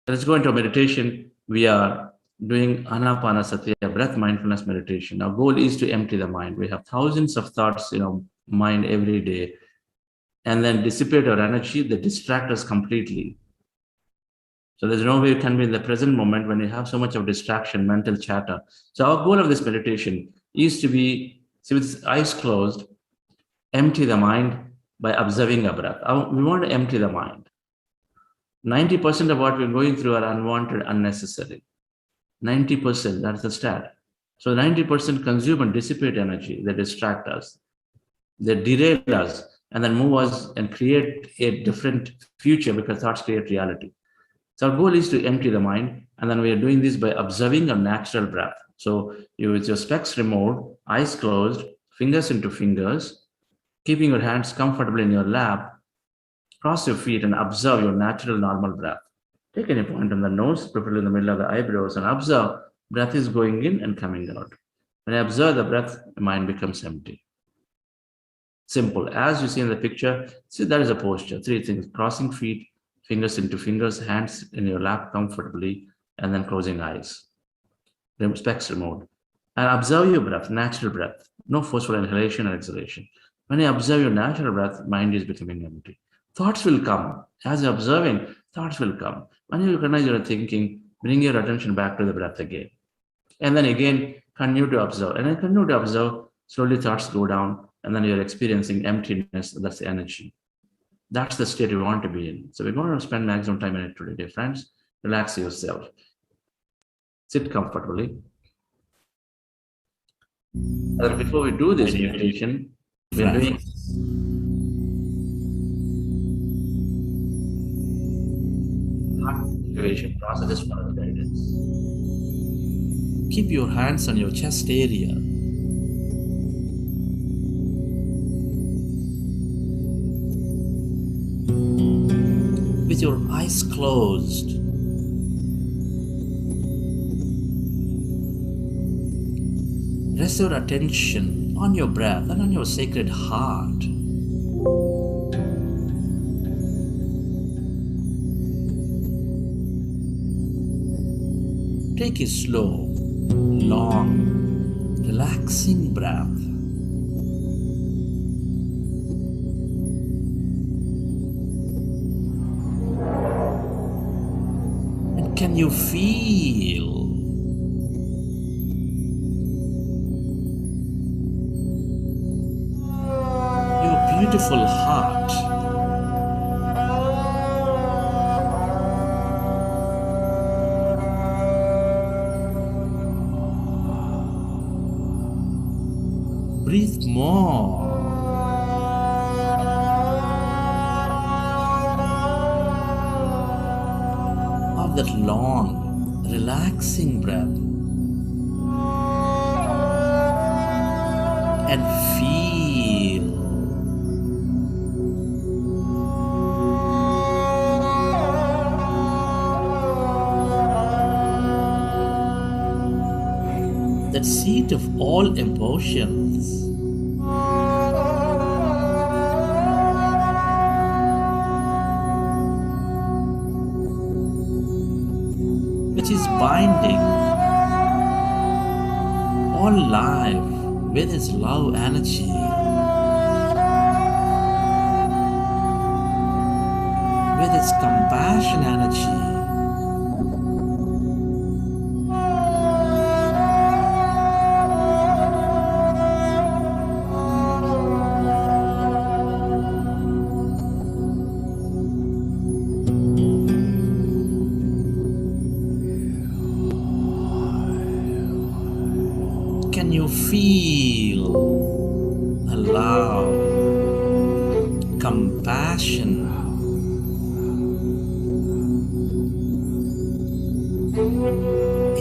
S2: Let's go into meditation. We are doing Anapanasati, breath mindfulness meditation. Our goal is to empty the mind. We have thousands of thoughts in our mind every day, and then dissipate our energy that distract us completely. So there's no way you can be in the present moment when you have so much of distraction, mental chatter. So our goal of this meditation is to be, with eyes closed, empty the mind by observing a breath. We want to empty the mind. 90% of what we're going through are unwanted, unnecessary. 90%, that's the stat. So 90% consume and dissipate energy. They distract us. They derail us and then move us and create a different future because thoughts create reality. So our goal is to empty the mind, and then we are doing this by observing a natural breath. So you, with your specs removed, eyes closed, fingers into fingers, keeping your hands comfortably in your lap, cross your feet and observe your natural normal breath. Take any point on the nose, preferably in the middle of the eyebrows, and observe breath is going in and coming out. When I observe the breath, the mind becomes empty. Simple. As you see in the picture, see that is a posture. 3 things: crossing feet, fingers into fingers, hands in your lap comfortably, and then closing eyes. Specs removed. And observe your breath, natural breath. No forceful inhalation or exhalation. When you observe your natural breath, mind is becoming empty. Thoughts will come. As you're observing, thoughts will come. When you recognize your thinking, bring your attention back to the breath again. And then again, continue to observe. And then continue to observe, slowly thoughts go down, and then you're experiencing emptiness. That's the energy. That's the state you want to be in. So we're going to spend maximum time in it today, dear friends. Relax yourself. Sit comfortably. And before we do this meditation, we're doing activation process for the guidance. Keep your hands on your chest area. With your eyes closed. Rest your attention on your breath and on your sacred heart. Take a slow, long, relaxing breath. And can you feel your beautiful heart? Breathe more. Of that long, relaxing breath. And feel
S17: state of all emotions. Which is binding all life with its love energy. With its compassion energy. Can you feel the love, compassion,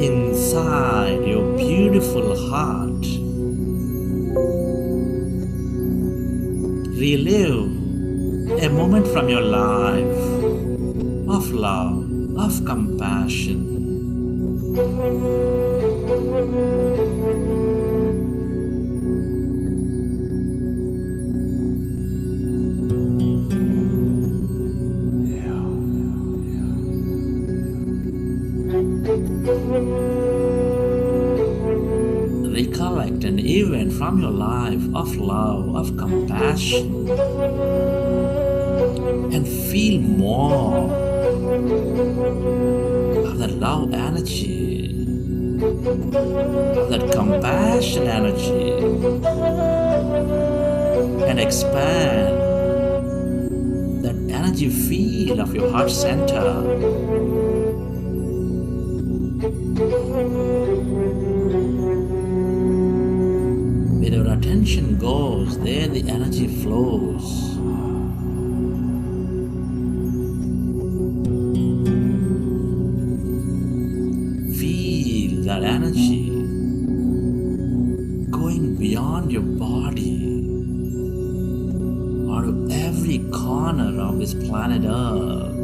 S17: inside your beautiful heart? Relive a moment from your life of love, of compassion. Recollect an event from your life of love, of compassion, and feel more of that love energy, of that compassion energy, and expand that energy field of your heart center. Where your attention goes, there the energy flows. Feel that energy going beyond your body or to every corner of this planet Earth.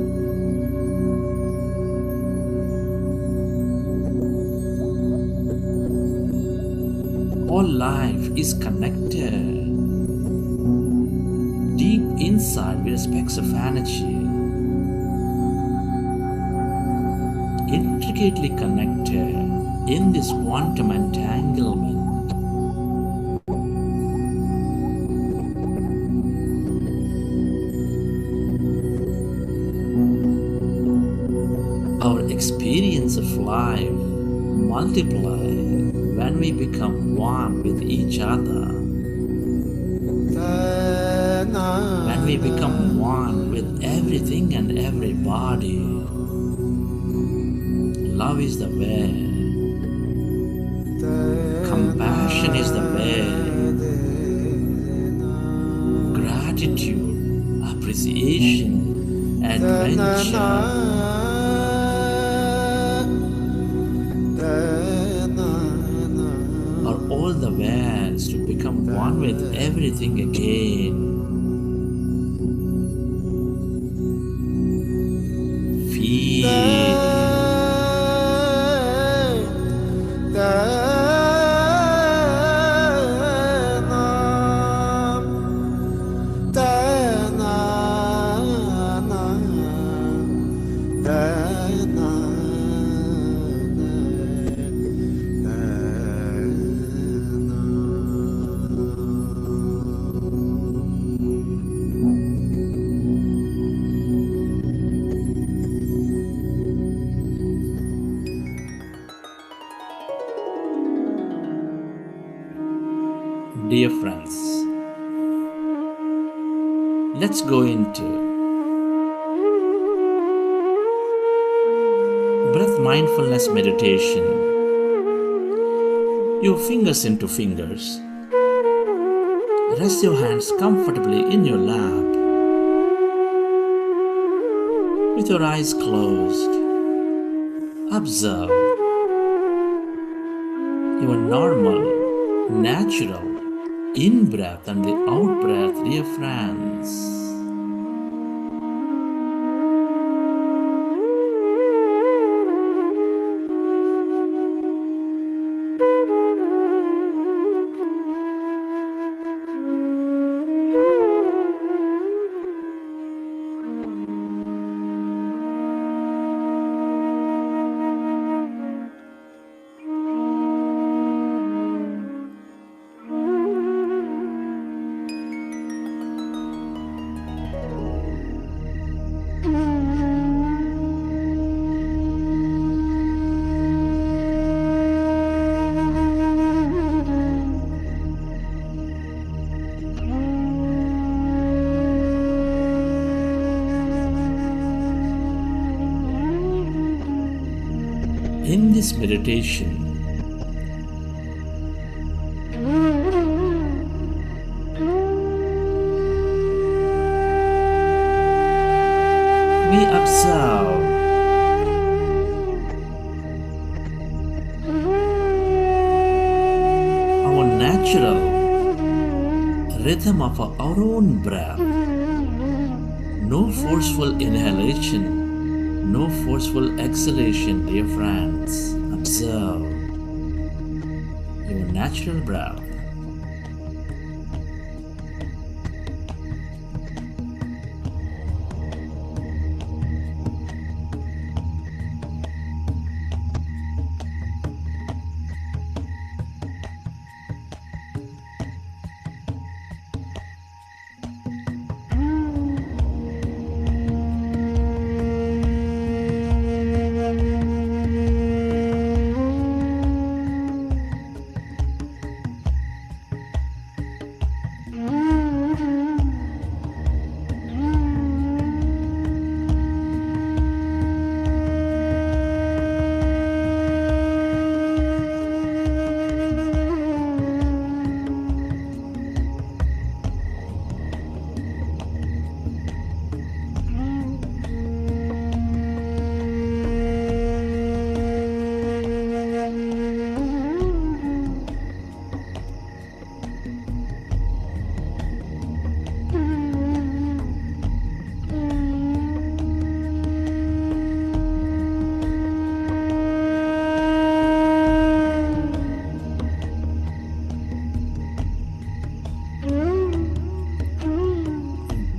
S17: All life is connected deep inside with specks of energy, intricately connected in this quantum entanglement. Our experience of life multiply when we become one with each other. When we become one with everything and everybody. Love is the way. Compassion is the way. Gratitude, appreciation, adventure. Are all the ways to become one with everything again. Feel. Dear friends, let's go into breath mindfulness meditation. Your fingers into fingers. Rest your hands comfortably in your lap with your eyes closed. Observe your normal, natural in-breath and the out-breath, dear friends. In this meditation, we observe our natural rhythm of our own breath. No forceful inhalation, no forceful exhalation, dear friends. Observe your natural breath.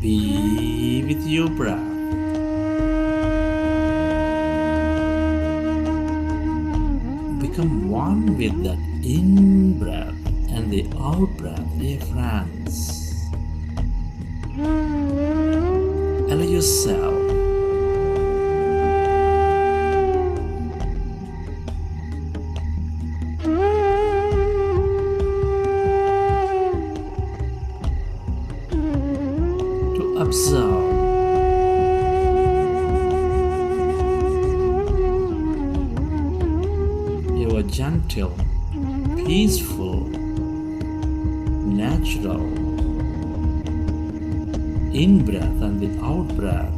S17: Be with your breath. Become one with that in-breath and the out-breath, dear friends. Allow yourself to observe your gentle, peaceful, natural in-breath and the out-breath.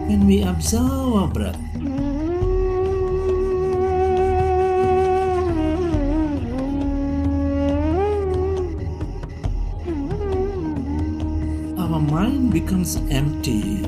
S17: When we observe our breath, our mind becomes empty.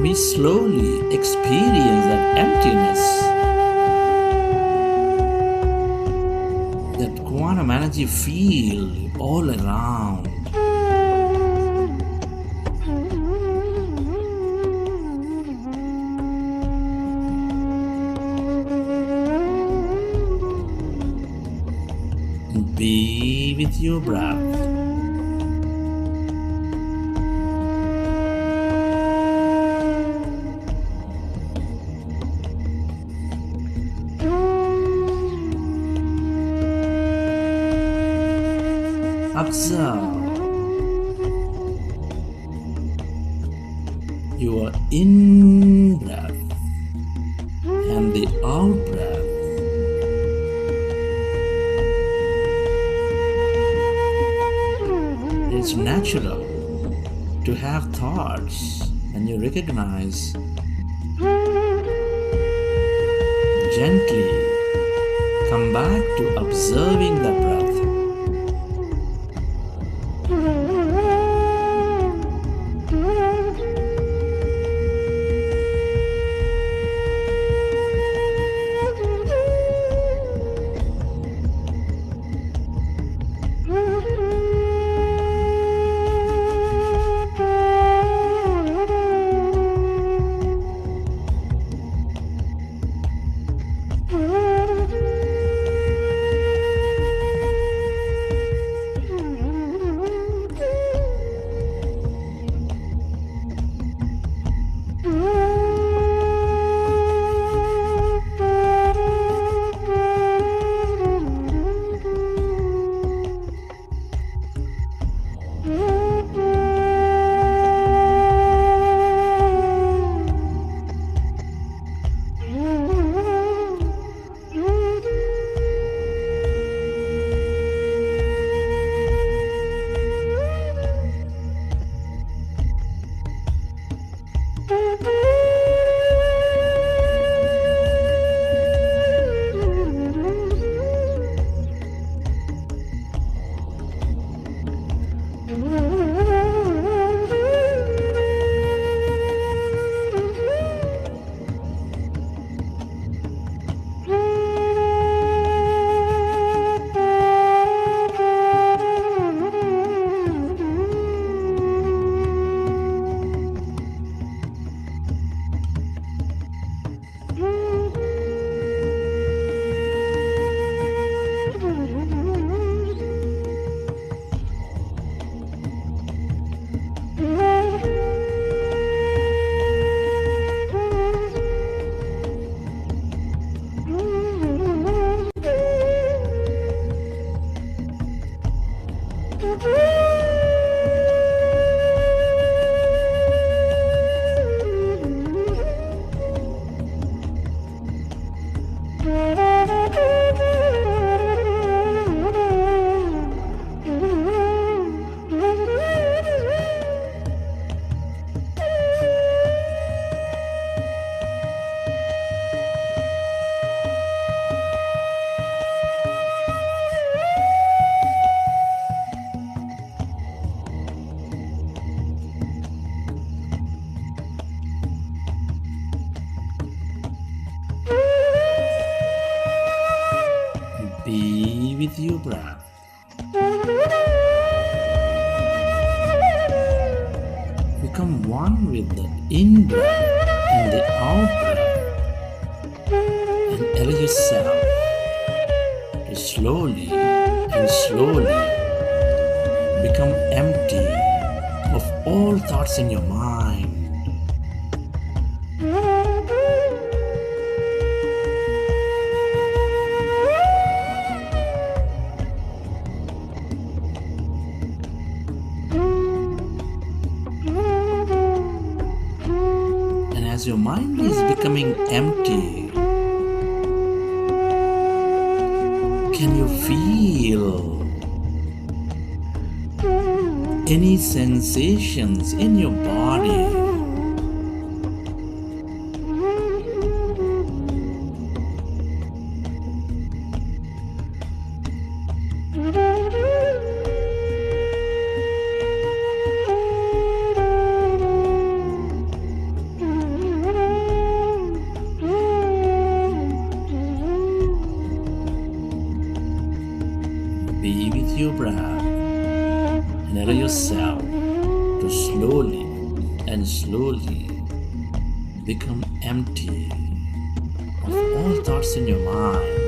S17: we slowly experience that emptiness, that quantum energy field all around. Be with your breath. Observe your in breath and the out breath. It's natural to have thoughts, and you recognize gently come back to observing the breath. Be with your breath. Become one with the in breath and the out breath, and allow yourself to slowly and slowly become empty of all thoughts in your mind. As your mind is becoming empty, can you feel any sensations in your body? to slowly and slowly become empty of all thoughts in your mind.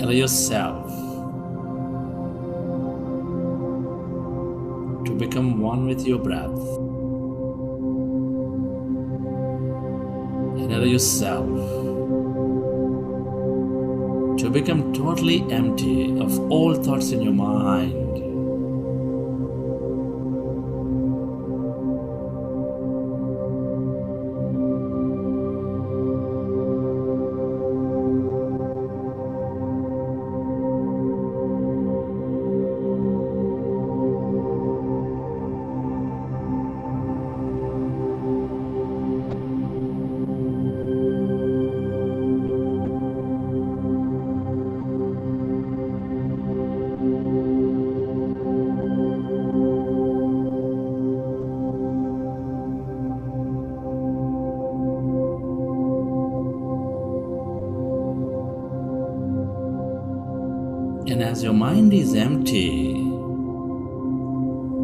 S17: Allow yourself to become one with your breath. And allow yourself to become totally empty of all thoughts in your mind. And as your mind is empty,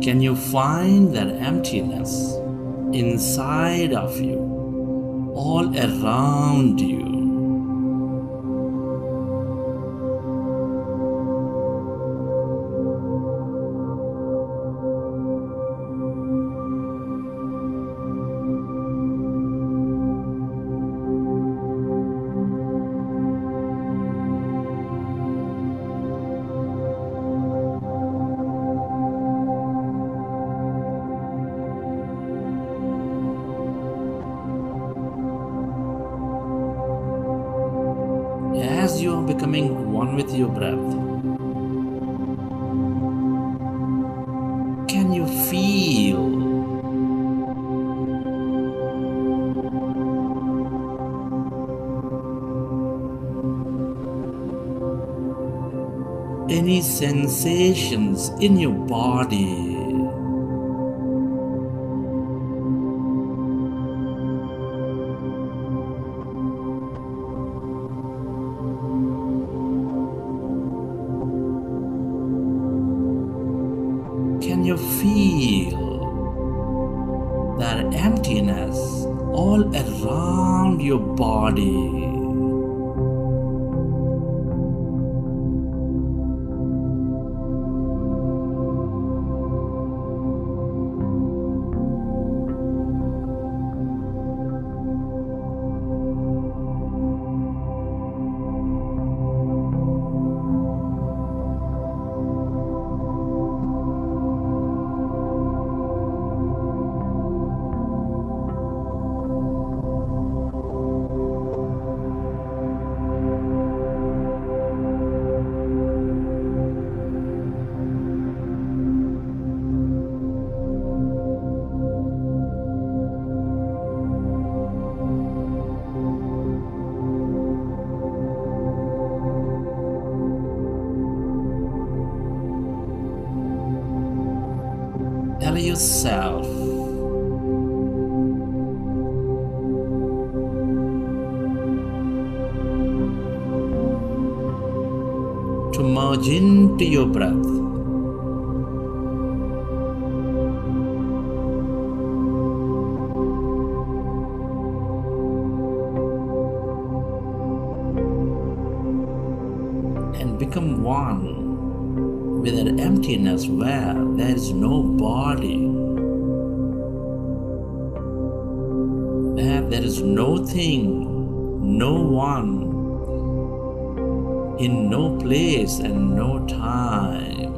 S17: can you find that emptiness inside of you, all around you? you are becoming one with your breath, can you feel any sensations in your body? Can you feel that emptiness all around your body? Tell yourself to merge into your breath. And become one with that emptiness where there is no body, where there is no thing, no one, in no place and no time.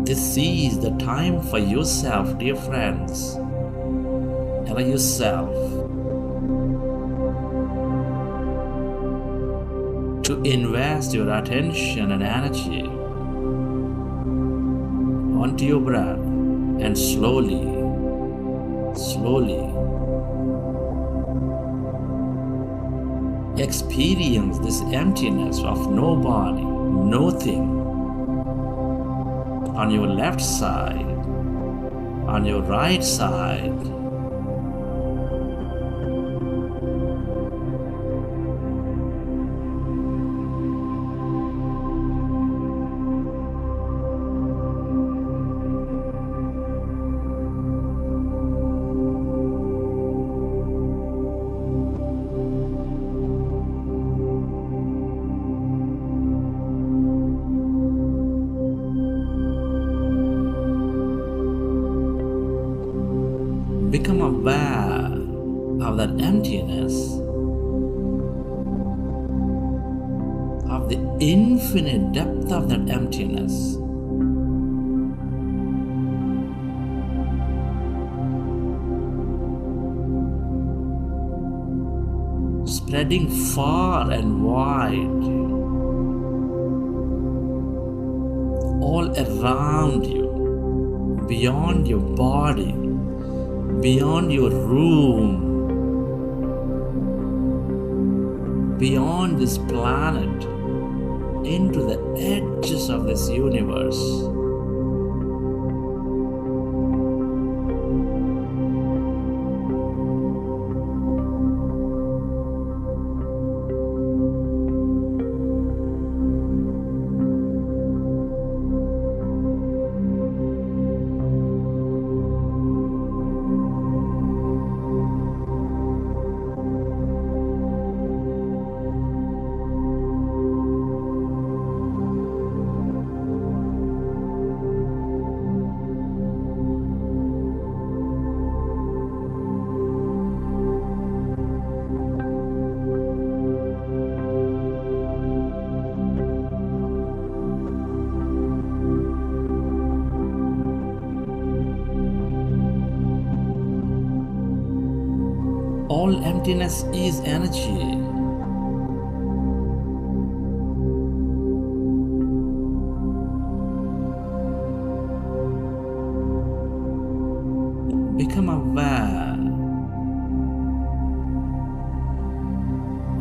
S17: This is the time for yourself, dear friends. Tell yourself to invest your attention and energy onto your breath and slowly experience this emptiness of no body, no thing, on your left side, on your right side. Become aware of that emptiness, of the infinite depth of that emptiness. Spreading far and wide, all around you, beyond your body, beyond your room, beyond this planet, into the edges of this universe. all emptiness is energy. Become aware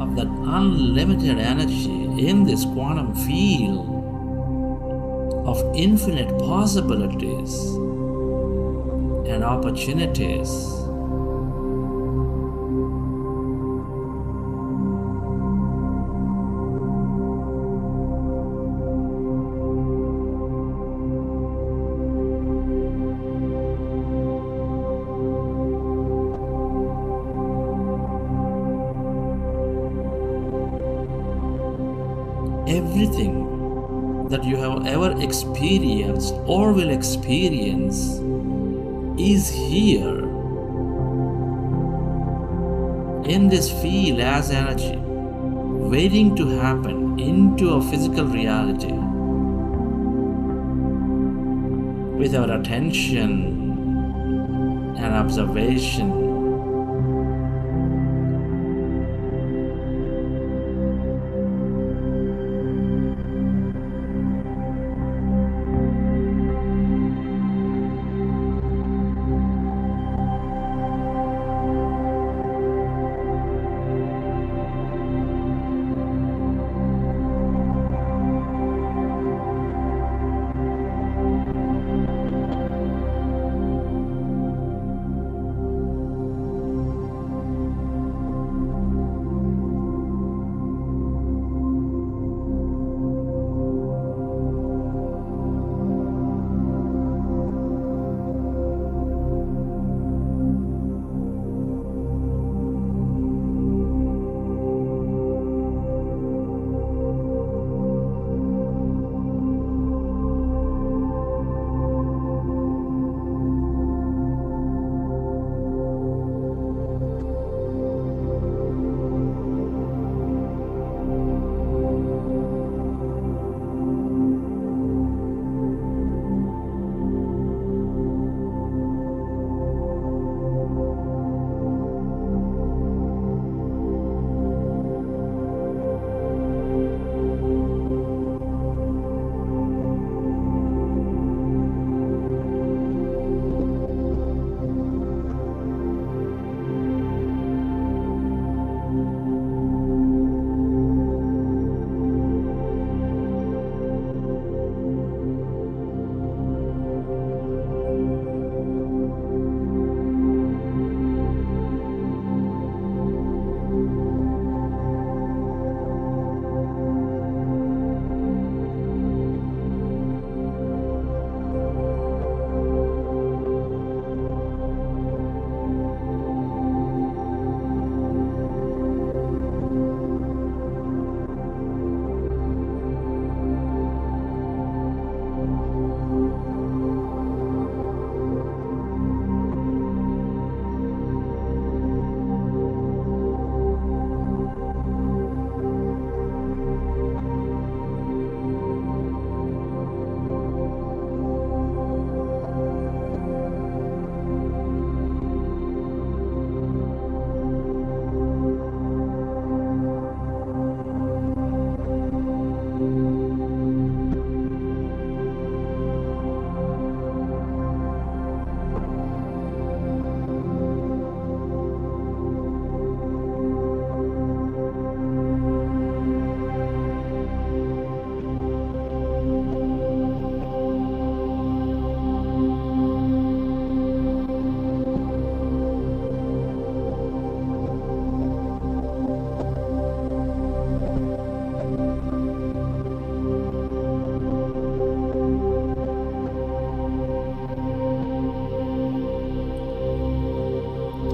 S17: of that unlimited energy in this quantum field of infinite possibilities and opportunities. Everything that you have ever experienced or will experience is here in this field as energy, waiting to happen into a physical reality with our attention and observation.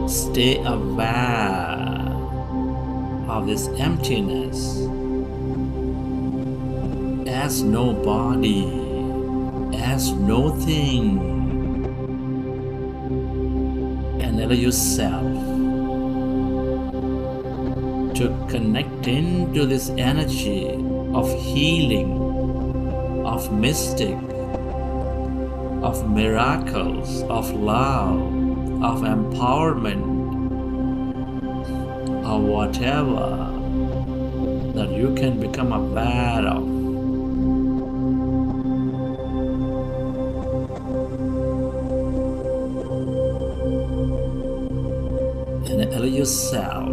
S17: Stay aware of this emptiness as no body, as no thing, and allow yourself to connect into this energy of healing, of mystic, of miracles, of love, of empowerment, or whatever that you can become aware of. And allow yourself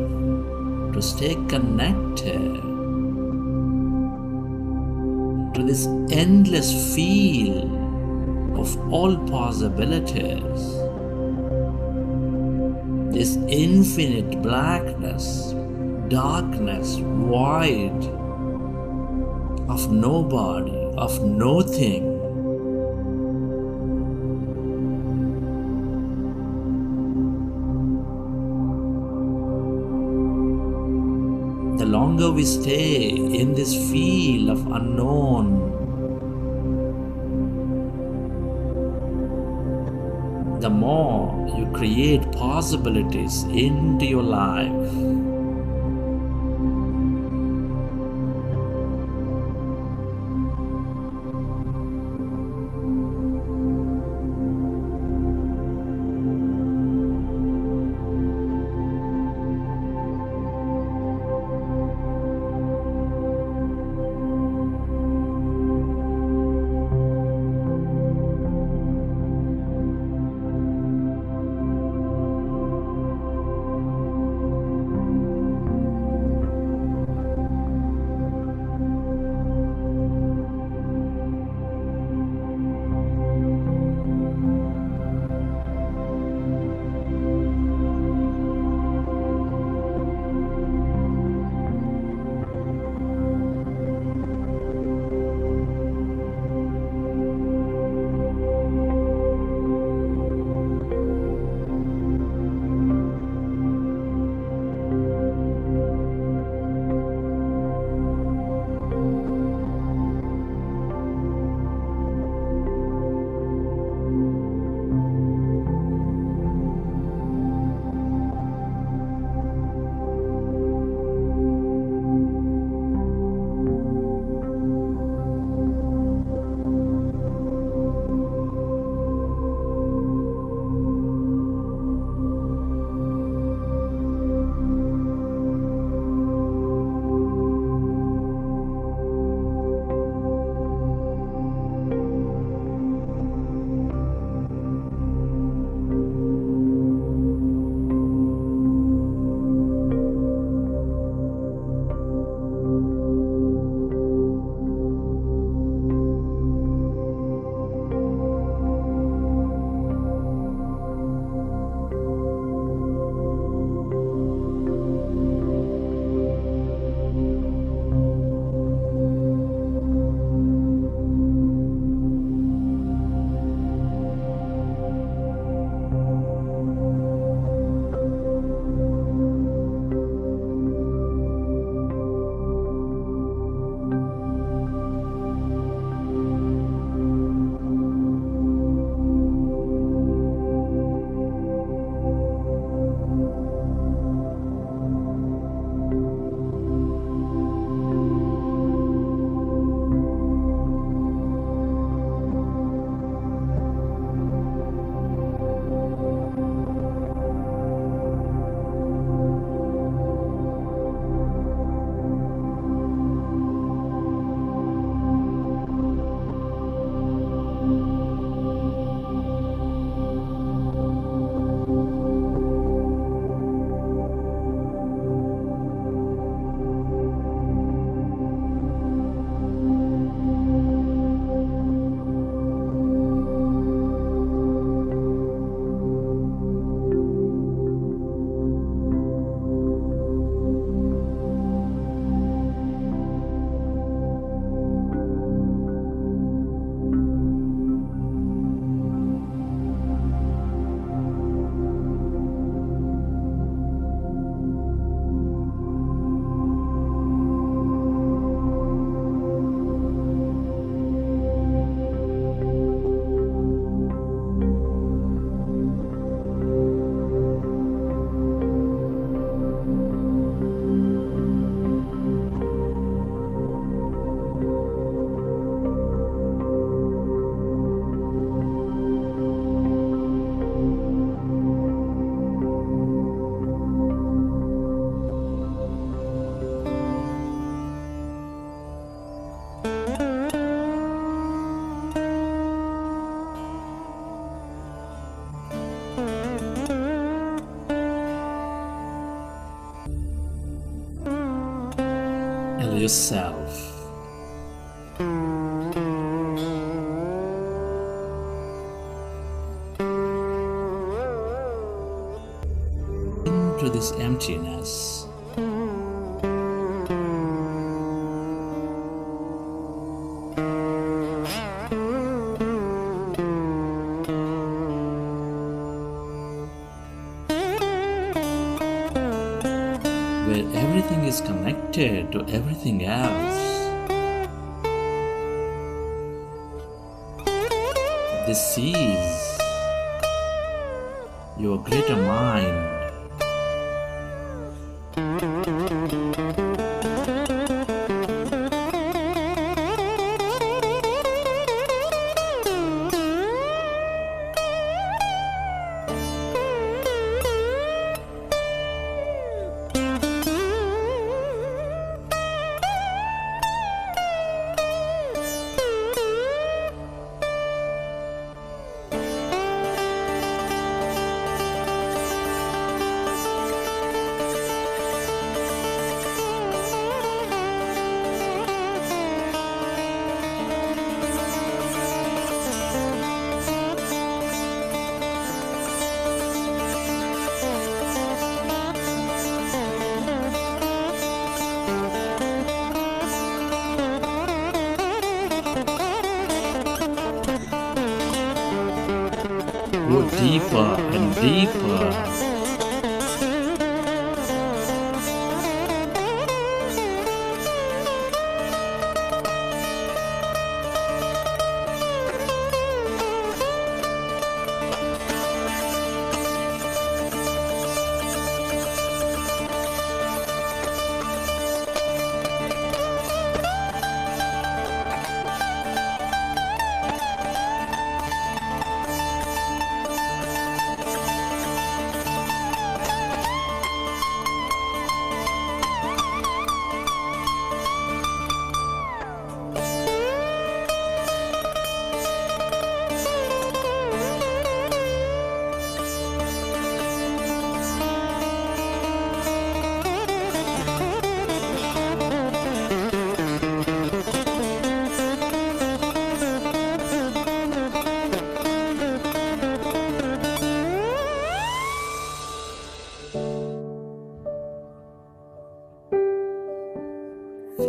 S17: to stay connected to this endless field of all possibilities, this infinite blackness, darkness, void of nobody, of nothing. The longer we stay in this field of unknown, the more you create possibilities into your life. yourself. Into this emptiness. Where everything is connected to everything else. This is your greater mind. Go deeper and deeper.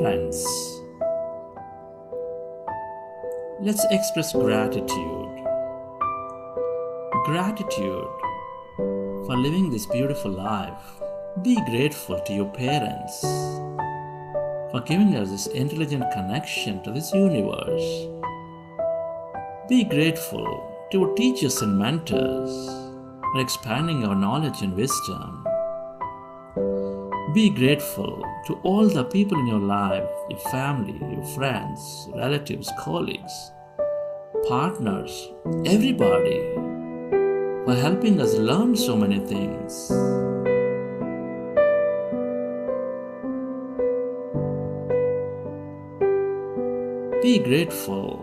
S17: Friends, let's express gratitude. Gratitude for living this beautiful life. Be grateful to your parents for giving us this intelligent connection to this universe. Be grateful to our teachers and mentors for expanding our knowledge and wisdom. Be grateful to all the people in your life, your family, your friends, relatives, colleagues, partners, everybody, for helping us learn so many things. Be grateful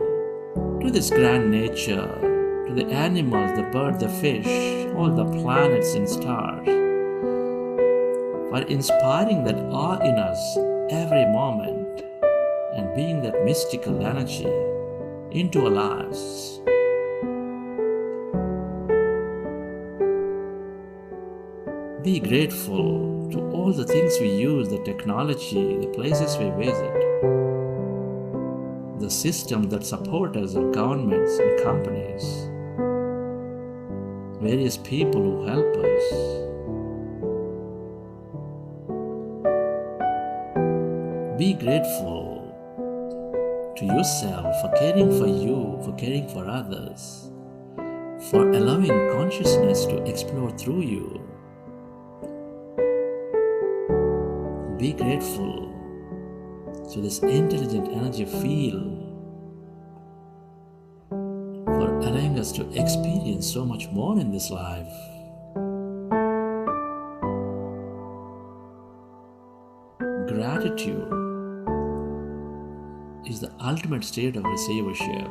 S17: to this grand nature, to the animals, the birds, the fish, all the planets and stars, for inspiring that awe in us every moment and being that mystical energy into our lives. Be grateful to all the things we use, the technology, the places we visit, the systems that support us, our governments and companies, various people who help us. Be grateful to yourself for caring for you, for caring for others, for allowing consciousness to explore through you. Be grateful to this intelligent energy field for allowing us to experience so much more in this life. Gratitude is the ultimate state of receivership.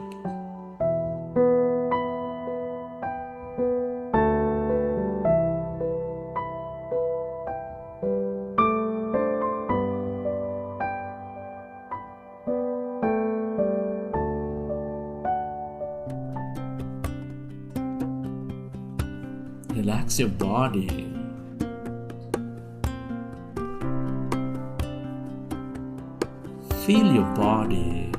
S17: Relax your body. Feel your body.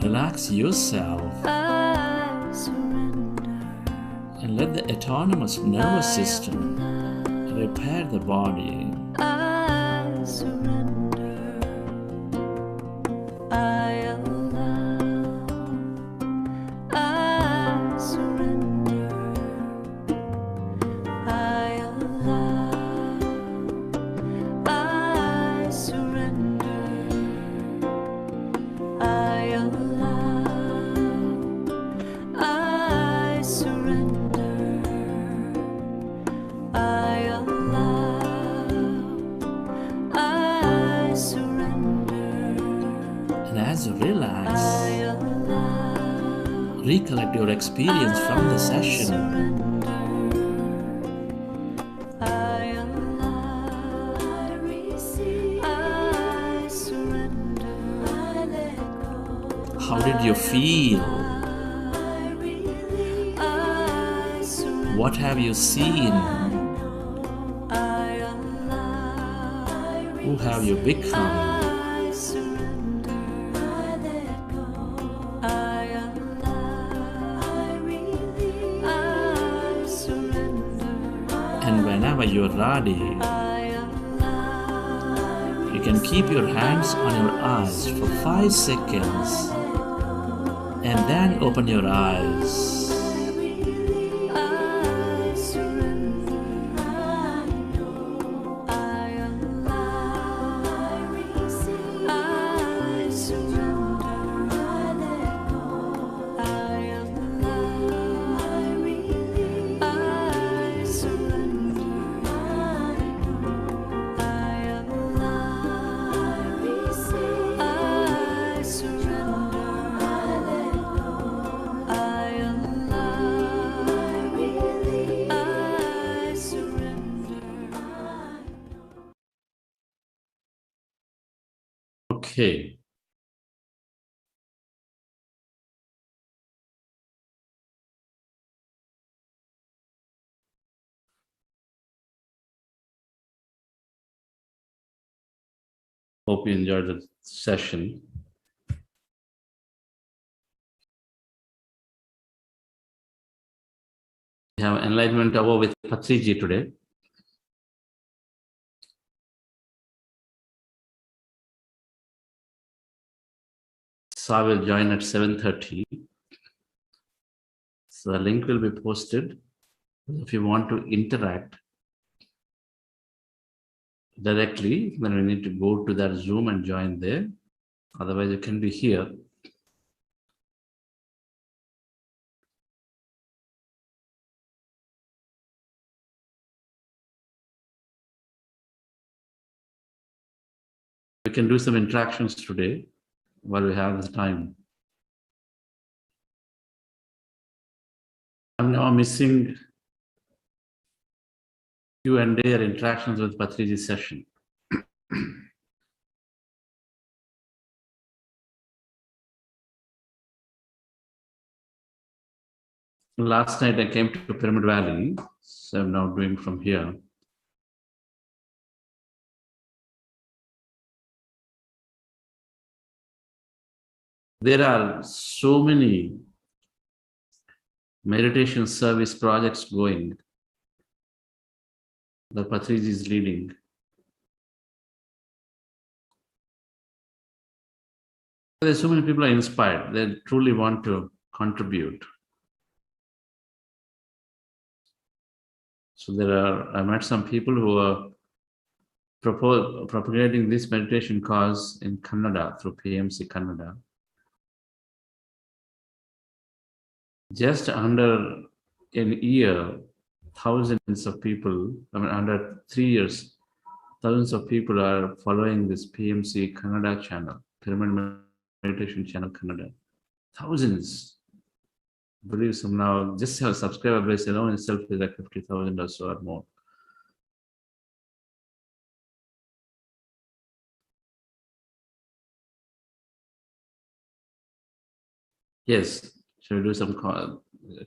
S17: Relax yourself and let the autonomous nervous system repair the body. And as you relax, recollect your experience from the session. How did you feel? What have you seen? Who have you become? And whenever you're ready, you can keep your hands on your eyes for 5 seconds and then open your eyes. Okay. Hope you enjoyed the session. We have Enlightenment Hour with Patriji today. Sa will join at 7:30. So the link will be posted. If you want to interact directly, then we need to go to that Zoom and join there. Otherwise, you can be here. We can do some interactions today while we have the time. I'm now missing Q&A or interactions with Patriji's session. Last night I came to Pyramid Valley, so I'm now doing from here. There are so many meditation service projects going that Patriji is leading. There's so many people are inspired. They truly want to contribute. So I met some people who are propagating this meditation cause in Kannada through PMC Kannada. Just under an year, thousands of people, under 3 years, thousands of people are following this PMC Kannada channel, Pyramid Meditation Channel Kannada. Thousands. I believe some now, just our subscriber base alone itself is like 50,000 or so or more. Yes. Shall we do some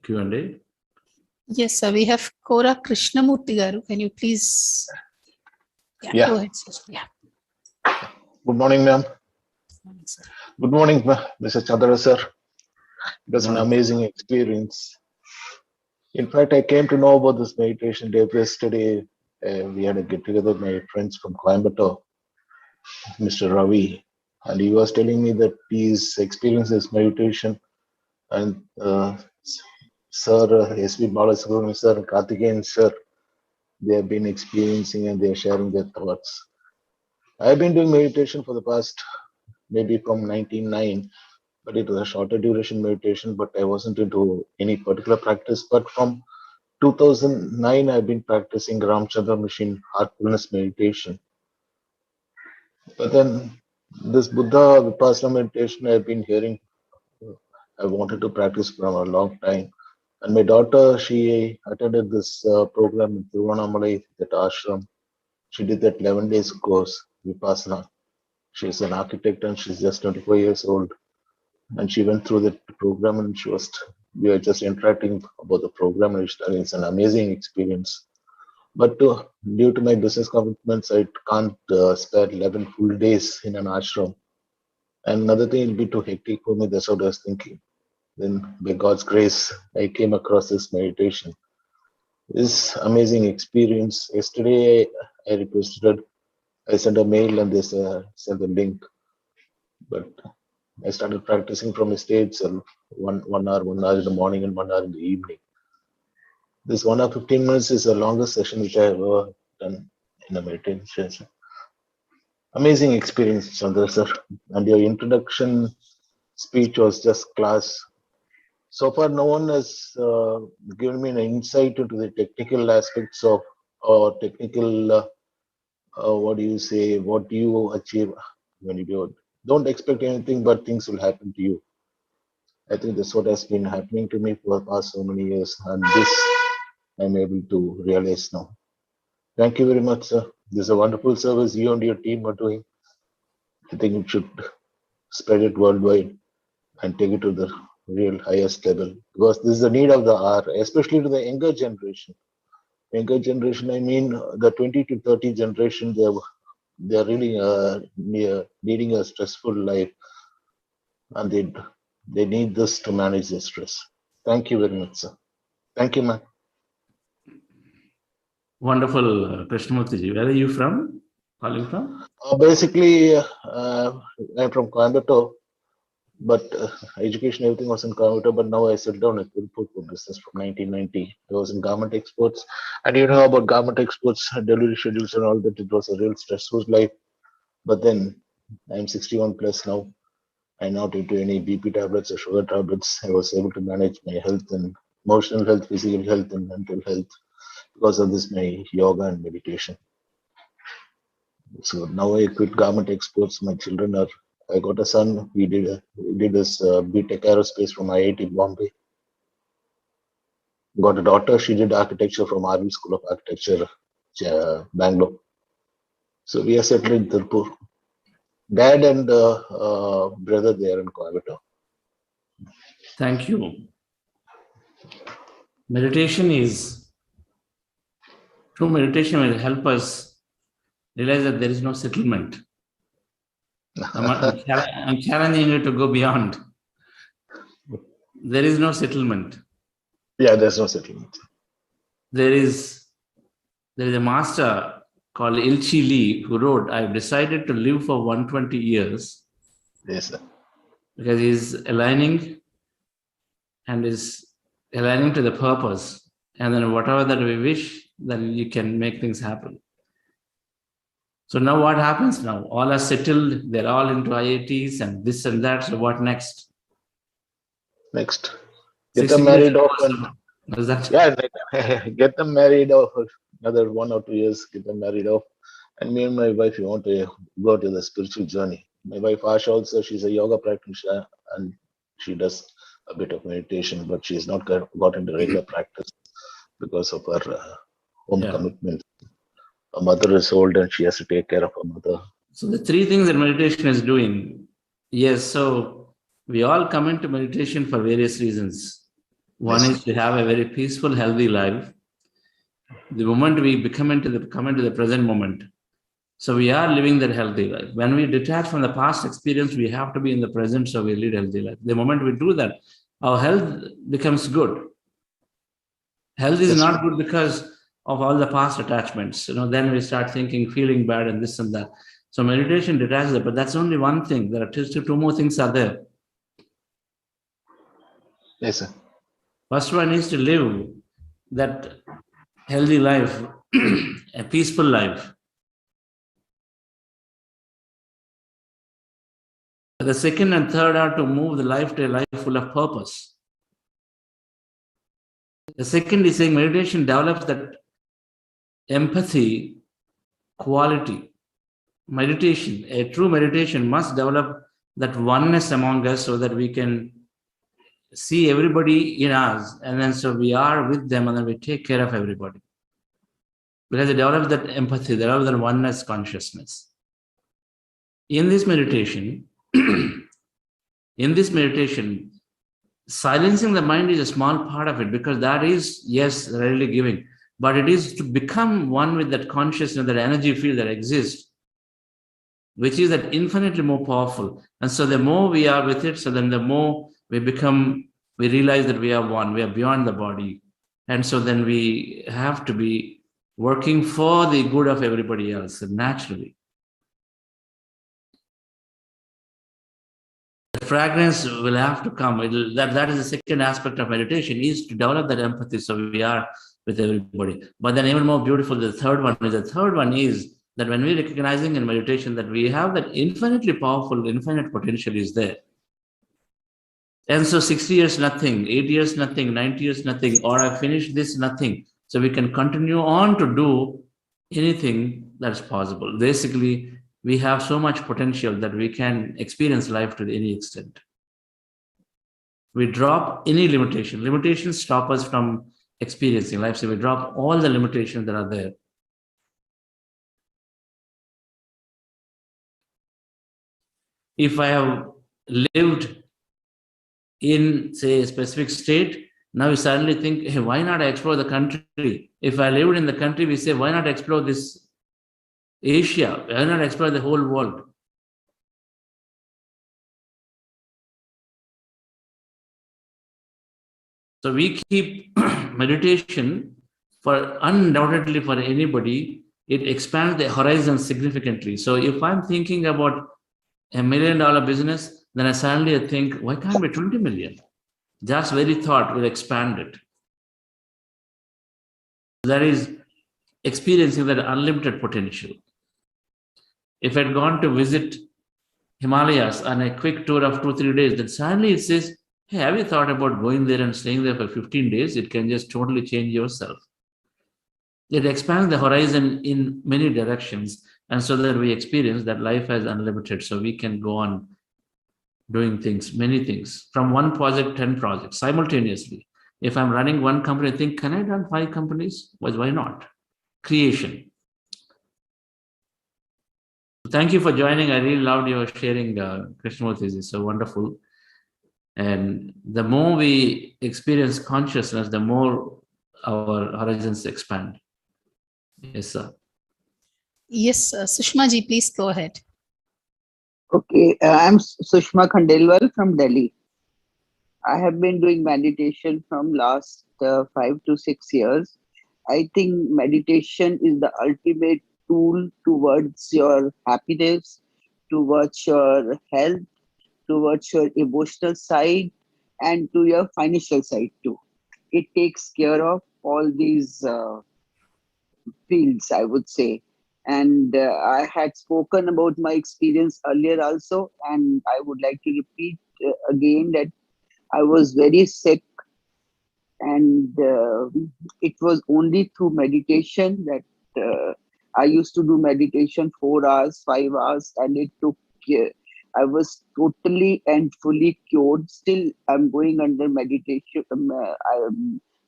S17: Q&A?
S18: Yes, sir. We have Kora Krishnamurthy garu. Can you please?
S19: Yeah.
S18: Go ahead, sir. Yeah.
S19: Good morning, ma'am. Good morning, Mr. Chandra, sir. It was an amazing experience. In fact, I came to know about this meditation day yesterday. We had a get together with my friends from Coimbatore, Mr. Ravi, and he was telling me that he's experienced this meditation, and Sir S.V. Balasubramanian sir and Karthikeyan sir, they have been experiencing and they are sharing their thoughts. I've been doing meditation for the past maybe from 1999, but it was a shorter duration meditation, but I wasn't into any particular practice. But from 2009, I've been practicing Ramchandra Machine heartfulness meditation. But then this Buddha Vipassana meditation I've been hearing, I wanted to practice from a long time. And my daughter, she attended this program in Tiruvannamalai, that ashram. She did that 11 days course, Vipassana. She's an architect and she's just 24 years old. And she went through the program and we were just interacting about the program, and it's an amazing experience. But due to my business commitments, I can't spare 11 full days in an ashram. And another thing, it'll be too hectic for me. That's what I was thinking. Then by God's grace, I came across this meditation. This amazing experience. Yesterday, I sent a mail and they sent the link. But I started practicing from a stage itself, one hour in the morning and 1 hour in the evening. This 1 hour 15 minutes is the longest session which I have ever done in a meditation. Amazing experience, Chandra sir. And your introduction speech was just class. So far, no one has given me an insight into the technical aspects of, or technical, what do you achieve when you do it. Don't expect anything, but things will happen to you. I think that's what has been happening to me for the past so many years, and this I'm able to realize now. Thank you very much, sir. This is a wonderful service you and your team are doing. I think you should spread it worldwide and take it to the real highest level, because this is the need of the hour, especially to the younger generation. Younger generation, I mean the 20 to 30 generation, they are really leading a stressful life, and they need this to manage their stress. Thank you very much, sir. Thank you, ma'am.
S17: Wonderful, Krishnamurthy. Where are you from? Calling from?
S19: Basically, I'm from Coimbatore, but education, everything was in Coimbatore, but now I settled down at Tirupur for business from 1990. I was in garment exports, and you know about garment exports, delivery schedules and all that. It was a real stressful life. But then I'm 61 plus now. I'm not into any BP tablets or sugar tablets. I was able to manage my health and emotional health, physical health, and mental health because of this, my yoga and meditation. So now I quit garment exports. My children are, I got a son. He did this BTech aerospace from IIT Bombay. Got a daughter. She did architecture from Army School of Architecture, Bangalore. So we are settled in Tirupur. Dad and brother there in Coimbatore.
S17: Thank you. True meditation will help us realize that there is no settlement. I'm challenging you to go beyond. There is no settlement.
S19: Yeah, there's no settlement.
S17: There is a master called Ilchi Lee who wrote, I've decided to live for 120 years.
S19: Yes, sir.
S17: Because he's aligning to the purpose. And then whatever that we wish, then you can make things happen. So now what happens now? All are settled. They're all into IITs and this and that. So what next?
S19: Next. Get them married off. Get them married off. Another 1 or 2 years, get them married off. And me and my wife, we want to go to the spiritual journey. My wife Asha also, she's a yoga practitioner and she does a bit of meditation, but she's not got into regular practice because of her home commitment. Her mother is old and she has to take care of her mother.
S17: So the three things that meditation is doing. Yes, so we all come into meditation for various reasons. One is to have a very peaceful, healthy life. The moment we come into the present moment, so we are living that healthy life. When we detach from the past experience, we have to be in the present, so we lead a healthy life. The moment we do that, our health becomes good. Health is not good because of all the past attachments. Then we start thinking, feeling bad, and this and that. So meditation detaches it, but that's only one thing. There are two more things are there.
S19: Yes, sir.
S17: First one is to live that healthy life, a peaceful life. The second and third are to move the life to a life full of purpose. The second is saying meditation develops that empathy quality. Meditation, a true meditation must develop that oneness among us so that we can see everybody in us, and then so we are with them and then we take care of everybody. Because they develop that empathy, they develop that oneness consciousness. In this meditation, silencing the mind is a small part of it, because that is, yes, really giving, but it is to become one with that consciousness, that energy field that exists, which is that infinitely more powerful. And so the more we are with it, so then the more we realize that we are one, we are beyond the body. And so then we have to be working for the good of everybody else, naturally. The fragrance will have to come. That is the second aspect of meditation, is to develop that empathy so we are with everybody. But then even more beautiful, the third one is that when we're recognizing in meditation that we have that infinitely powerful, infinite potential is there. And so 60 years, nothing, 8 years, nothing, 90 years, nothing, or I finished this, nothing. So we can continue on to do anything that's possible. Basically, we have so much potential that we can experience life to any extent. We drop any limitation. Limitations stop us from experiencing life. So we drop all the limitations that are there. If I have lived in, say, a specific state, now we suddenly think, hey, why not explore the country? If I lived in the country, we say, why not explore this Asia? Why not explore the whole world? So we keep meditation undoubtedly for anybody, it expands the horizon significantly. So if I'm thinking about $1 million business, then I suddenly think, why can't be 20 million? Just very thought will expand it. That is experiencing that unlimited potential. If I'd gone to visit Himalayas on a quick tour of 2-3 days, then suddenly it says, hey, have you thought about going there and staying there for 15 days? It can just totally change yourself. It expands the horizon in many directions, and so that we experience that life is unlimited, so we can go on doing things, many things, from one project, 10 projects simultaneously. If I'm running one company, I think, can I run 5 companies? Why not? Creation. Thank you for joining. I really loved your sharing, Krishnamurti. It's so wonderful. And the more we experience consciousness, the more our horizons expand. Yes, sir.
S18: Yes, Sushma ji, please go ahead.
S20: Okay, I'm Sushma Khandelwal from Delhi. I have been doing meditation from last 5 to 6 years. I think meditation is the ultimate tool towards your happiness, towards your health, towards your emotional side, and to your financial side too. It takes care of all these fields, I would say. And I had spoken about my experience earlier also, and I would like to repeat again that I was very sick, and it was only through meditation that I used to do meditation 4 hours, 5 hours, and it took I was totally and fully cured. Still, I'm going under meditation to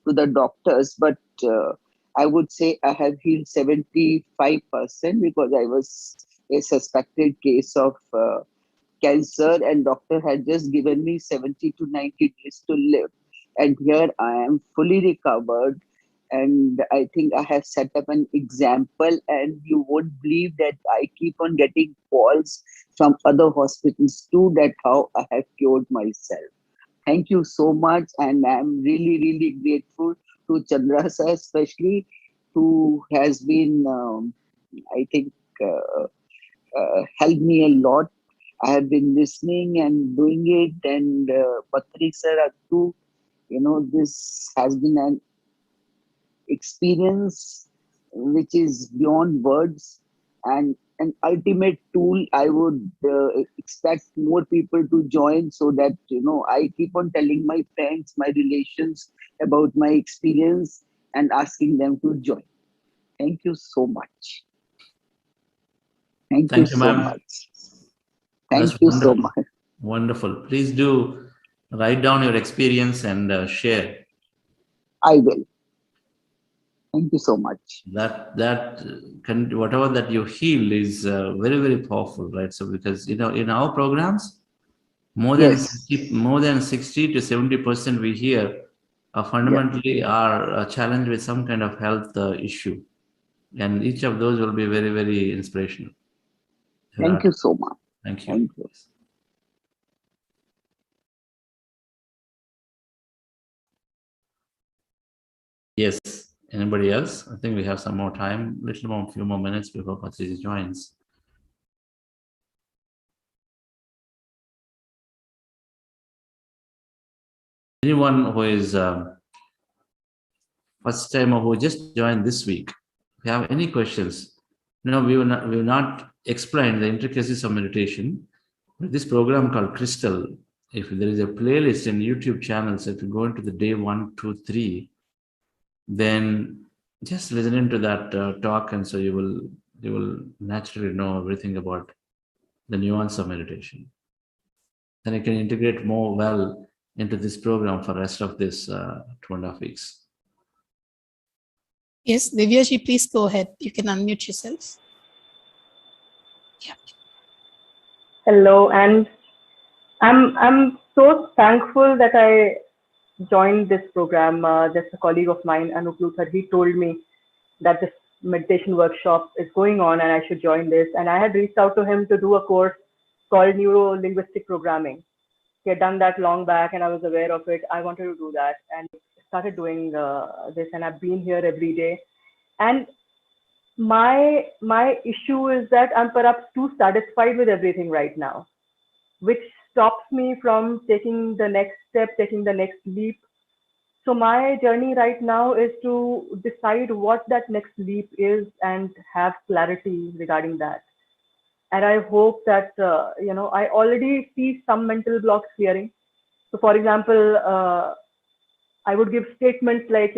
S20: the doctors, but I would say I have healed 75% because I was a suspected case of cancer, and doctor had just given me 70 to 90 days to live. And here I am fully recovered. And I think I have set up an example, and you won't believe that I keep on getting calls from other hospitals too, that how I have cured myself. Thank you so much. And I'm really, really grateful to Chandra sir, especially, who has been, I think, helped me a lot. I have been listening and doing it. And Patri sir too, this has been an experience which is beyond words, and an ultimate tool. I would expect more people to join, so that I keep on telling my friends, my relations about my experience and asking them to join. Thank you so much. Thank you
S2: Thank you,
S20: so
S2: ma'am.
S20: much. Thank you so much.
S2: Wonderful. Please do write down your experience and share.
S20: I will. Thank you so much.
S2: Whatever that you heal is very, very powerful, right? So because in our programs, more than 60 to 70% we hear fundamentally are challenged with some kind of health issue, and each of those will be very, very inspirational.
S20: Thank you so much.
S2: Thank you.
S20: Thank you.
S2: Yes. Anybody else? I think we have some more time, a few more minutes before Patriji joins. Anyone who is first time or who just joined this week, if you have any questions, we will not explain the intricacies of meditation. But this program called Crystal, if there is a playlist in YouTube channels, if you go into the day 1, 2, 3, then just listening to that talk, and so you will naturally know everything about the nuance of meditation. Then you can integrate more well into this program for the rest of this 2.5 weeks.
S18: Yes, Divyaji, please go ahead. You can unmute yourself. Yeah.
S5: Hello, and I'm so thankful that I joined this program. Just a colleague of mine, Anup Luthar, he told me that this meditation workshop is going on and I should join this. And I had reached out to him to do a course called Neuro-Linguistic Programming. He had done that long back and I was aware of it. I wanted to do that and started doing this, and I've been here every day. And my issue is that I'm perhaps too satisfied with everything right now, which stops me from taking the next step, taking the next leap. So my journey right now is to decide what that next leap is and have clarity regarding that. And I hope that, I already see some mental blocks clearing. So for example, I would give statements like,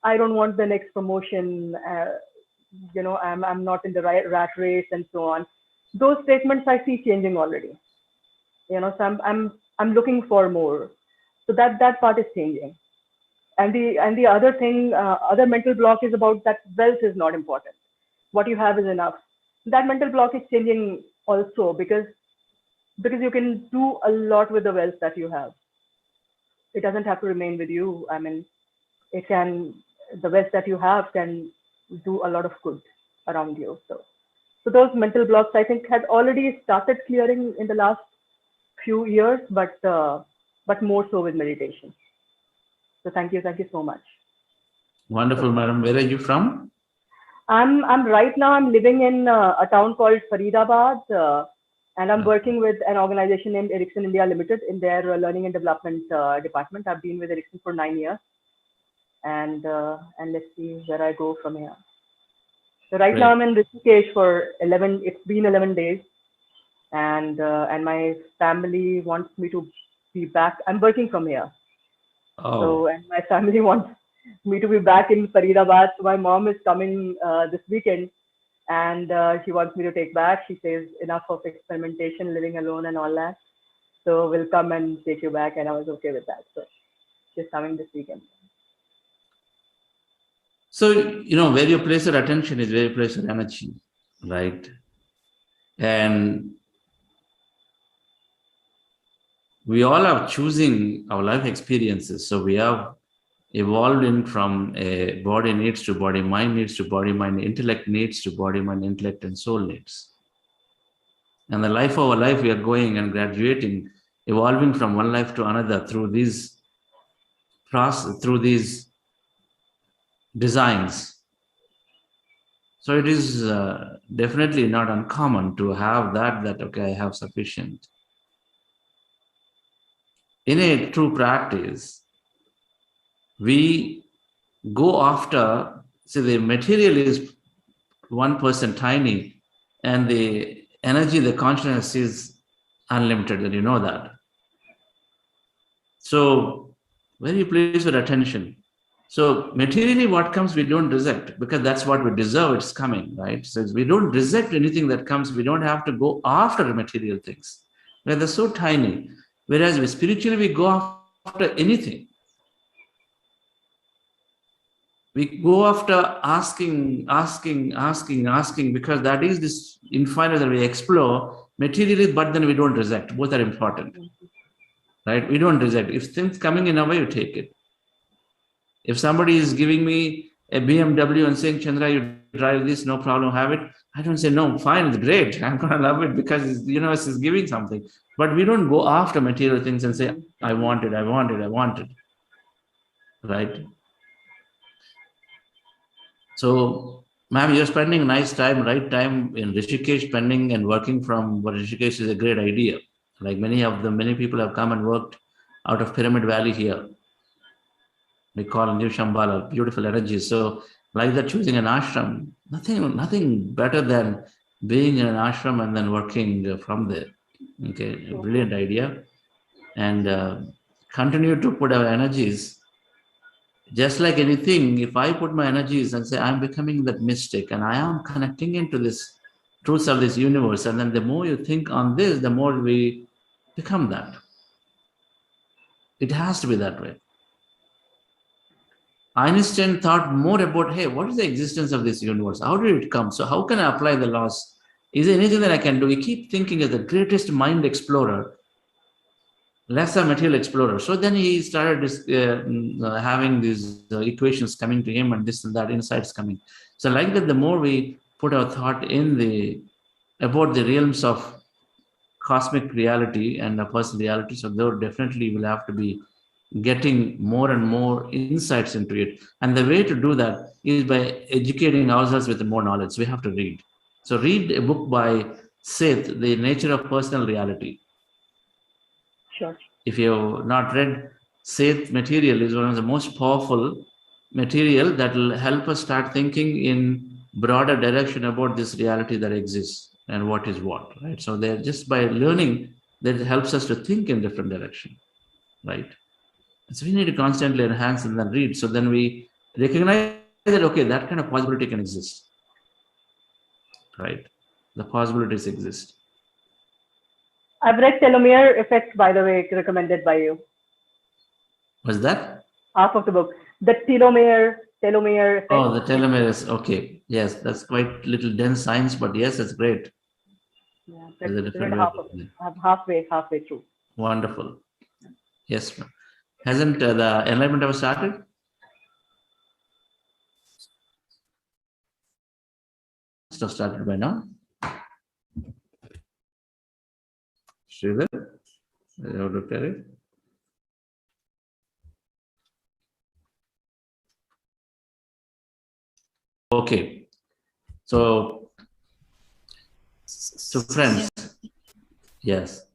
S5: I don't want the next promotion, I'm not in the right rat race and so on. Those statements I see changing already. So I'm looking for more. So that part is changing. And the other thing, other mental block is about that wealth is not important. What you have is enough. That mental block is changing also because you can do a lot with the wealth that you have. It doesn't have to remain with you. I mean, the wealth that you have can do a lot of good around you. So those mental blocks, I think, had already started clearing in the last few years, but more so with meditation. So thank you so much.
S2: Wonderful, madam. Where are you from?
S5: I'm right now I'm living in a town called Faridabad, and I'm working with an organization named Ericsson India Limited in their learning and development department. I've been with Ericsson for 9 years, and let's see where I go from here. So right now I'm in Rishikesh for 11. It's been 11 days, and my family wants me to be back. I'm working from here.
S2: Oh.
S5: So, and my family wants me to be back in Faridabad. So my mom is coming this weekend, and she wants me to take back. She says enough of experimentation, living alone and all that. So we'll come and take you back, and I was okay with that. So she's coming this weekend.
S2: So, where you place your attention is where you place your energy, right? And
S17: we all are choosing our life experiences. So we have evolved in from a body needs to body, mind needs to body, mind, intellect needs to body, mind, intellect, and soul needs. And the life of our life, we are going and graduating, evolving from one life to another through these process, through these designs. So it is definitely not uncommon to have that, okay, I have sufficient. In a true practice, we go after, see, the material is 1% tiny, and the energy, the consciousness is unlimited, and you know that. So, very pleased with attention. So, materially, what comes, we don't reject, because that's what we deserve, it's coming, right? So, we don't reject anything that comes, we don't have to go after material things, because they're so tiny. Whereas we spiritually, we go after anything. We go after asking, because that is this infinite that we explore materially, but then we don't reject. Both are important, right? We don't reject. If things coming in our way, you take it. If somebody is giving me a BMW and saying, Chandra, you drive this, no problem, have it. I don't say, no, fine, it's great. I'm going to love it because the universe is giving something. But we don't go after material things and say, I want it, I want it, I want it, right? So, ma'am, you're spending nice time, right time in Rishikesh, spending and working from Rishikesh is a great idea. Like many people have come and worked out of Pyramid Valley here. We call New Shambhala, beautiful energy. So, like that, choosing an ashram, nothing better than being in an ashram and then working from there. Okay, a brilliant idea. And continue to put our energies. Just like anything, if I put my energies and say, I'm becoming that mystic and I am connecting into this truths of this universe, and then the more you think on this, the more we become that. It has to be that way. Einstein thought more about, hey, what is the existence of this universe? How did it come? So how can I apply the laws? Is there anything that I can do? We keep thinking as the greatest mind explorer, lesser material explorer. So then he started having these equations coming to him and this and that, insights coming. So like that, the more we put our thought in about the realms of cosmic reality and a personal reality, so there definitely will have to be getting more and more insights into it. And the way to do that is by educating ourselves with more knowledge. We have to read. So read a book by Seth, The Nature of Personal Reality.
S5: Sure.
S17: If you've not read, Seth material is one of the most powerful material that will help us start thinking in broader direction about this reality that exists and what is what, right? So they're just by learning that helps us to think in different direction, right? So we need to constantly enhance and then read. So then we recognize that, okay, that kind of possibility can exist, right? The possibilities exist.
S5: I've read Telomere Effect, by the way, recommended by you.
S17: What's that?
S5: Half of the book. The telomere effect.
S17: Oh, the telomeres. Okay. Yes, that's quite little dense science, but yes, it's great.
S5: Yeah,
S17: There's a different
S5: halfway through.
S17: Wonderful. Yes, ma'am. Hasn't the enlightenment ever started? Must have started by now. Sridhar, you have looked at it? Okay. So friends, yes.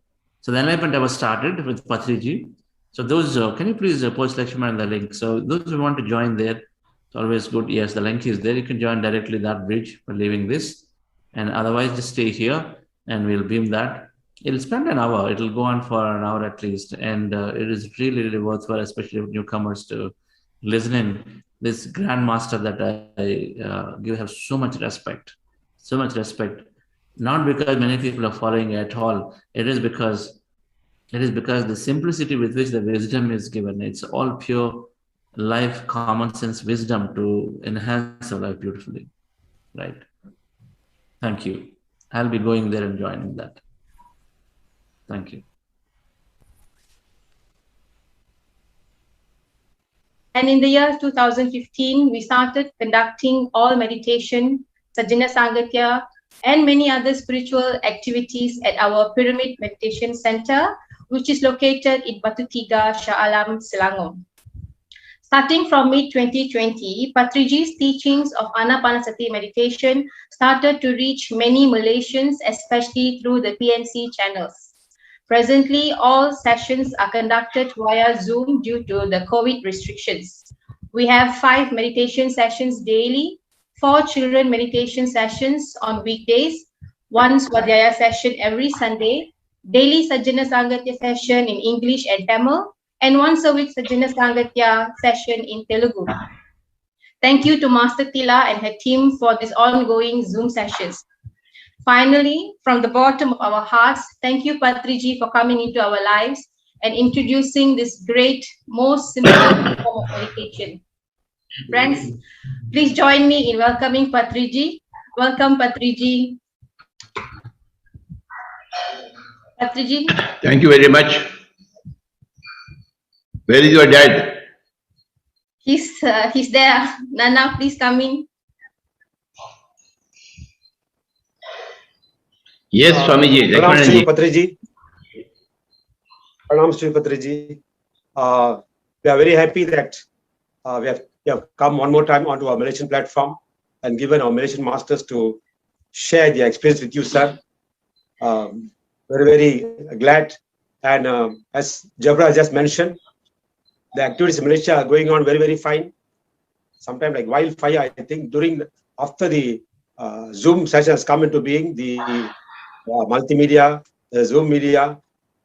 S17: So the enlightenment ever started with Patriji. So those, can you please post Lakshman the link? So those who want to join there, it's always good. Yes, the link is there. You can join directly that bridge for leaving this. And otherwise, just stay here and we'll beam that. It'll spend an hour. It'll go on for an hour at least. And it is really, really worthwhile, especially for newcomers, to listen in. This grandmaster that I have so much respect. So much respect. Not because many people are following at all. It is because the simplicity with which the wisdom is given. It's all pure life, common sense wisdom to enhance our life beautifully. Right. Thank you. I'll be going there and joining that. Thank you.
S21: And in the year 2015, we started conducting all meditation, Sajjana Sangatya, and many other spiritual activities at our Pyramid Meditation Center, which is located in Batu Tiga, Shah Alam, Selangor. Starting from mid-2020, Patriji's teachings of Anapanasati meditation started to reach many Malaysians, especially through the PMC channels. Presently, all sessions are conducted via Zoom due to the COVID restrictions. We have 5 meditation sessions daily, 4 children meditation sessions on weekdays, 1 Swadhyaya session every Sunday, daily Sajjana Sangatya session in English and Tamil, and once a week Sajjana Sangatya session in Telugu. Thank you to Master Tila and her team for these ongoing Zoom sessions. Finally, from the bottom of our hearts, thank you, Patriji, for coming into our lives and introducing this great, most simple form of meditation. Friends, please join me in welcoming Patriji. Welcome, Patriji. Patriji.
S1: Thank you very much. Where is your dad?
S21: He's there. Nana, please come in.
S1: Yes, Swamiji.
S22: Pranam to you, Patriji. Pranam to you, Patriji. We are very happy that we have come one more time onto our Malaysian platform and given our Malaysian masters to share their experience with you, sir. Very, very glad. And as Jabra just mentioned, the activities in Malaysia are going on very, very fine. Sometimes like wildfire, I think, after the Zoom session has come into being, the multimedia, the Zoom media,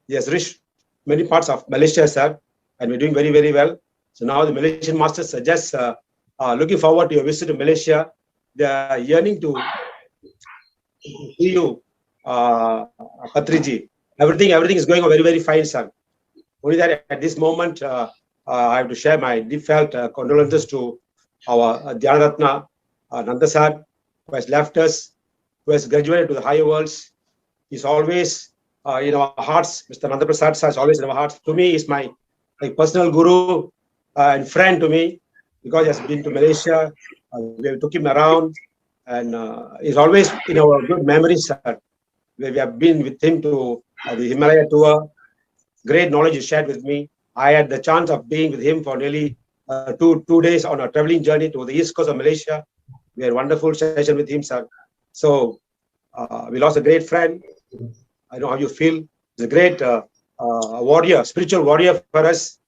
S22: it has reached many parts of Malaysia, sir, and we're doing very, very well. So now the Malaysian masters are just looking forward to your visit to Malaysia. They are yearning to see you, Patriji. Everything is going on very, very fine, sir. Only that at this moment, I have to share my deep felt condolences to our Dhyana Ratna, Nanda sir, who has left us, who has graduated to the higher worlds. He's always in our hearts. Mr. Nanda Prasad sir is always in our hearts. To me, he's my personal guru and friend to me, because he has been to Malaysia. We took him around, and he's always in our good memories, sir. We have been with him to the Himalaya tour. Great knowledge he shared with me. I had the chance of being with him for nearly two days on a traveling journey to the east coast of Malaysia. We had a wonderful session with him, sir. So we lost a great friend. I know how you feel. He's a great warrior, spiritual warrior for us.